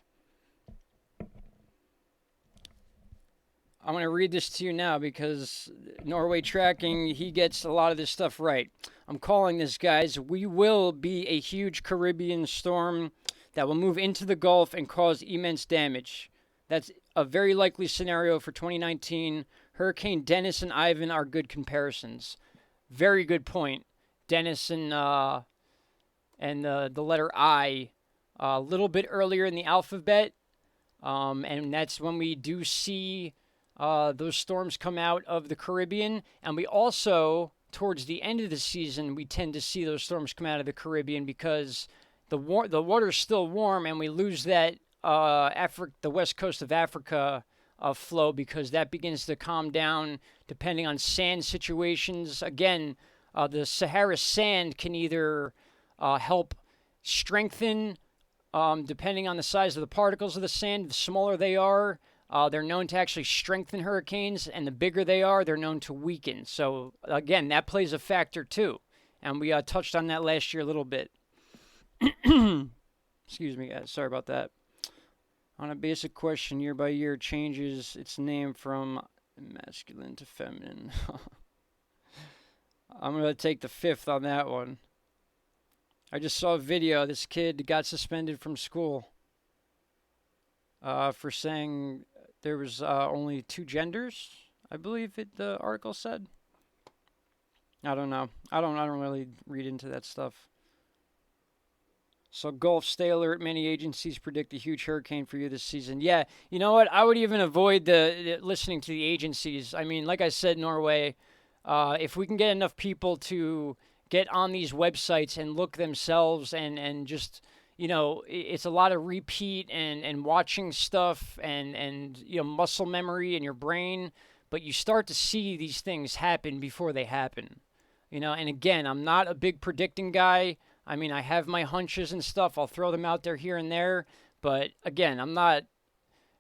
I'm going to read this to you now because Norway Tracking, he gets a lot of this stuff right. I'm calling this, guys, we will be a huge Caribbean storm that will move into the Gulf and cause immense damage. That's a very likely scenario for 2019. Hurricane Dennis and Ivan are good comparisons. Very good point. Dennis and the letter I, a little bit earlier in the alphabet, and that's when we do see those storms come out of the Caribbean. And we also, towards the end of the season, we tend to see those storms come out of the Caribbean because the water's still warm, and we lose that the west coast of Africa flow, because that begins to calm down depending on sand situations. Again, the Sahara sand can either help strengthen, depending on the size of the particles of the sand. The smaller they are, they're known to actually strengthen hurricanes, and the bigger they are, they're known to weaken. So again, that plays a factor too, and we touched on that last year a little bit. Excuse me, guys. Sorry about that. On a basic question, year by year changes its name from masculine to feminine. I'm going to take the fifth on that one. I just saw a video. This kid got suspended from school for saying there was only 2 genders, I believe the article said. I don't know. I don't really read into that stuff. So Gulf, stay alert. Many agencies predict a huge hurricane for you this season. Yeah, you know what? I would even avoid the listening to the agencies. I mean, like I said, Norway, if we can get enough people to get on these websites and look themselves and just, you know, it's a lot of repeat and watching stuff and you know, muscle memory in your brain, but you start to see these things happen before they happen. You know, and again, I'm not a big predicting guy. I mean, I have my hunches and stuff. I'll throw them out there here and there. But again, I'm not,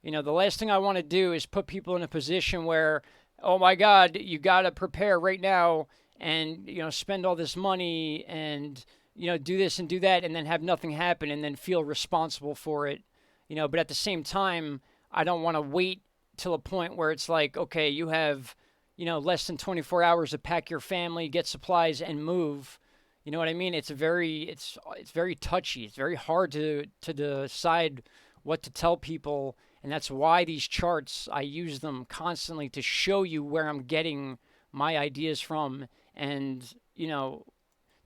you know, the last thing I want to do is put people in a position where, oh my God, you got to prepare right now and, you know, spend all this money and, you know, do this and do that and then have nothing happen and then feel responsible for it. You know, but at the same time, I don't want to wait till a point where it's like, okay, you have, you know, less than 24 hours to pack your family, get supplies, and move. You know what I mean? It's very touchy. It's very hard to decide what to tell people, and that's why these charts, I use them constantly to show you where I'm getting my ideas from, and you know,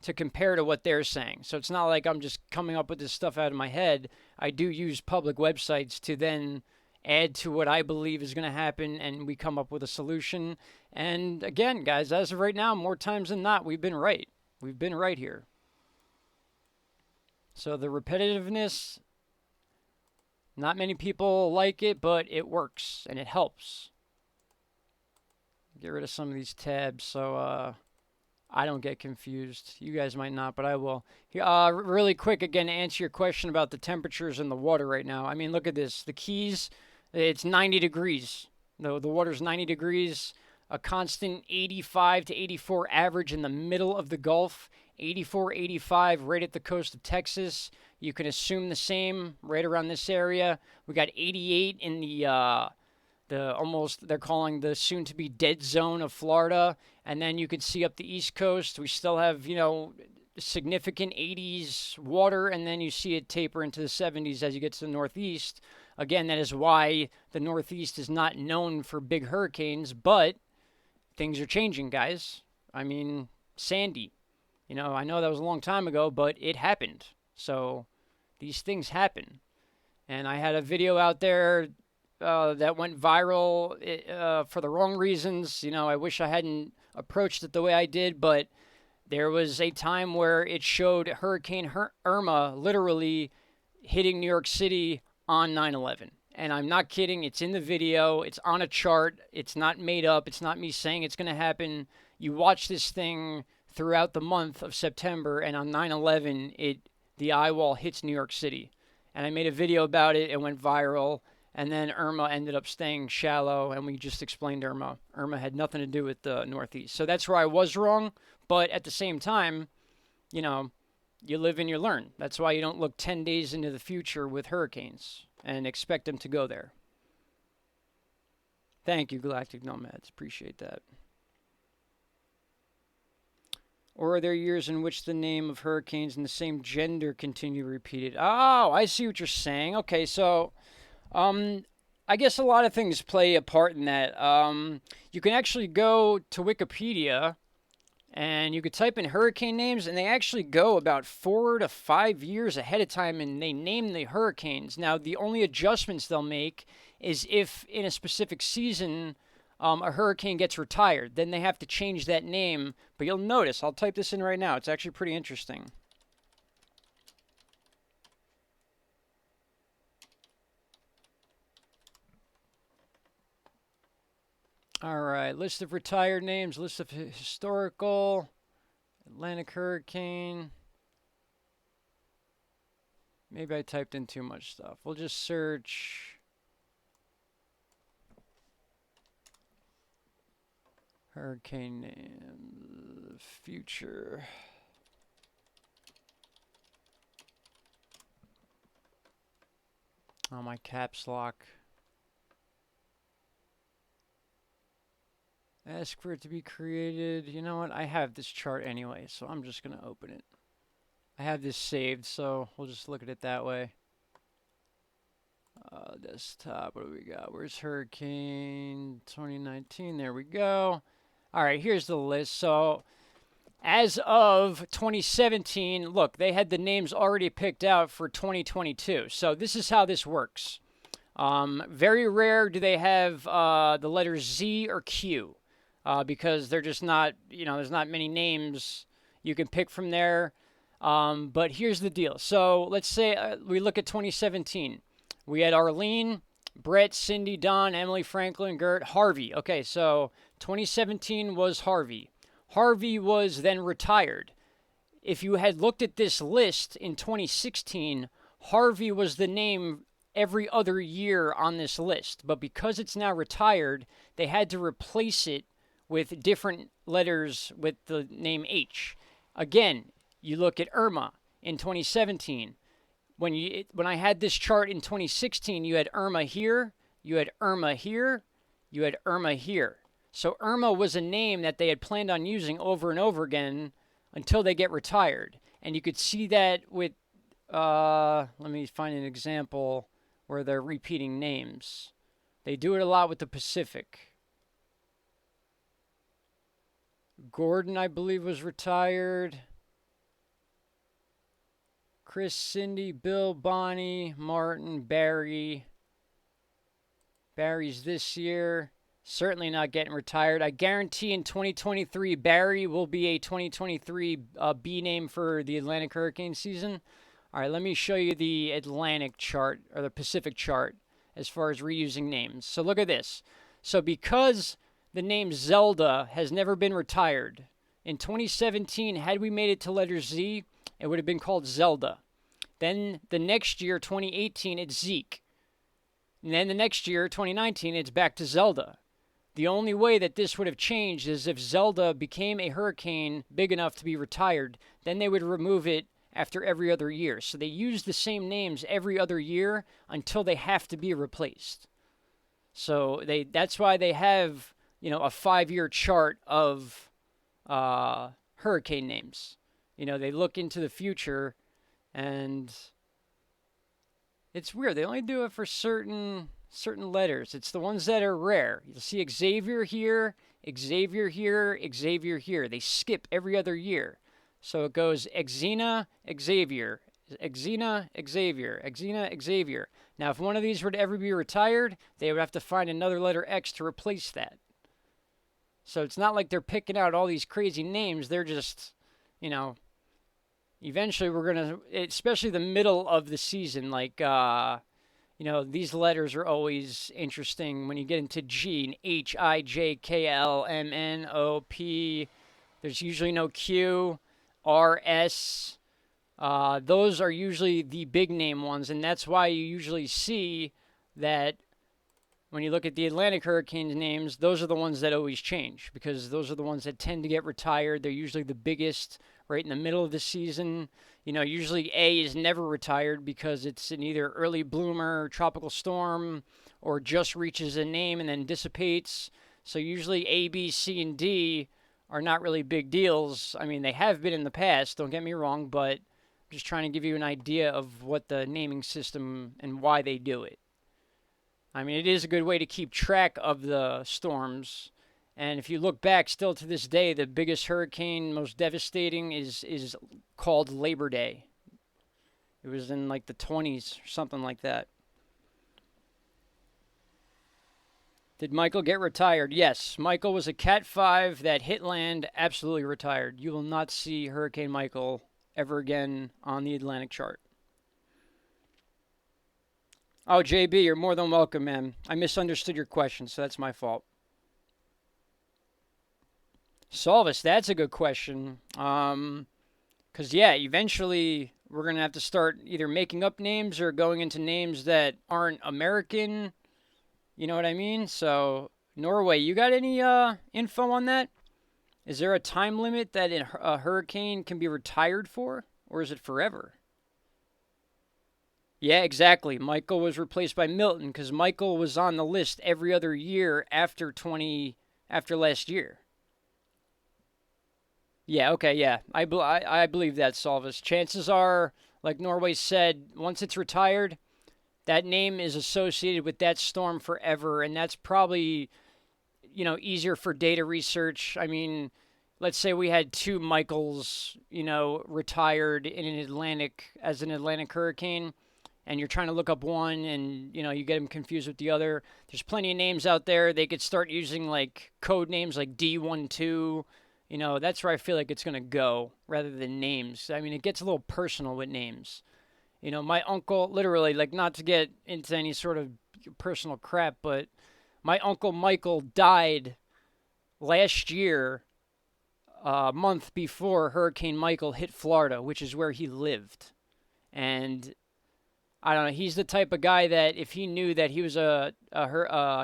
to compare to what they're saying. So it's not like I'm just coming up with this stuff out of my head. I do use public websites to then add to what I believe is going to happen, and we come up with a solution. And again, guys, as of right now, more times than not, we've been right. We've been right here. So the repetitiveness, not many people like it, but it works and it helps. Get rid of some of these tabs so I don't get confused. You guys might not, but I will. Really quick, again, to answer your question about the temperatures in the water right now. I mean, look at this. The Keys, it's 90 degrees. The water's 90 degrees. A constant 85 to 84 average in the middle of the Gulf, 84, 85 right at the coast of Texas. You can assume the same right around this area. We got 88 in the almost, they're calling the soon-to-be dead zone of Florida. And then you could see up the East Coast, we still have, you know, significant 80s water, and then you see it taper into the 70s as you get to the Northeast. Again, that is why the Northeast is not known for big hurricanes, but things are changing, guys. I mean, Sandy. You know, I know that was a long time ago, but it happened. So these things happen. And I had a video out there that went viral for the wrong reasons. You know, I wish I hadn't approached it the way I did, but there was a time where it showed Hurricane Irma literally hitting New York City on 9/11. And I'm not kidding. It's in the video. It's on a chart. It's not made up. It's not me saying it's going to happen. You watch this thing throughout the month of September, and on 9/11, the eye wall hits New York City. And I made a video about it. It went viral. And then Irma ended up staying shallow, and we just explained Irma. Irma had nothing to do with the Northeast. So that's where I was wrong. But at the same time, you know, you live and you learn. That's why you don't look 10 days into the future with hurricanes and expect them to go there. Thank you, Galactic Nomads. Appreciate that. Or are there years in which the name of hurricanes in the same gender continue repeated? Oh, I see what you're saying. Okay, so I guess a lot of things play a part in that. You can actually go to Wikipedia and you could type in hurricane names, and they actually go about 4 to 5 years ahead of time, and they name the hurricanes. Now, the only adjustments they'll make is if in a specific season a hurricane gets retired. Then they have to change that name. But you'll notice, I'll type this in right now. It's actually pretty interesting. All right, list of retired names, list of historical, Atlantic hurricane. Maybe I typed in too much stuff. We'll just search hurricane names, future. Oh, my caps lock. Ask for it to be created. You know what? I have this chart anyway, so I'm just going to open it. I have this saved, so we'll just look at it that way. Desktop, what do we got? Where's Hurricane 2019? There we go. All right, here's the list. So as of 2017, look, they had the names already picked out for 2022. So this is how this works. Very rare do they have the letters Z or Q because they're just not, there's not many names you can pick from there. But here's the deal. So let's say we look at 2017. We had Arlene, Brett, Cindy, Don, Emily, Franklin, Gert, Harvey. Okay, so 2017 was Harvey. Harvey was then retired. If you had looked at this list in 2016, Harvey was the name every other year on this list. But because it's now retired, they had to replace it with different letters with the name H. Again, you look at Irma in 2017. When I had this chart in 2016, you had Irma here, you had Irma here, you had Irma here. So Irma was a name that they had planned on using over and over again until they get retired. And you could see that with, let me find an example where they're repeating names. They do it a lot with the Pacific. Gordon, I believe, was retired. Chris, Cindy, Bill, Bonnie, Martin, Barry. Barry's this year. Certainly not getting retired. I guarantee in 2023, Barry will be a 2023 B name for the Atlantic hurricane season. All right, let me show you the Atlantic chart, or the Pacific chart, as far as reusing names. So look at this. So because the name Zelda has never been retired, in 2017, had we made it to letter Z, it would have been called Zelda. Then the next year, 2018, it's Zeke. And then the next year, 2019, it's back to Zelda. The only way that this would have changed is if Zelda became a hurricane big enough to be retired, then they would remove it after every other year. So they use the same names every other year until they have to be replaced. So that's why they have, a 5-year chart of hurricane names. They look into the future, and it's weird. They only do it for certain letters. It's the ones that are rare. You'll see Xavier here, Xavier here, Xavier here. They skip every other year. So it goes Xena, Xavier, Xena, Xavier, Xena, Xavier. Now, if one of these were to ever be retired, they would have to find another letter X to replace that. So it's not like they're picking out all these crazy names. They're just, eventually we're going to, especially the middle of the season, like, these letters are always interesting when you get into G and H, I, J, K, L, M, N, O, P. There's usually no Q, R, S. Those are usually the big name ones, and that's why you usually see that when you look at the Atlantic hurricanes names, those are the ones that always change because those are the ones that tend to get retired. They're usually the biggest right in the middle of the season. Usually A is never retired because it's an either early bloomer, tropical storm, or just reaches a name and then dissipates. So usually A, B, C, and D are not really big deals. I mean, they have been in the past, don't get me wrong, but I'm just trying to give you an idea of what the naming system and why they do it. I mean, it is a good way to keep track of the storms. And if you look back, still to this day, the biggest hurricane, most devastating, is called Labor Day. It was in like the 20s or something like that. Did Michael get retired? Yes, Michael was a Cat 5 that hit land, absolutely retired. You will not see Hurricane Michael ever again on the Atlantic chart. Oh, JB, you're more than welcome, man. I misunderstood your question, so that's my fault. Solvis, that's a good question. Because, yeah, eventually we're going to have to start either making up names or going into names that aren't American. You know what I mean? So, Norway, you got any info on that? Is there a time limit that a hurricane can be retired for? Or is it forever? Yeah, exactly. Michael was replaced by Milton because Michael was on the list every other year after last year. Yeah, okay, yeah. I believe that, Solvis. Chances are, like Norway said, once it's retired, that name is associated with that storm forever, and that's probably, easier for data research. I mean, let's say we had two Michaels, retired in an Atlantic hurricane, and you're trying to look up one and you get them confused with the other. There's plenty of names out there. They could start using like code names like D12. That's where I feel like it's going to go rather than names. I mean, it gets a little personal with names. My uncle, literally, like, not to get into any sort of personal crap, but my uncle Michael died last year, a month before Hurricane Michael hit Florida, which is where he lived. And I don't know. He's the type of guy that if he knew that he was a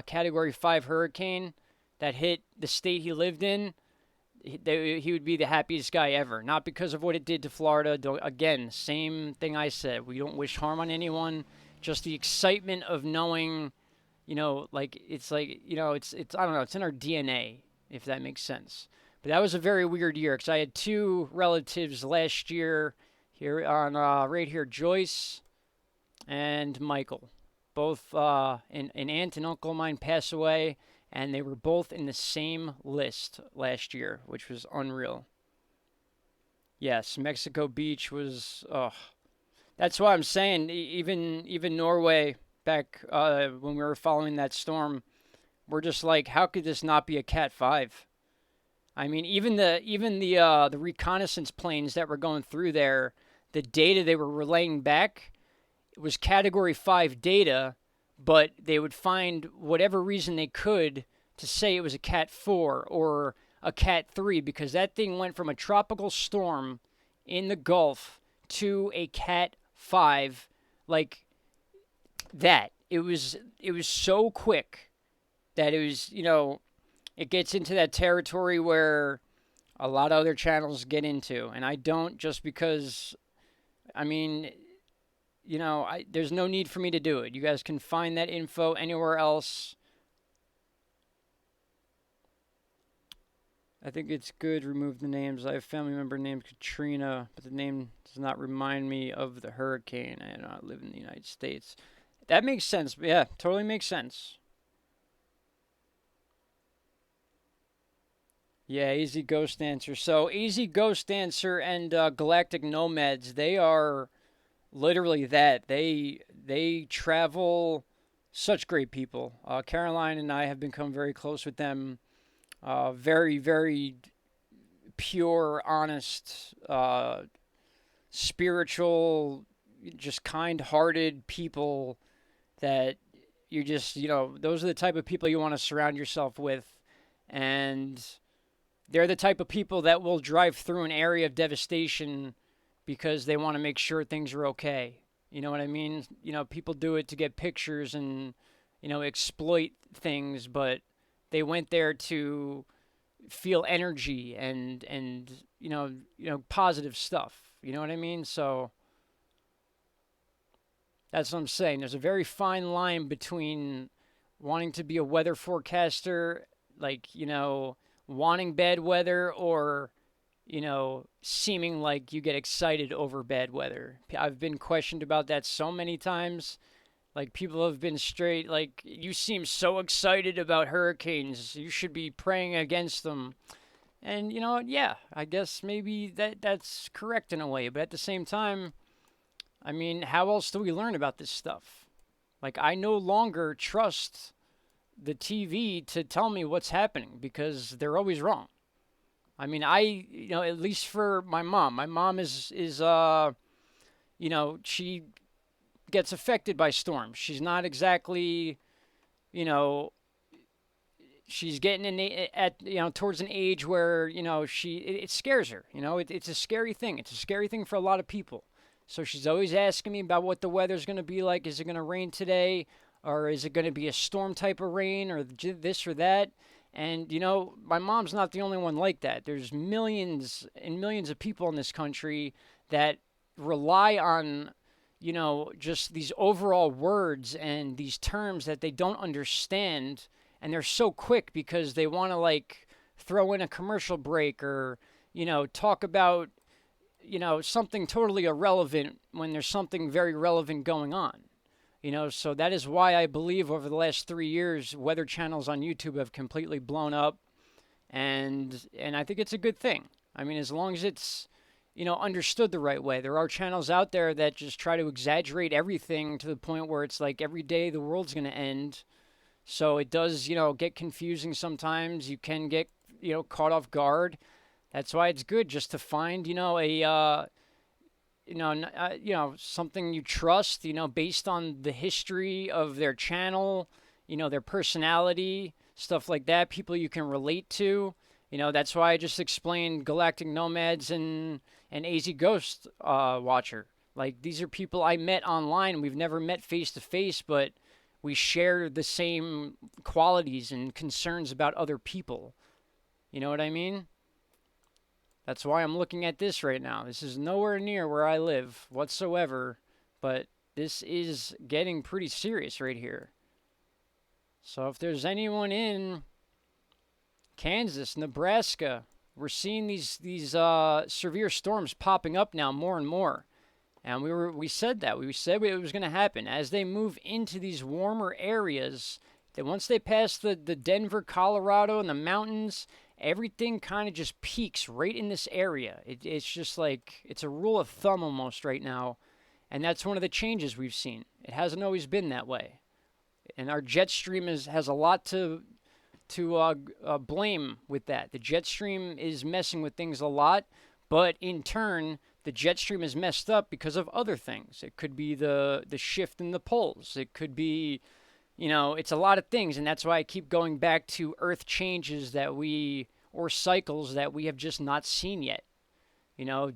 Category 5 hurricane that hit the state he lived in, he would be the happiest guy ever. Not because of what it did to Florida. Again, same thing I said. We don't wish harm on anyone. Just the excitement of knowing, it's I don't know. It's in our DNA, if that makes sense. But that was a very weird year because I had two relatives last year here on right here, Joyce and Michael. Both an aunt and uncle of mine pass away, and they were both in the same list last year, which was unreal. Yes, Mexico Beach was. Oh, that's why I'm saying even Norway back when we were following that storm, we're just like, how could this not be a Cat 5? I mean, even the reconnaissance planes that were going through there, the data they were relaying back was Category 5 data, but they would find whatever reason they could to say it was a Cat 4 or a Cat 3 because that thing went from a tropical storm in the Gulf to a Cat 5 like that. It was so quick that it gets into that territory where a lot of other channels get into, and I don't, just because I mean, there's no need for me to do it. You guys can find that info anywhere else. I think it's good to remove the names. I have a family member named Katrina, but the name does not remind me of the hurricane. I do not live in the United States. That makes sense. Yeah, totally makes sense. Yeah, Easy Ghost Dancer. So, Easy Ghost Dancer and Galactic Nomads, they are literally that. They travel, such great people. Caroline and I have become very close with them. Very, very pure, honest, spiritual, just kind-hearted people that those are the type of people you want to surround yourself with. And they're the type of people that will drive through an area of devastation because they want to make sure things are okay. You know what I mean? People do it to get pictures and, exploit things, but they went there to feel energy and positive stuff. You know what I mean? So that's what I'm saying. There's a very fine line between wanting to be a weather forecaster, like, wanting bad weather, or seeming like you get excited over bad weather. I've been questioned about that so many times. Like, people have been straight, like, you seem so excited about hurricanes. You should be praying against them. And, yeah, I guess maybe that's correct in a way. But at the same time, I mean, how else do we learn about this stuff? Like, I no longer trust the TV to tell me what's happening because they're always wrong. I mean, at least for my mom. My mom is she gets affected by storms. She's not exactly, you know, she's getting at towards an age where it scares her. It's a scary thing. It's a scary thing for a lot of people. So she's always asking me about what the weather's going to be like. Is it going to rain today, or is it going to be a storm type of rain, or this or that? And my mom's not the only one like that. There's millions and millions of people in this country that rely on just these overall words and these terms that they don't understand, and they're so quick because they want to like throw in a commercial break or talk about something totally irrelevant when there's something very relevant going on. So that is why I believe over the last 3 years weather channels on YouTube have completely blown up, and I think it's a good thing. I mean, as long as it's understood the right way. There are channels out there that just try to exaggerate everything to the point where it's like every day the world's going to end. So it does, get confusing sometimes. You can get, caught off guard. That's why it's good just to find, something you trust, based on the history of their channel, their personality, stuff like that, people you can relate to. That's why I just explained Galactic Nomads and AZ Ghost Watcher. Like, these are people I met online. We've never met face to face, but we share the same qualities and concerns about other people. You know what I mean? That's why I'm looking at this right now. This is nowhere near where I live whatsoever, but this is getting pretty serious right here. So if there's anyone in Kansas, Nebraska, we're seeing these severe storms popping up now more and more. And we said that. We said it was going to happen. As they move into these warmer areas, that once they pass the Denver, Colorado, and the mountains, everything kind of just peaks right in this area. It's just like, it's a rule of thumb almost right now. And that's one of the changes we've seen. It hasn't always been that way. And our jet stream has a lot to blame with that. The jet stream is messing with things a lot, but in turn, the jet stream is messed up because of other things. It could be the shift in the poles. It could be, it's a lot of things, and that's why I keep going back to Earth changes or cycles that we have just not seen yet.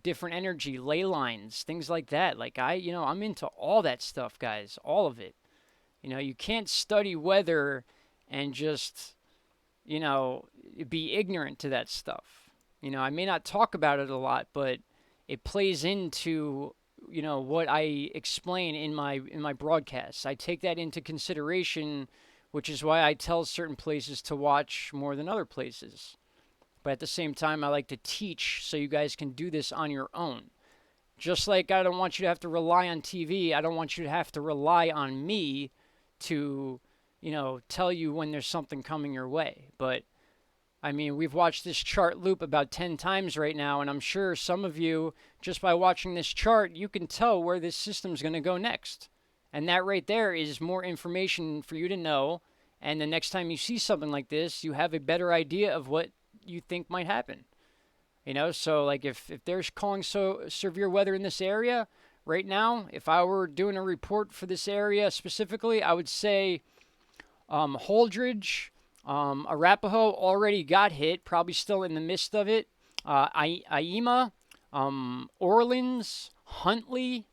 Different energy, ley lines, things like that. Like I'm into all that stuff, guys, all of it. You can't study weather and just, be ignorant to that stuff. I may not talk about it a lot, but it plays into, what I explain in my broadcasts. I take that into consideration, which is why I tell certain places to watch more than other places. But at the same time, I like to teach so you guys can do this on your own. Just like I don't want you to have to rely on TV, I don't want you to have to rely on me to, tell you when there's something coming your way. But I mean, we've watched this chart loop about 10 times right now, and I'm sure some of you, just by watching this chart, you can tell where this system's going to go next. And that right there is more information for you to know, and the next time you see something like this, you have a better idea of what you think might happen. So like if there's calling so severe weather in this area right now, if I were doing a report for this area specifically, I would say Holdridge, Arapahoe already got hit, probably still in the midst of it. Aima, Orleans, Huntley.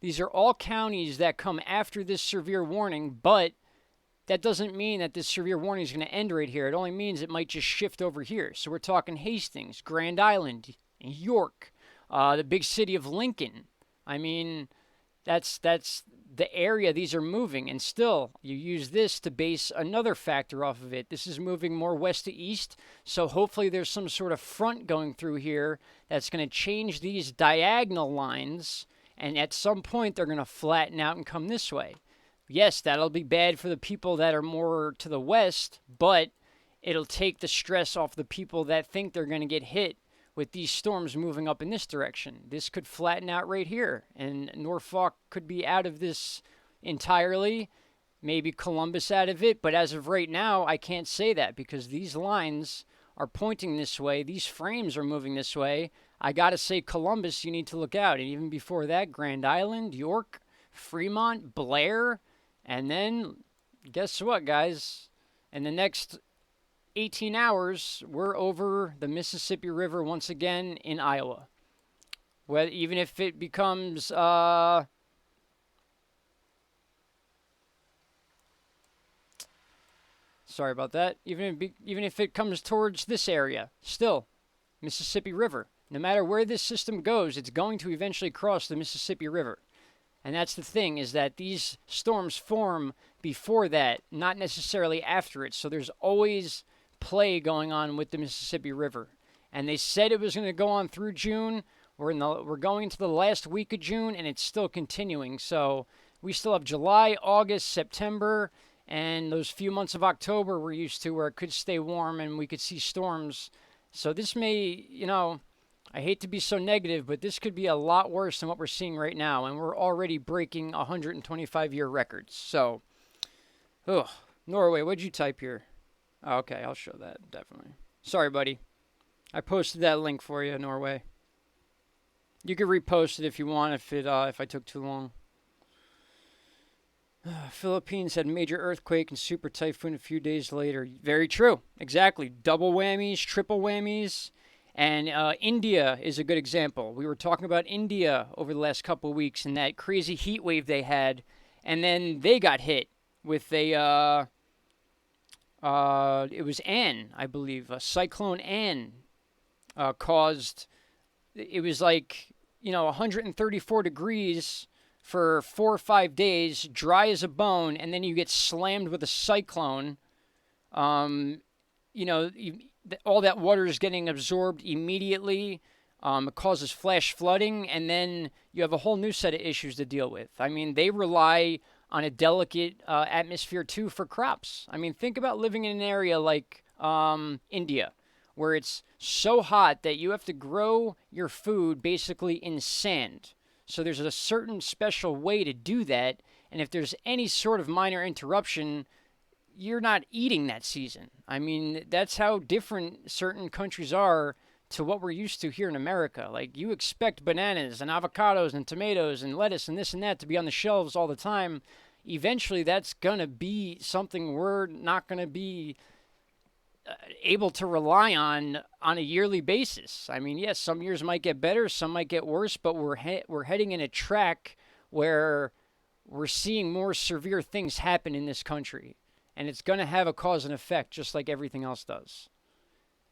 These are all counties that come after this severe warning, but that doesn't mean that this severe warning is going to end right here. It only means it might just shift over here. So we're talking Hastings, Grand Island, York, the big city of Lincoln. I mean, that's the area these are moving, and still you use this to base another factor off of it. This is moving more west to east, so hopefully there's some sort of front going through here that's going to change these diagonal lines, and at some point they're going to flatten out and come this way. Yes, that'll be bad for the people that are more to the west, but it'll take the stress off the people that think they're going to get hit with these storms moving up in this direction. This could flatten out right here, and Norfolk could be out of this entirely, maybe Columbus out of it, but as of right now, I can't say that because these lines are pointing this way, these frames are moving this way. I gotta say Columbus, you need to look out, and even before that, Grand Island, York, Fremont, Blair, and then, guess what, guys? In the next 18 hours, we're over the Mississippi River once again in Iowa. Well, even if it becomes, sorry about that, even if it comes towards this area, still, Mississippi River. No matter where this system goes, it's going to eventually cross the Mississippi River. And that's the thing, is that these storms form before that, not necessarily after it. So there's always play going on with the Mississippi River. And they said it was going to go on through June. We're going into the last week of June, and it's still continuing. So we still have July, August, September, and those few months of October we're used to where it could stay warm and we could see storms. So this may, I hate to be so negative, but this could be a lot worse than what we're seeing right now, and we're already breaking 125-year records. So, Norway, what'd you type here? Oh, okay, I'll show that, definitely. Sorry, buddy. I posted that link for you, Norway. You can repost it if you want, if I took too long. Philippines had major earthquake and super typhoon a few days later. Very true. Exactly. Double whammies, triple whammies. And India is a good example. We were talking about India over the last couple of weeks and that crazy heat wave they had. And then they got hit with it was Anne, I believe. Cyclone Anne caused, it was like, 134 degrees for 4 or 5 days, dry as a bone, and then you get slammed with a cyclone. All that water is getting absorbed immediately. It causes flash flooding, and then you have a whole new set of issues to deal with. I mean, they rely on a delicate atmosphere, too, for crops. I mean, think about living in an area like India, where it's so hot that you have to grow your food basically in sand. So there's a certain special way to do that, and if there's any sort of minor interruption, you're not eating that season. I mean, that's how different certain countries are to what we're used to here in America. Like, you expect bananas and avocados and tomatoes and lettuce and this and that to be on the shelves all the time. Eventually, that's going to be something we're not going to be able to rely on a yearly basis. I mean, yes, some years might get better, some might get worse, but we're heading in a track where we're seeing more severe things happen in this country. And it's going to have a cause and effect just like everything else does.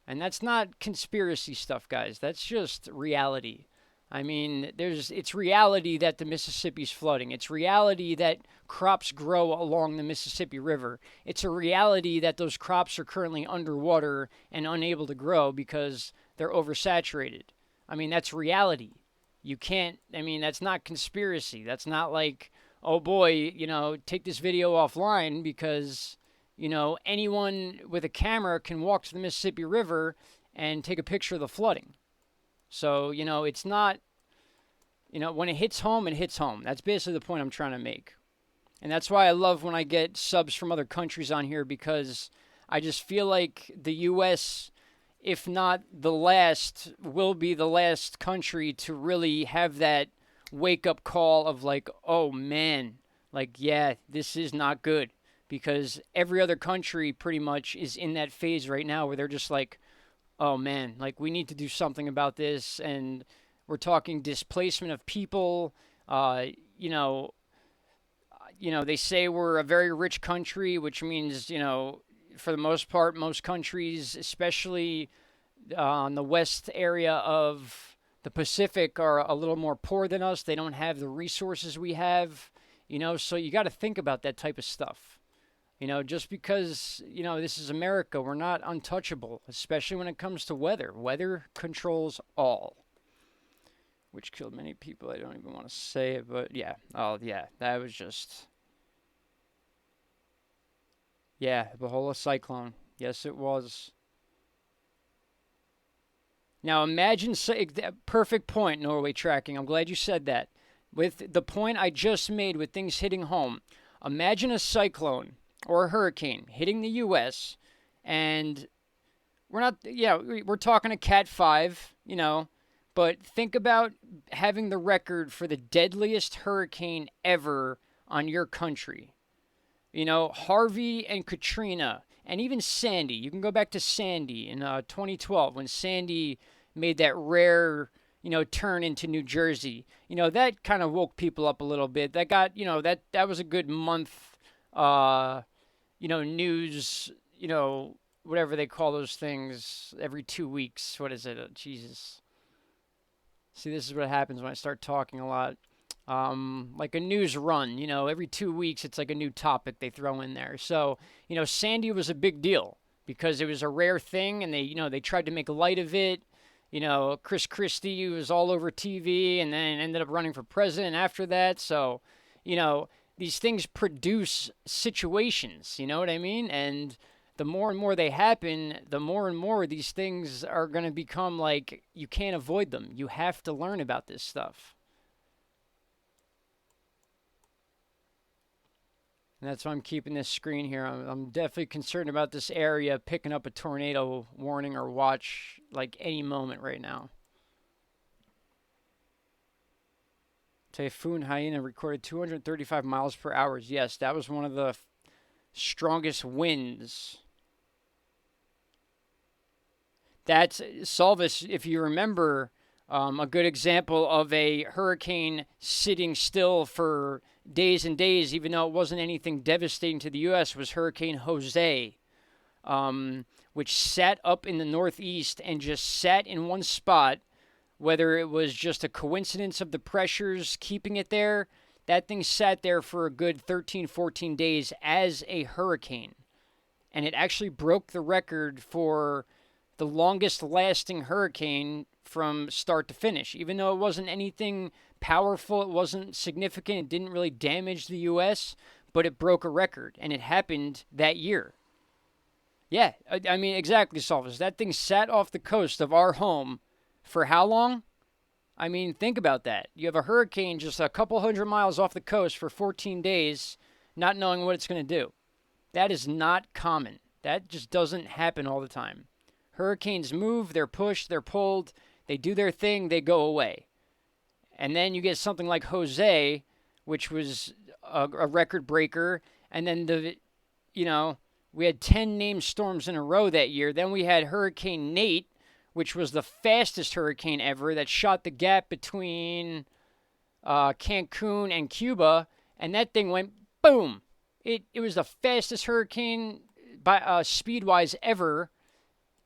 And that's not conspiracy stuff, guys. That's just reality. I mean, it's reality that the Mississippi's flooding. It's reality that crops grow along the Mississippi River. It's a reality that those crops are currently underwater and unable to grow because they're oversaturated. I mean, that's reality. That's not conspiracy. That's not like, oh boy, take this video offline because, anyone with a camera can walk to the Mississippi River and take a picture of the flooding. So, it's not, when it hits home, it hits home. That's basically the point I'm trying to make. And that's why I love when I get subs from other countries on here, because I just feel like the U.S., if not the last, will be the last country to really have that wake-up call of like, oh man, like, yeah, this is not good. Because every other country pretty much is in that phase right now where they're just like, oh man, like, we need to do something about this. And we're talking displacement of people. They say we're a very rich country, which means, for the most part, most countries, especially on the west area of the Pacific, are a little more poor than us. They don't have the resources we have, so you got to think about that type of stuff. Just because, this is America, we're not untouchable, especially when it comes to weather. Weather controls all. Which killed many people. I don't even want to say it, but yeah. Oh, yeah. That was just... Yeah, the whole cyclone. Yes, it was. Now, imagine... Perfect point, Norway tracking. I'm glad you said that. With the point I just made with things hitting home, imagine a cyclone or a hurricane hitting the U.S., and we're talking a Cat 5, but think about having the record for the deadliest hurricane ever on your country. Harvey and Katrina And even Sandy, you can go back to Sandy in 2012 when Sandy made that rare, turn into New Jersey. That kind of woke people up a little bit. That got, that was a good month, news, whatever they call those things every 2 weeks. What is it? Jesus. See, this is what happens when I start talking a lot. Like a news run, every 2 weeks it's like a new topic they throw in there. So, Sandy was a big deal because it was a rare thing and they tried to make light of it. Chris Christie was all over TV and then ended up running for president after that. So, these things produce situations, you know what I mean? And the more and more they happen, the more and more these things are going to become like you can't avoid them. You have to learn about this stuff. And that's why I'm keeping this screen here. I'm definitely concerned about this area picking up a tornado warning or watch like any moment right now. Typhoon Haiyan recorded 235 miles per hour. Yes, that was one of the strongest winds. That's, Salvis, if you remember, a good example of a hurricane sitting still for days and days, even though it wasn't anything devastating to the U.S., was Hurricane Jose, which sat up in the northeast and just sat in one spot. Whether it was just a coincidence of the pressures keeping it there, that thing sat there for a good 13, 14 days as a hurricane. And it actually broke the record for the longest lasting hurricane from start to finish. Even though it wasn't anything powerful, it wasn't significant, it didn't really damage the U.S., but it broke a record, and it happened that year. Yeah, I mean, exactly, Salvis. That thing sat off the coast of our home for how long? I mean, think about that. You have a hurricane just a couple hundred miles off the coast for 14 days, not knowing what it's going to do. That is not common. That just doesn't happen all the time. Hurricanes move, they're pushed, they're pulled, they do their thing, they go away. And then you get something like Jose, which was a record breaker, and then we had 10 named storms in a row that year. Then we had Hurricane Nate, which was the fastest hurricane ever that shot the gap between Cancun and Cuba, and that thing went boom. It was the fastest hurricane by speed-wise ever,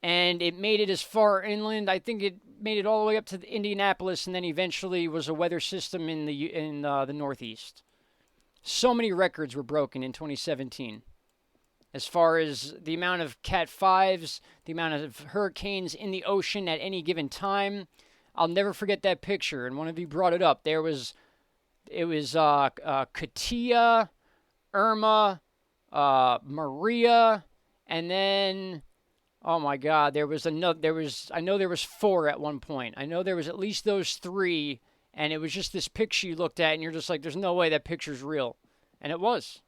and it made it as far inland. I think it made it all the way up to Indianapolis, and then eventually was a weather system in the Northeast. So many records were broken in 2017. As far as the amount of Cat 5s, the amount of hurricanes in the ocean at any given time. I'll never forget that picture, and one of you brought it up. It was Katia, Irma, Maria, and then, oh my God, there was another. I know there was 4 at one point. I know there was at least those 3, and it was just this picture you looked at, and you're just like, there's no way that picture's real, and it was.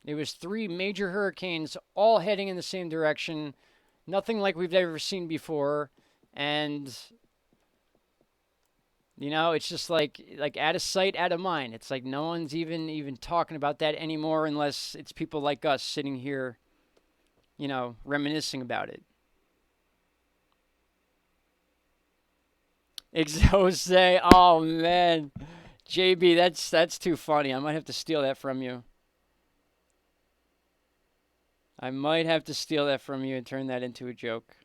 It was 3 major hurricanes all heading in the same direction. Nothing like we've ever seen before. And, it's just like out of sight, out of mind. It's like no one's even talking about that anymore unless it's people like us sitting here, reminiscing about it. Jose, oh man. JB, that's too funny. I might have to steal that from you. I might have to steal that from you and turn that into a joke.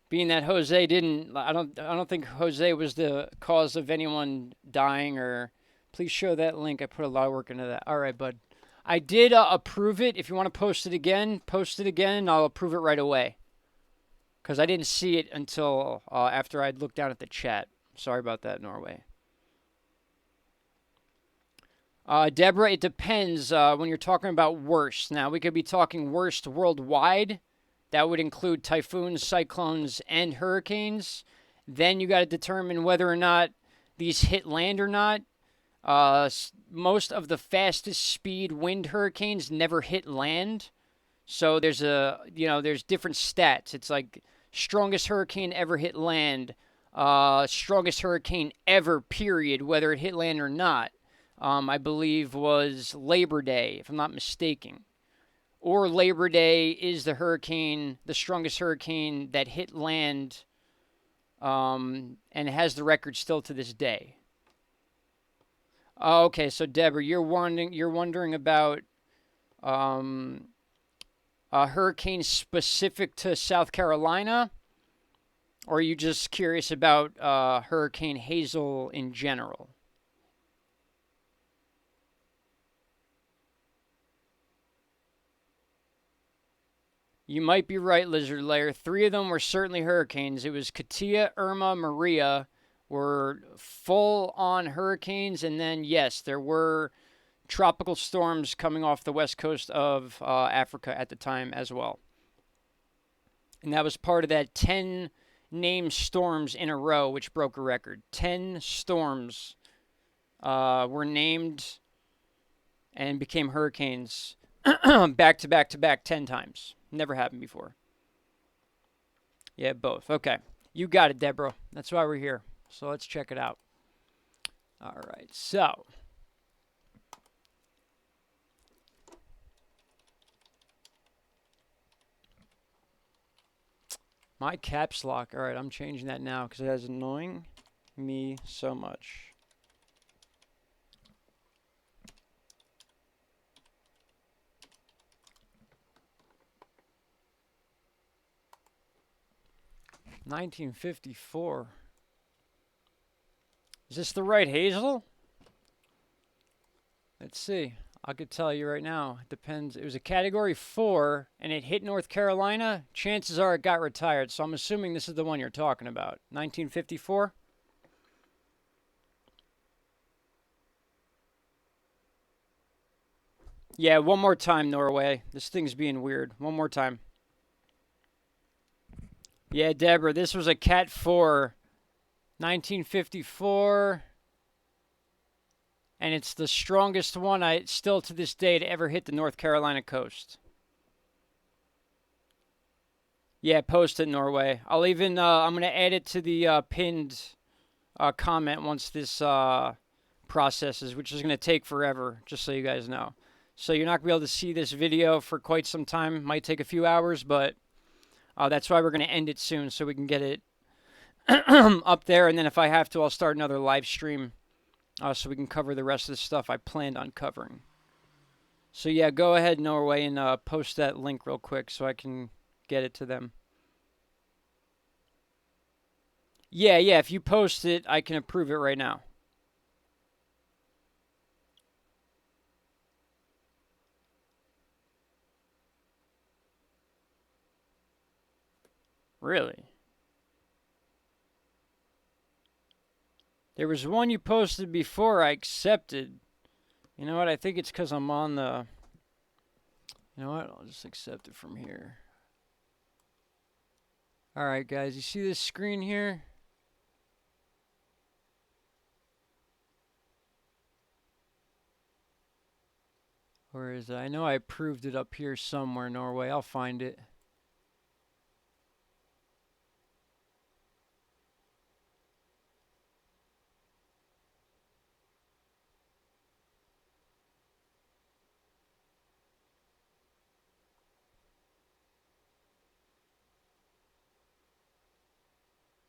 Being that Jose didn't, I don't think Jose was the cause of anyone dying. Or please show that link. I put a lot of work into that. All right, bud. I did approve it. If you want to post it again, and I'll approve it right away. Because I didn't see it until after I'd looked down at the chat. Sorry about that, Norway. Deborah, it depends when you're talking about worst. Now, we could be talking worst worldwide. That would include typhoons, cyclones, and hurricanes. Then you got to determine whether or not these hit land or not. Most of the fastest speed wind hurricanes never hit land. So there's there's different stats. It's like strongest hurricane ever hit land, strongest hurricane ever, period, whether it hit land or not. I believe was Labor Day, if I'm not mistaken. or Labor Day is the strongest hurricane that hit land, and has the record still to this day. Oh, okay, so Deborah, you're wondering about a hurricane specific to South Carolina, or are you just curious about Hurricane Hazel in general? You might be right, Lizard Lair. 3 of them were certainly hurricanes. It was Katia, Irma, Maria were full-on hurricanes, and then, yes, there were tropical storms coming off the west coast of Africa at the time as well. And that was part of that 10 named storms in a row, which broke a record. 10 storms were named and became hurricanes back to back to back 10 times. Never happened before. Yeah, both. Okay. You got it, Deborah. That's why we're here. So let's check it out. All right. So my caps lock. All right, I'm changing that now because it is annoying me so much. $1954. Is this the right Hazel? Let's see. I could tell you right now. It depends. It was a Category 4, and it hit North Carolina. Chances are it got retired, so I'm assuming this is the one you're talking about. 1954? Yeah, one more time, Norway. This thing's being weird. One more time. Yeah, Deborah, this was a Cat 4, 1954, and it's the strongest one still to this day to ever hit the North Carolina coast. Yeah, post it, Norway. I'll even, I'm going to add it to the pinned comment once this processes, which is going to take forever, just so you guys know. So you're not going to be able to see this video for quite some time. Might take a few hours, but that's why we're going to end it soon so we can get it up there. And then if I have to, I'll start another live stream so we can cover the rest of the stuff I planned on covering. So yeah, go ahead, Norway, and post that link real quick so I can get it to them. Yeah, if you post it, I can approve it right now. Really? There was one you posted before I accepted. You know what? I think it's because I'm on the... You know what? I'll just accept it from here. Alright, guys. You see this screen here? Where is it? I know I approved it up here somewhere, Norway. I'll find it.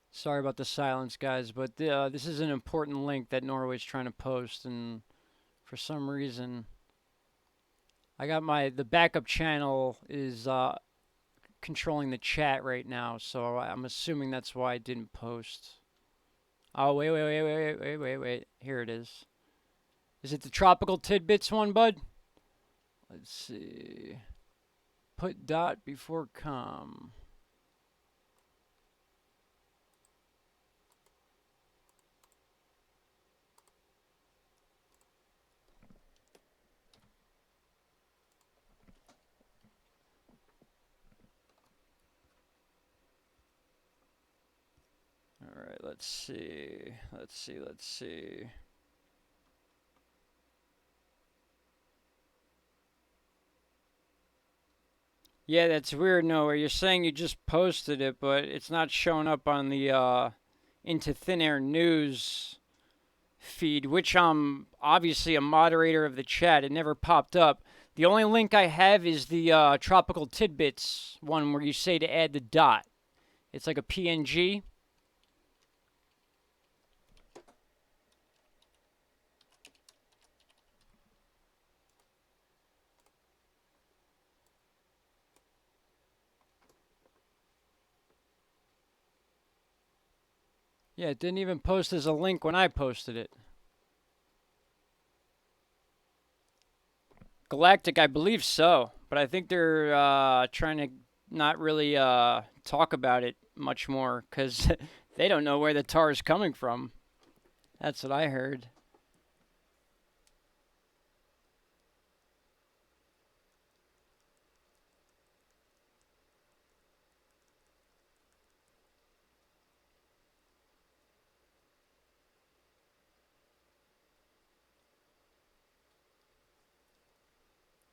Sorry about the silence, guys, but this is an important link that Norway's trying to post, and for some reason, I got the backup channel is controlling the chat right now, so I'm assuming that's why I didn't post. Oh, wait. Here it is. Is it the Tropical Tidbits one, bud? Let's see. Put dot before com. All right, let's see. Yeah, that's weird, Noah. You're saying you just posted it, but it's not showing up on the Into Thin Air News feed, which I'm obviously a moderator of the chat. It never popped up. The only link I have is the Tropical Tidbits one where you say to add the dot. It's like a PNG. Yeah, it didn't even post as a link when I posted it. Galactic, I believe so, but I think they're trying to not really talk about it much more because they don't know where the tar is coming from. That's what I heard.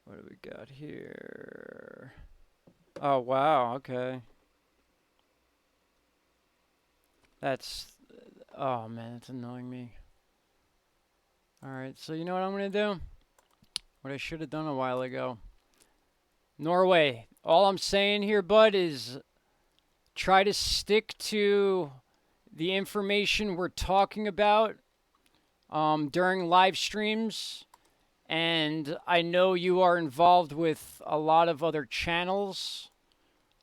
What do we got here? Oh, wow, okay. That's, oh man, that's annoying me. Alright, so you know what I'm going to do? What I should have done a while ago. Norway, all I'm saying here, bud, is try to stick to the information we're talking about during live streams. And I know you are involved with a lot of other channels.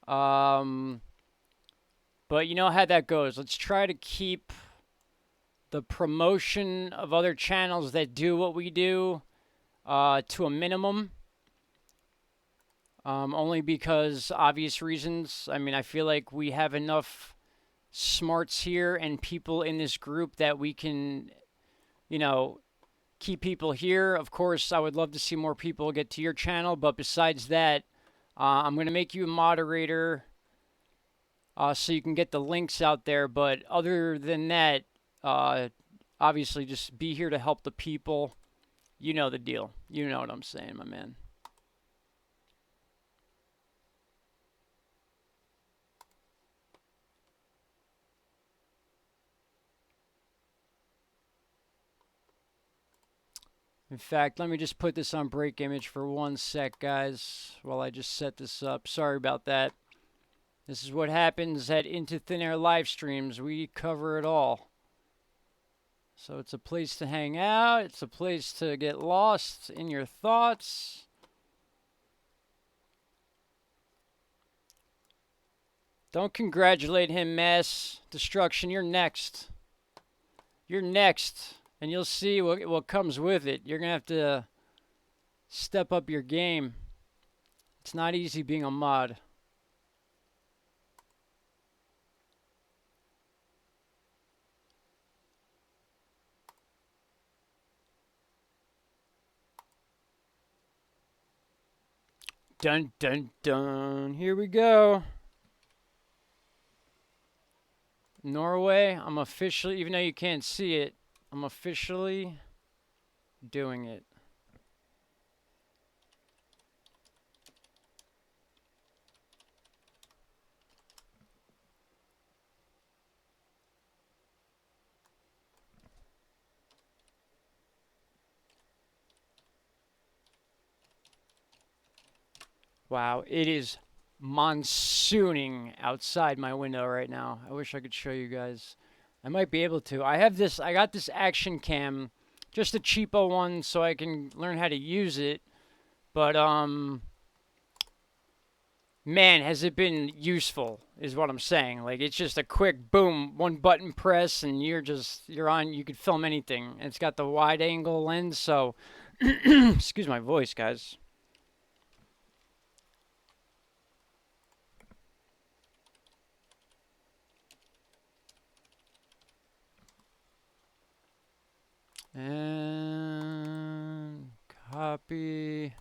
But you know how that goes. Let's try to keep the promotion of other channels that do what we do to a minimum. Only because obvious reasons. I mean, I feel like we have enough smarts here and people in this group that we can, you know, keep people here. Of course, I would love to see more people get to your channel, but besides that, I'm going to make you a moderator so you can get the links out there. But other than that, obviously just be here to help the people. You know the deal. You know what I'm saying, my man. In fact, let me just put this on break image for 1 sec, guys, while I just set this up. Sorry about that. This is what happens at Into Thin Air live streams. We cover it all. So it's a place to hang out. It's a place to get lost in your thoughts. Don't congratulate him, Mass Destruction. You're next. You're next. And you'll see what comes with it. You're going to have to step up your game. It's not easy being a mod. Dun, dun, dun. Here we go. Norway, I'm officially, even though you can't see it, I'm officially doing it. Wow, it is monsooning outside my window right now. I wish I could show you guys. I might be able to. I got this action cam, just a cheapo one so I can learn how to use it. But man, has it been useful is what I'm saying. Like it's just a quick boom, one button press and you're on, you could film anything. And it's got the wide angle lens, so excuse my voice, guys. And copy.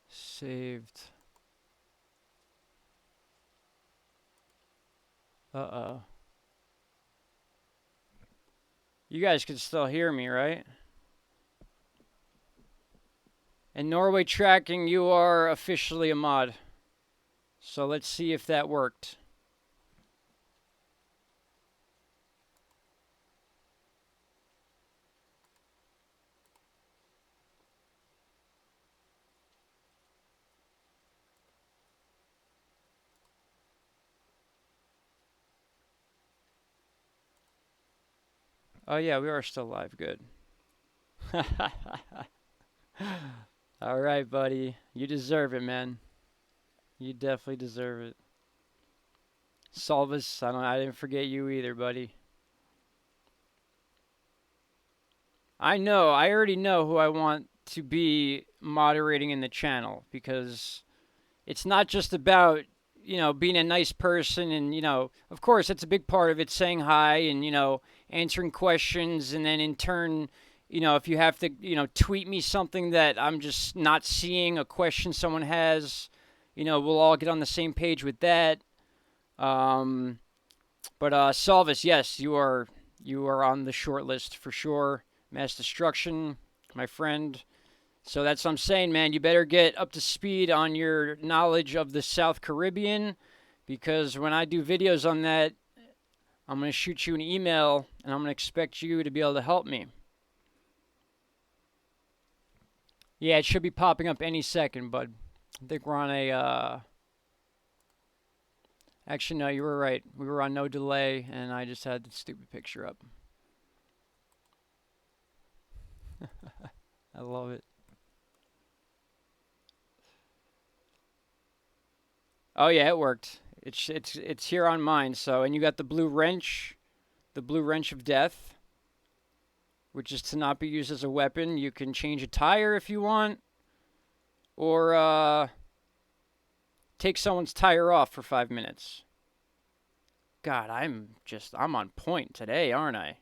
Saved. Uh-oh. You guys can still hear me, right? And Norway Tracking, you are officially a mod. So let's see if that worked. Oh yeah, we are still live. Good. All right, buddy. You deserve it, man. You definitely deserve it. Solvis, I didn't forget you either, buddy. I know, I already know who I want to be moderating in the channel because it's not just about, being a nice person and, of course, that's a big part of it, saying hi and, answering questions. And then in turn, if you have to, tweet me something that I'm just not seeing, a question someone has, we'll all get on the same page with that. But Salvis, yes, you are on the short list for sure. Mass destruction, my friend. So that's what I'm saying, man. You better get up to speed on your knowledge of the South Caribbean, because when I do videos on that, I'm going to shoot you an email, and I'm going to expect you to be able to help me. Yeah, it should be popping up any second, bud. I think we're on a... Actually, no, you were right. We were on no delay, and I just had the stupid picture up. I love it. Oh yeah, it worked. It's here on mine. So, and you got the blue wrench of death, which is to not be used as a weapon. You can change a tire if you want, or take someone's tire off for 5 minutes. God, I'm on point today, aren't I?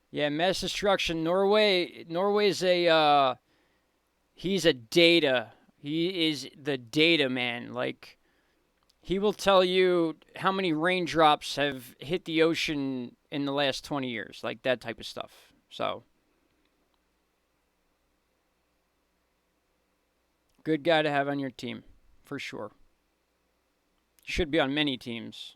Yeah, mass destruction. Norway's he's a data. He is the data man. Like, he will tell you how many raindrops have hit the ocean in the last 20 years, like that type of stuff. So, good guy to have on your team, for sure. Should be on many teams.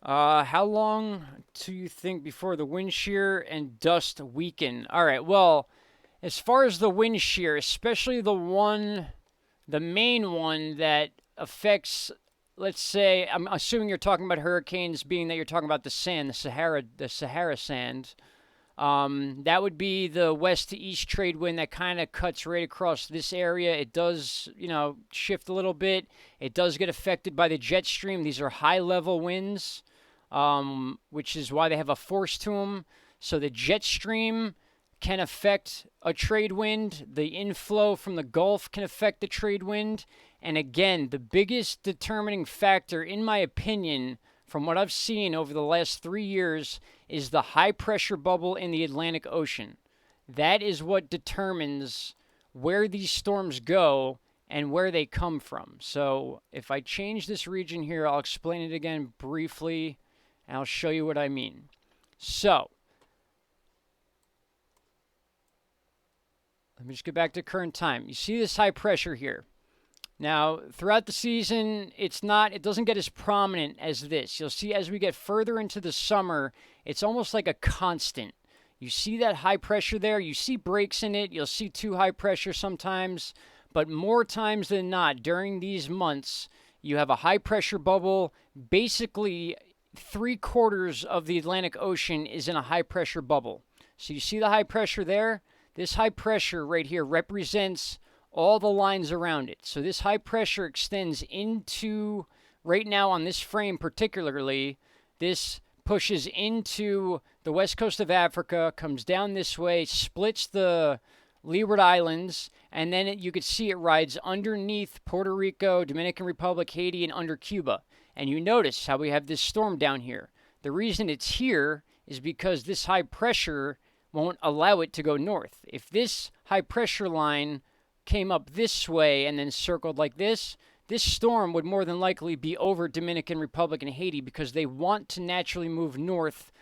How long do you think before the wind shear and dust weaken? All right, well, as far as the wind shear, especially the main one that affects, let's say, I'm assuming you're talking about hurricanes, being that you're talking about the sand, the Sahara sand. That would be the west to east trade wind that kind of cuts right across this area. It does, shift a little bit. It does get affected by the jet stream. These are high level winds, which is why they have a force to them. So the jet stream can affect a trade wind. The inflow from the Gulf can affect the trade wind. And again, the biggest determining factor, in my opinion, from what I've seen over the last 3 years, is the high pressure bubble in the Atlantic Ocean. That is what determines where these storms go and where they come from. So if I change this region here, I'll explain it again briefly, and I'll show you what I mean. So, let me just get back to current time. You see this high pressure here. Now, throughout the season, it doesn't get as prominent as this. You'll see as we get further into the summer, it's almost like a constant. You see that high pressure there. You see breaks in it. You'll see too high pressure sometimes. But more times than not, during these months, you have a high pressure bubble. Basically, 3/4 of the Atlantic Ocean is in a high pressure bubble. So you see the high pressure there? This high pressure right here represents all the lines around it. So this high pressure extends into, right now on this frame particularly, this pushes into the west coast of Africa, comes down this way, splits the Leeward Islands, and then you could see it rides underneath Puerto Rico, Dominican Republic, Haiti, and under Cuba. And you notice how we have this storm down here. The reason it's here is because this high pressure won't allow it to go north. If this high pressure line came up this way and then circled like this storm would more than likely be over Dominican Republic and Haiti, because they want to naturally move north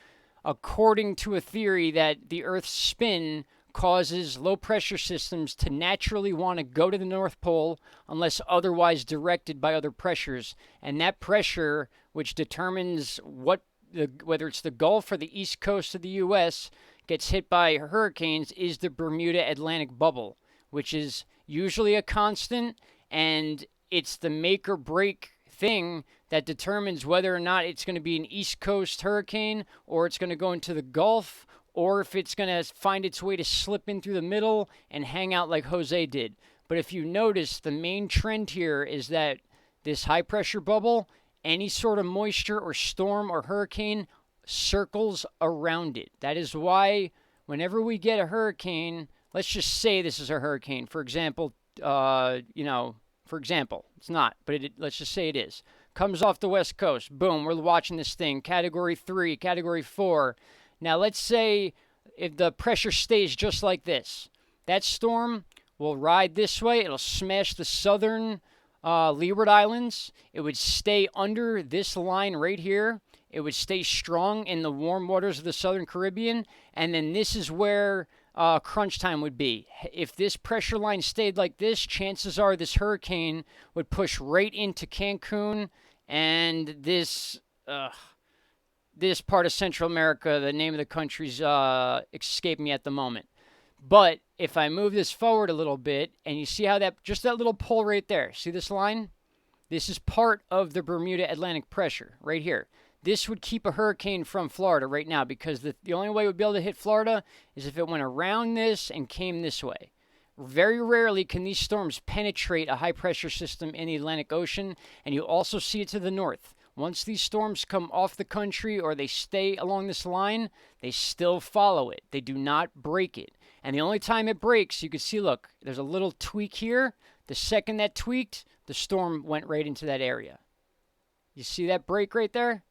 according to a theory that the Earth's spin causes low pressure systems to naturally want to go to the North Pole unless otherwise directed by other pressures. And that pressure, which determines whether it's the Gulf or the East Coast of the U.S., gets hit by hurricanes, is the Bermuda Atlantic bubble, which is usually a constant, and it's the make or break thing that determines whether or not it's going to be an East Coast hurricane, or it's going to go into the Gulf, or if it's going to find its way to slip in through the middle and hang out like Jose did. But if you notice, the main trend here is that this high pressure bubble, any sort of moisture or storm or hurricane, circles around it. That is why whenever we get a hurricane, let's just say this is a hurricane. For example, it's not, but let's just say it is. Comes off the West Coast. Boom, we're watching this thing. Category 3, Category 4. Now, let's say if the pressure stays just like this, that storm will ride this way. It'll smash the southern Leeward Islands. It would stay under this line right here. It would stay strong in the warm waters of the southern Caribbean. And then this is where crunch time would be. If this pressure line stayed like this, chances are this hurricane would push right into Cancun and this part of Central America. The name of the country's escaping me at the moment. But if I move this forward a little bit, and you see how just that little pole right there, see this line? This is part of the Bermuda Atlantic pressure right here. This would keep a hurricane from Florida right now, because the only way it would be able to hit Florida is if it went around this and came this way. Very rarely can these storms penetrate a high-pressure system in the Atlantic Ocean, and you also see it to the north. Once these storms come off the country or they stay along this line, they still follow it. They do not break it. And the only time it breaks, you can see, look, there's a little tweak here. The second that tweaked, the storm went right into that area. You see that break right there?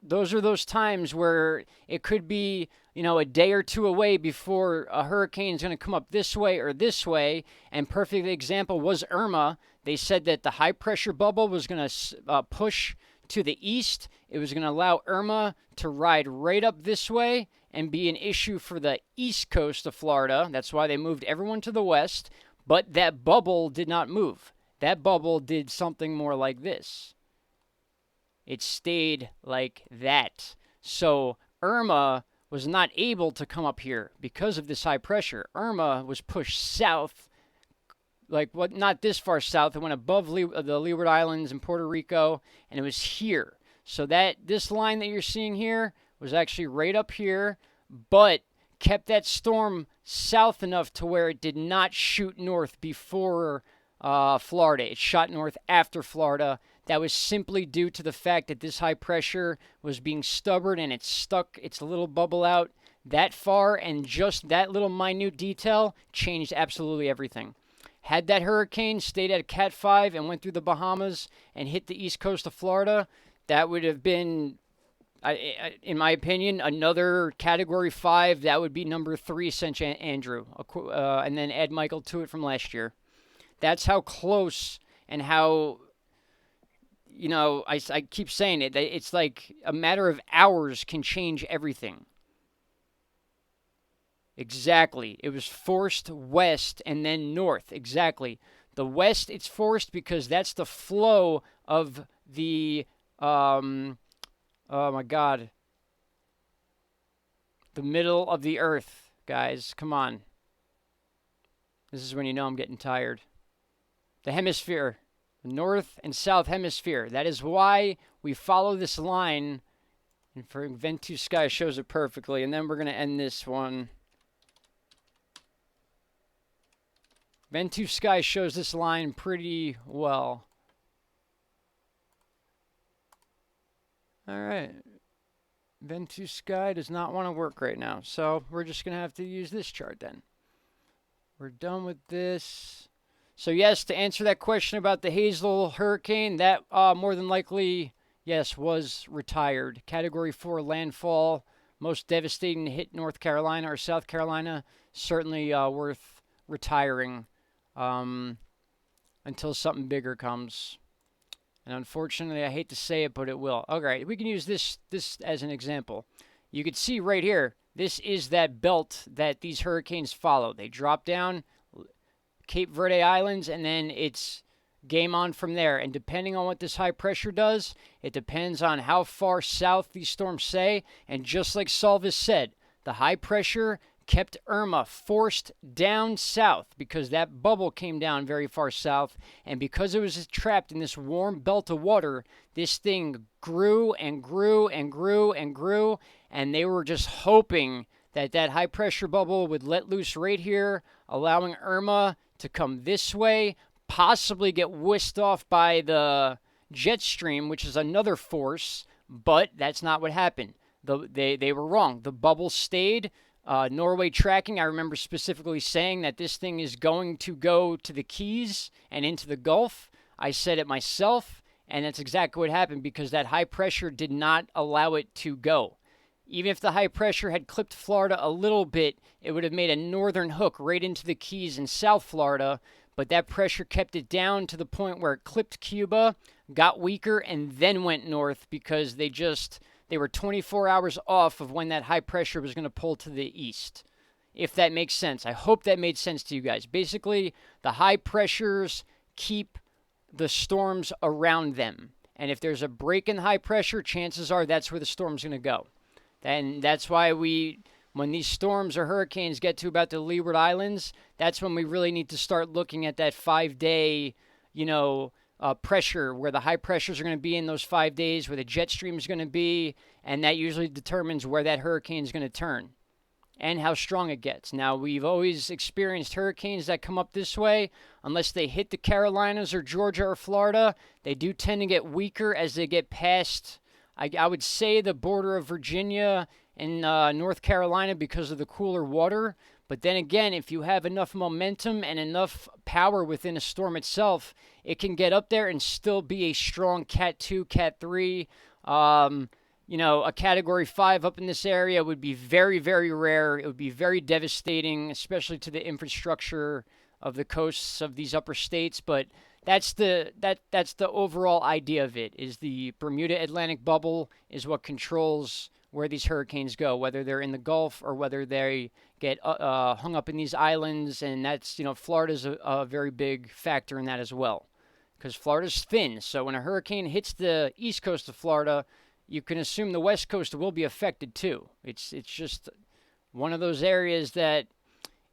Those are those times where it could be, a day or two away before a hurricane is going to come up this way or this way. And perfect example was Irma. They said that the high pressure bubble was going to push to the east. It was going to allow Irma to ride right up this way and be an issue for the east coast of Florida. That's why they moved everyone to the west. But that bubble did not move. That bubble did something more like this. It stayed like that. So Irma was not able to come up here because of this high pressure. Irma was pushed south, not this far south. It went above the Leeward Islands and Puerto Rico, and it was here. So this line that you're seeing here was actually right up here, but kept that storm south enough to where it did not shoot north before Florida. It shot north after Florida. That was simply due to the fact that this high pressure was being stubborn and it stuck its little bubble out that far, and just that little minute detail changed absolutely everything. Had that hurricane stayed at a Cat 5 and went through the Bahamas and hit the east coast of Florida, that would have been, in my opinion, another Category 5. That would be number 3 since Andrew, and then add Michael to it from last year. That's how close and how, I keep saying it. It's like a matter of hours can change everything. Exactly. It was forced west and then north. Exactly. The west, it's forced because that's the flow of the, oh my God, the middle of the earth, guys. Come on. This is when you know I'm getting tired. The hemisphere, the north and south hemisphere. That is why we follow this line. And for Ventu Sky shows it perfectly. And then we're going to end this one. Ventu Sky shows this line pretty well. All right. Ventu Sky does not want to work right now. So we're just going to have to use this chart then. We're done with this. So yes, to answer that question about the Hazel hurricane, that more than likely, yes, was retired. Category 4 landfall, most devastating to hit North Carolina or South Carolina, certainly worth retiring until something bigger comes. And unfortunately, I hate to say it, but it will. All right, we can use this as an example. You can see right here, this is that belt that these hurricanes follow. They drop down Cape Verde Islands, and then it's game on from there. And depending on what this high pressure does, it depends on how far south these storms stay. And just like Salvis said, the high pressure kept Irma forced down south because that bubble came down very far south. And because it was trapped in this warm belt of water, this thing grew and grew and grew and grew. And they were just hoping that that high pressure bubble would let loose right here, allowing Irma to come this way, possibly get whisked off by the jet stream, which is another force, but that's not what happened. They were wrong. The bubble stayed. Norway tracking, I remember specifically saying that this thing is going to go to the Keys and into the Gulf. I said it myself, and that's exactly what happened because that high pressure did not allow it to go. Even if the high pressure had clipped Florida a little bit, it would have made a northern hook right into the Keys in South Florida, but that pressure kept it down to the point where it clipped Cuba, got weaker, and then went north because they were 24 hours off of when that high pressure was going to pull to the east, if that makes sense. I hope that made sense to you guys. Basically, the high pressures keep the storms around them, and if there's a break in high pressure, chances are that's where the storm's going to go. And that's why when these storms or hurricanes get to about the Leeward Islands, that's when we really need to start looking at that 5-day, pressure, where the high pressures are going to be in those 5 days, where the jet stream is going to be, and that usually determines where that hurricane is going to turn and how strong it gets. Now, we've always experienced hurricanes that come up this way. Unless they hit the Carolinas or Georgia or Florida, they do tend to get weaker as they get past, I would say, the border of Virginia and North Carolina because of the cooler water. But then again, if you have enough momentum and enough power within a storm itself, it can get up there and still be a strong Cat 2, Cat 3. A Category 5 up in this area would be very, very rare. It would be very devastating, especially to the infrastructure of the coasts of these upper states. But that's the overall idea of it, is the Bermuda Atlantic bubble is what controls where these hurricanes go, whether they're in the Gulf or whether they get hung up in these islands. And that's, Florida's a very big factor in that as well, because Florida's thin. So when a hurricane hits the east coast of Florida, you can assume the west coast will be affected too. It's just one of those areas that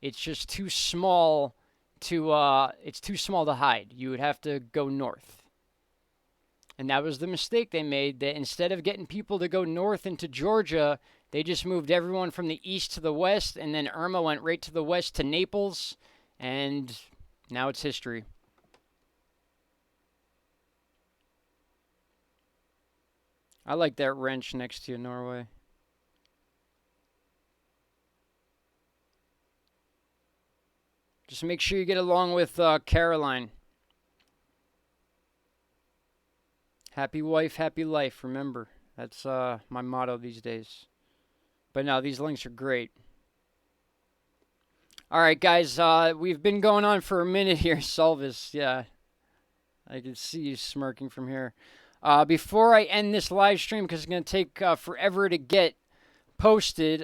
it's just too small to hide. You would have to go north. And that was the mistake they made, that instead of getting people to go north into Georgia, they just moved everyone from the east to the west, and then Irma went right to the west to Naples, and now it's history. I like that wrench next to you, Norway. Just make sure you get along with Caroline. Happy wife, happy life. Remember, that's my motto these days. But no, these links are great. All right, guys, we've been going on for a minute here. Salvis, yeah. I can see you smirking from here. Before I end this live stream, because it's going to take forever to get posted,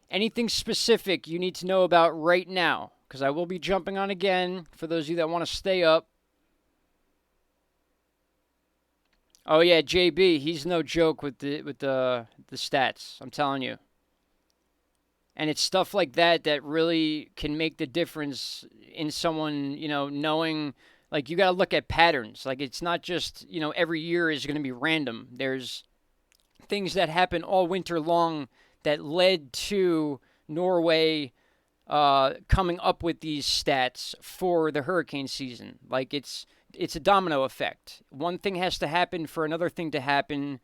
anything specific you need to know about right now? Because I will be jumping on again for those of you that want to stay up. Oh yeah, JB, he's no joke with the stats. I'm telling you. And it's stuff like that that really can make the difference in someone, knowing. Like, you got to look at patterns. Like, it's not just, every year is going to be random. There's things that happen all winter long that led to Norway coming up with these stats for the hurricane season. Like, it's a domino effect. One thing has to happen for another thing to happen,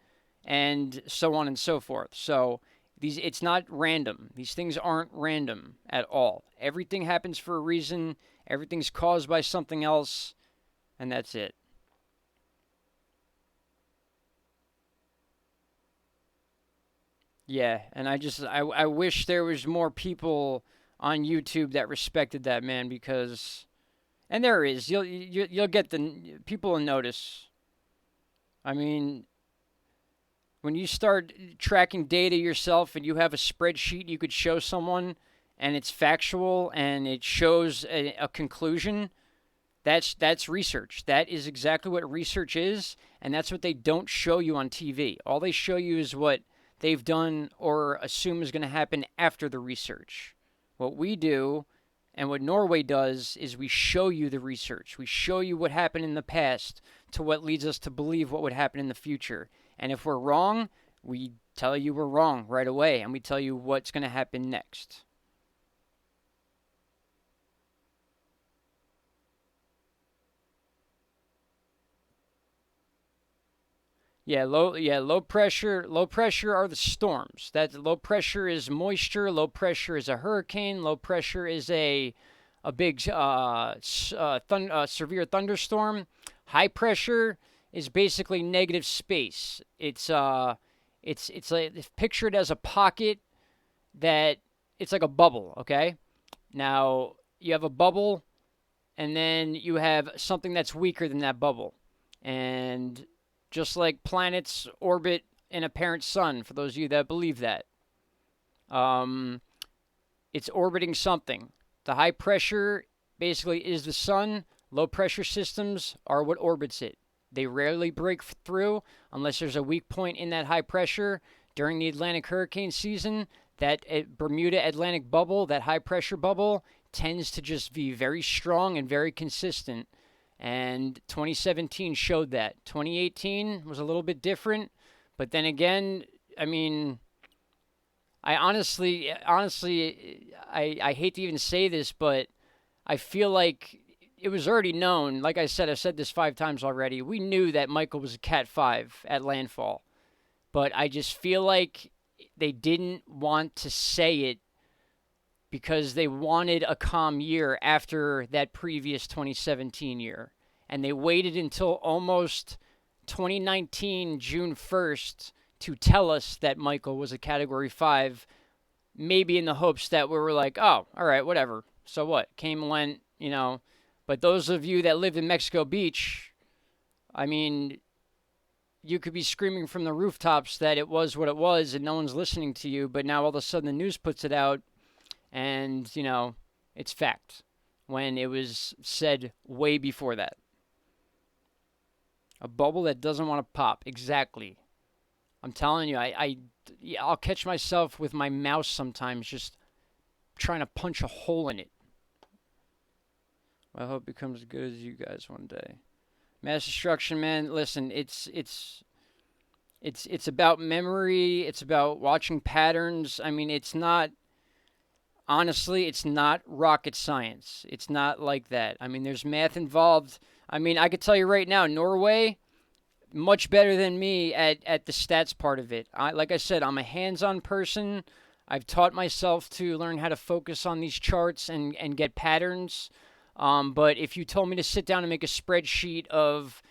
and so on and so forth. So it's not random. These things aren't random at all. Everything happens for a reason. Everything's caused by something else, and that's it. Yeah, and I wish there was more people on YouTube that respected that, man, because And there is. You'll get the people will notice. I mean, when you start tracking data yourself and you have a spreadsheet you could show someone and it's factual and it shows a conclusion, that's research. That is exactly what research is, and that's what they don't show you on TV. All they show you is what they've done or assume is going to happen after the research. What we do and what Norway does is we show you the research. We show you what happened in the past to what leads us to believe what would happen in the future. And if we're wrong, we tell you we're wrong right away, and we tell you what's going to happen next. Low pressure. Low pressure are the storms. That low pressure is moisture. Low pressure is a hurricane. Low pressure is a big severe thunderstorm. High pressure is basically negative space. It's like picture it as a pocket that it's like a bubble. Okay, now you have a bubble, and then you have something that's weaker than that bubble, and just like planets orbit in a parent sun, for those of you that believe that. Um, it's orbiting something. The high pressure basically is the sun. Low pressure systems are what orbits it. They rarely break through unless there's a weak point in that high pressure. During the Atlantic hurricane season, that Bermuda Atlantic bubble, that high pressure bubble, tends to just be very strong and very consistent. And 2017 showed that. 2018 was a little bit different, but then again, I mean, I honestly, I hate to even say this, but I feel like it was already known. Like I said, I've said this 5 times already. We knew that Michael was a Cat 5 at landfall, but I just feel like they didn't want to say it because they wanted a calm year after that previous 2017 year. And they waited until almost 2019, June 1st, to tell us that Michael was a Category 5, maybe in the hopes that we were like, oh, all right, whatever. So what? Came and went, you know. But those of you that lived in Mexico Beach, I mean, you could be screaming from the rooftops that it was what it was and no one's listening to you, but now all of a sudden the news puts it out and, you know, it's fact when it was said way before that. A bubble that doesn't want to pop. Exactly. I'm telling you, I'll catch myself with my mouse sometimes just trying to punch a hole in it. Well, I hope it becomes as good as you guys one day. Mass destruction, man. Listen, it's about memory. It's about watching patterns. I mean, it's not. Honestly, it's not rocket science. It's not like that. I mean, there's math involved. I mean, I could tell you right now, Norway, much better than me at the stats part of it. Like I said, I'm a hands-on person. I've taught myself to learn how to focus on these charts and get patterns. But if you told me to sit down and make a spreadsheet of,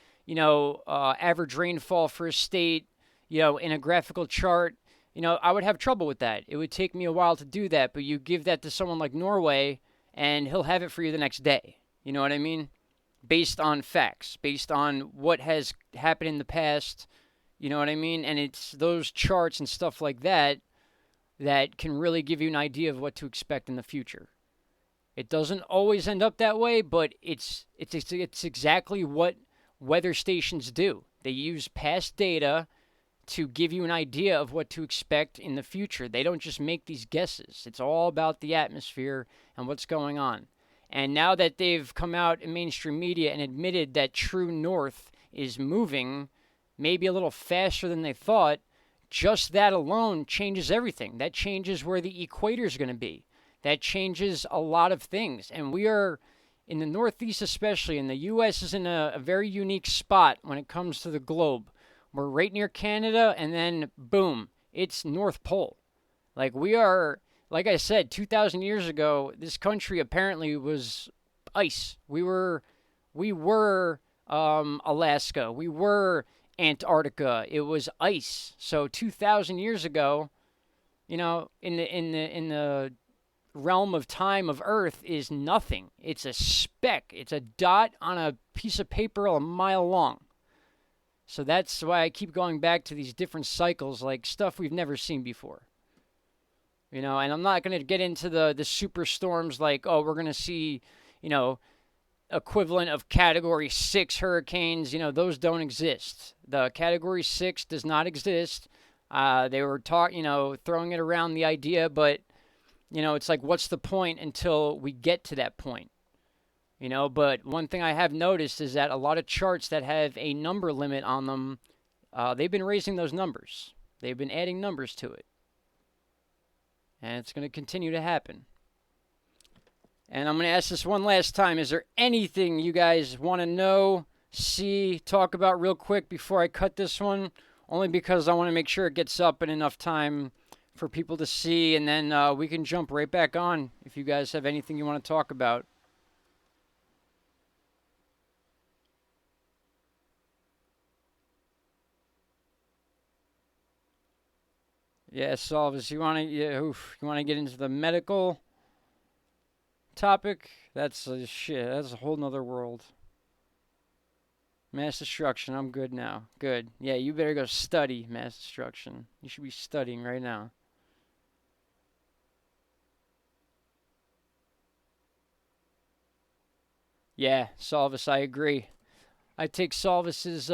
average rainfall for a state, in a graphical chart, I would have trouble with that. It would take me a while to do that, but you give that to someone like Norway, and he'll have it for you the next day. You know what I mean? Based on facts, based on what has happened in the past. You know what I mean? And it's those charts and stuff like that that can really give you an idea of what to expect in the future. It doesn't always end up that way, but it's exactly what weather stations do. They use past data to give you an idea of what to expect in the future. They don't just make these guesses. It's all about the atmosphere and what's going on. And now that they've come out in mainstream media and admitted that true north is moving maybe a little faster than they thought, just that alone changes everything. That changes where the equator is going to be. That changes a lot of things. And we are, in the Northeast especially, and the U.S. is in a very unique spot when it comes to the globe. We're right near Canada, and then, boom, it's North Pole. Like, we are, like I said, 2,000 years ago, this country apparently was ice. We were Alaska. We were Antarctica. It was ice. So 2,000 years ago, in the realm of time of Earth is nothing. It's a speck. It's a dot on a piece of paper a mile long. So that's why I keep going back to these different cycles, like stuff we've never seen before. You know, and I'm not going to get into the super storms like, oh, we're going to see, you know, equivalent of Category 6 hurricanes. You know, those don't exist. The Category 6 does not exist. They were throwing it around the idea, but, you know, it's like, what's the point until we get to that point? You know, but one thing I have noticed is that a lot of charts that have a number limit on them, they've been raising those numbers. They've been adding numbers to it. And it's going to continue to happen. And I'm going to ask this one last time. Is there anything you guys want to know, see, talk about real quick before I cut this one? Only because I want to make sure it gets up in enough time for people to see. And then we can jump right back on if you guys have anything you want to talk about. Yeah, Solvis, you want to get into the medical topic? That's shit. That's a whole nother world. Mass destruction. I'm good now. Good. Yeah, you better go study mass destruction. You should be studying right now. Yeah, Solvis, I agree. I take Solvis's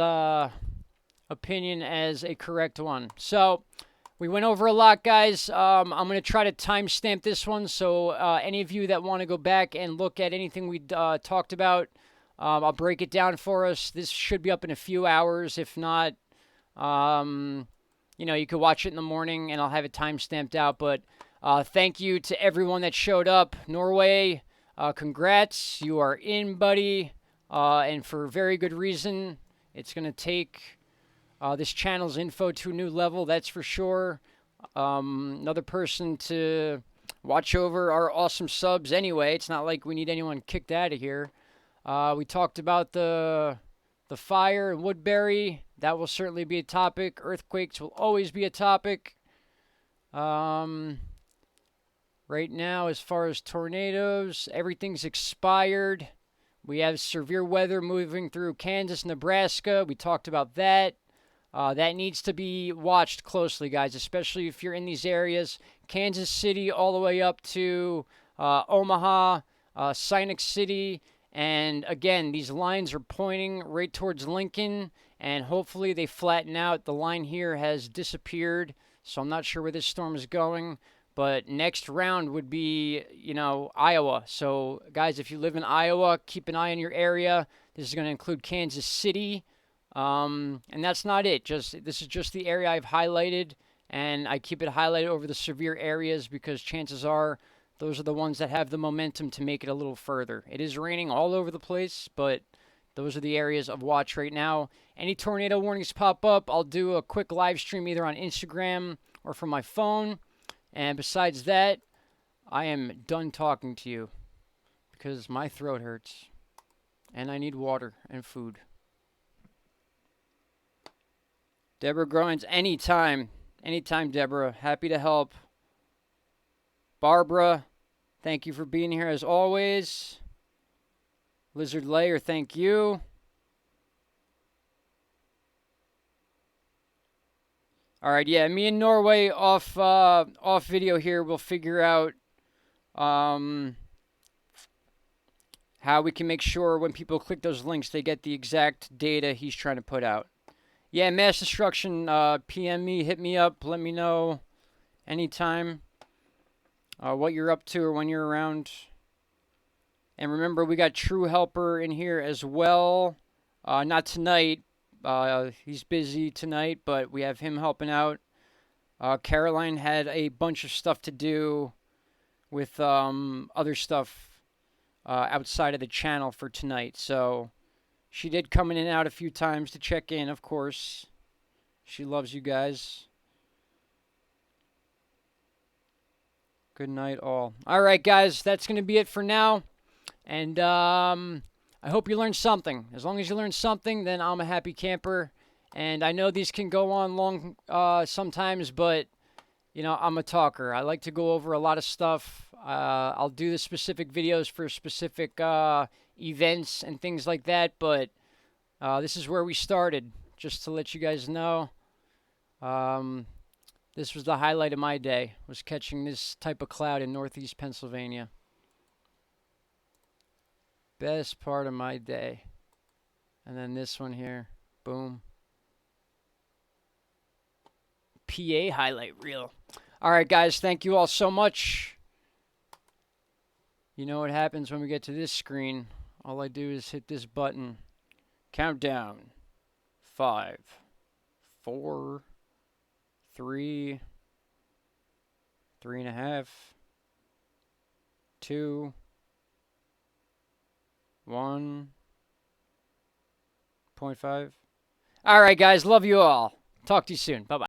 opinion as a correct one. So, we went over a lot, guys. I'm going to try to timestamp this one, so any of you that want to go back and look at anything we talked about, I'll break it down for us. This should be up in a few hours. If not, you know, you could watch it in the morning, and I'll have it timestamped out. But thank you to everyone that showed up. Norway, congrats. You are in, buddy, and for very good reason. It's going to take this channel's info to a new level, that's for sure. Another person to watch over our awesome subs anyway. It's not like we need anyone kicked out of here. We talked about the fire in Woodbury. That will certainly be a topic. Earthquakes will always be a topic. Right now, as far as tornadoes, everything's expired. We have severe weather moving through Kansas, Nebraska. We talked about that. That needs to be watched closely, guys, especially if you're in these areas. Kansas City all the way up to Omaha, Sinai City. And again, these lines are pointing right towards Lincoln, and hopefully they flatten out. The line here has disappeared, so I'm not sure where this storm is going. But next round would be, you know, Iowa. So, guys, if you live in Iowa, keep an eye on your area. This is going to include Kansas City. And that's not it. This is just the area I've highlighted, and I keep it highlighted over the severe areas because chances are those are the ones that have the momentum to make it a little further. It is raining all over the place, but those are the areas of watch right now. Any tornado warnings pop up, I'll do a quick live stream either on Instagram or from my phone. And besides that, I am done talking to you because my throat hurts and I need water and food. Deborah Groins, anytime. Anytime, Deborah. Happy to help. Barbara, thank you for being here as always. Lizard Layer, thank you. All right, yeah, me and Norway off video here. We'll figure out how we can make sure when people click those links, they get the exact data he's trying to put out. Yeah, mass destruction, PM me, hit me up, let me know anytime what you're up to or when you're around. And remember, we got True Helper in here as well. Not tonight. He's busy tonight, but we have him helping out. Caroline had a bunch of stuff to do with other stuff outside of the channel for tonight, so she did come in and out a few times to check in, of course. She loves you guys. Good night, all. All right, guys, that's going to be it for now. And I hope you learned something. As long as you learned something, then I'm a happy camper. And I know these can go on long sometimes, but You know, I'm a talker. I like to go over a lot of stuff. I'll do the specific videos for specific events and things like that, but this is where we started, just to let you guys know. Um, this was the highlight of my day, was catching this type of cloud in northeast Pennsylvania. Best part of my day. And then this one here, boom. PA highlight reel. All right, guys, thank you all so much. You know what happens when we get to this screen. All I do is hit this button. Countdown. 5, 4, 3, 3.5, 2, 1.5. All right, guys, love you all. Talk to you soon. Bye-bye.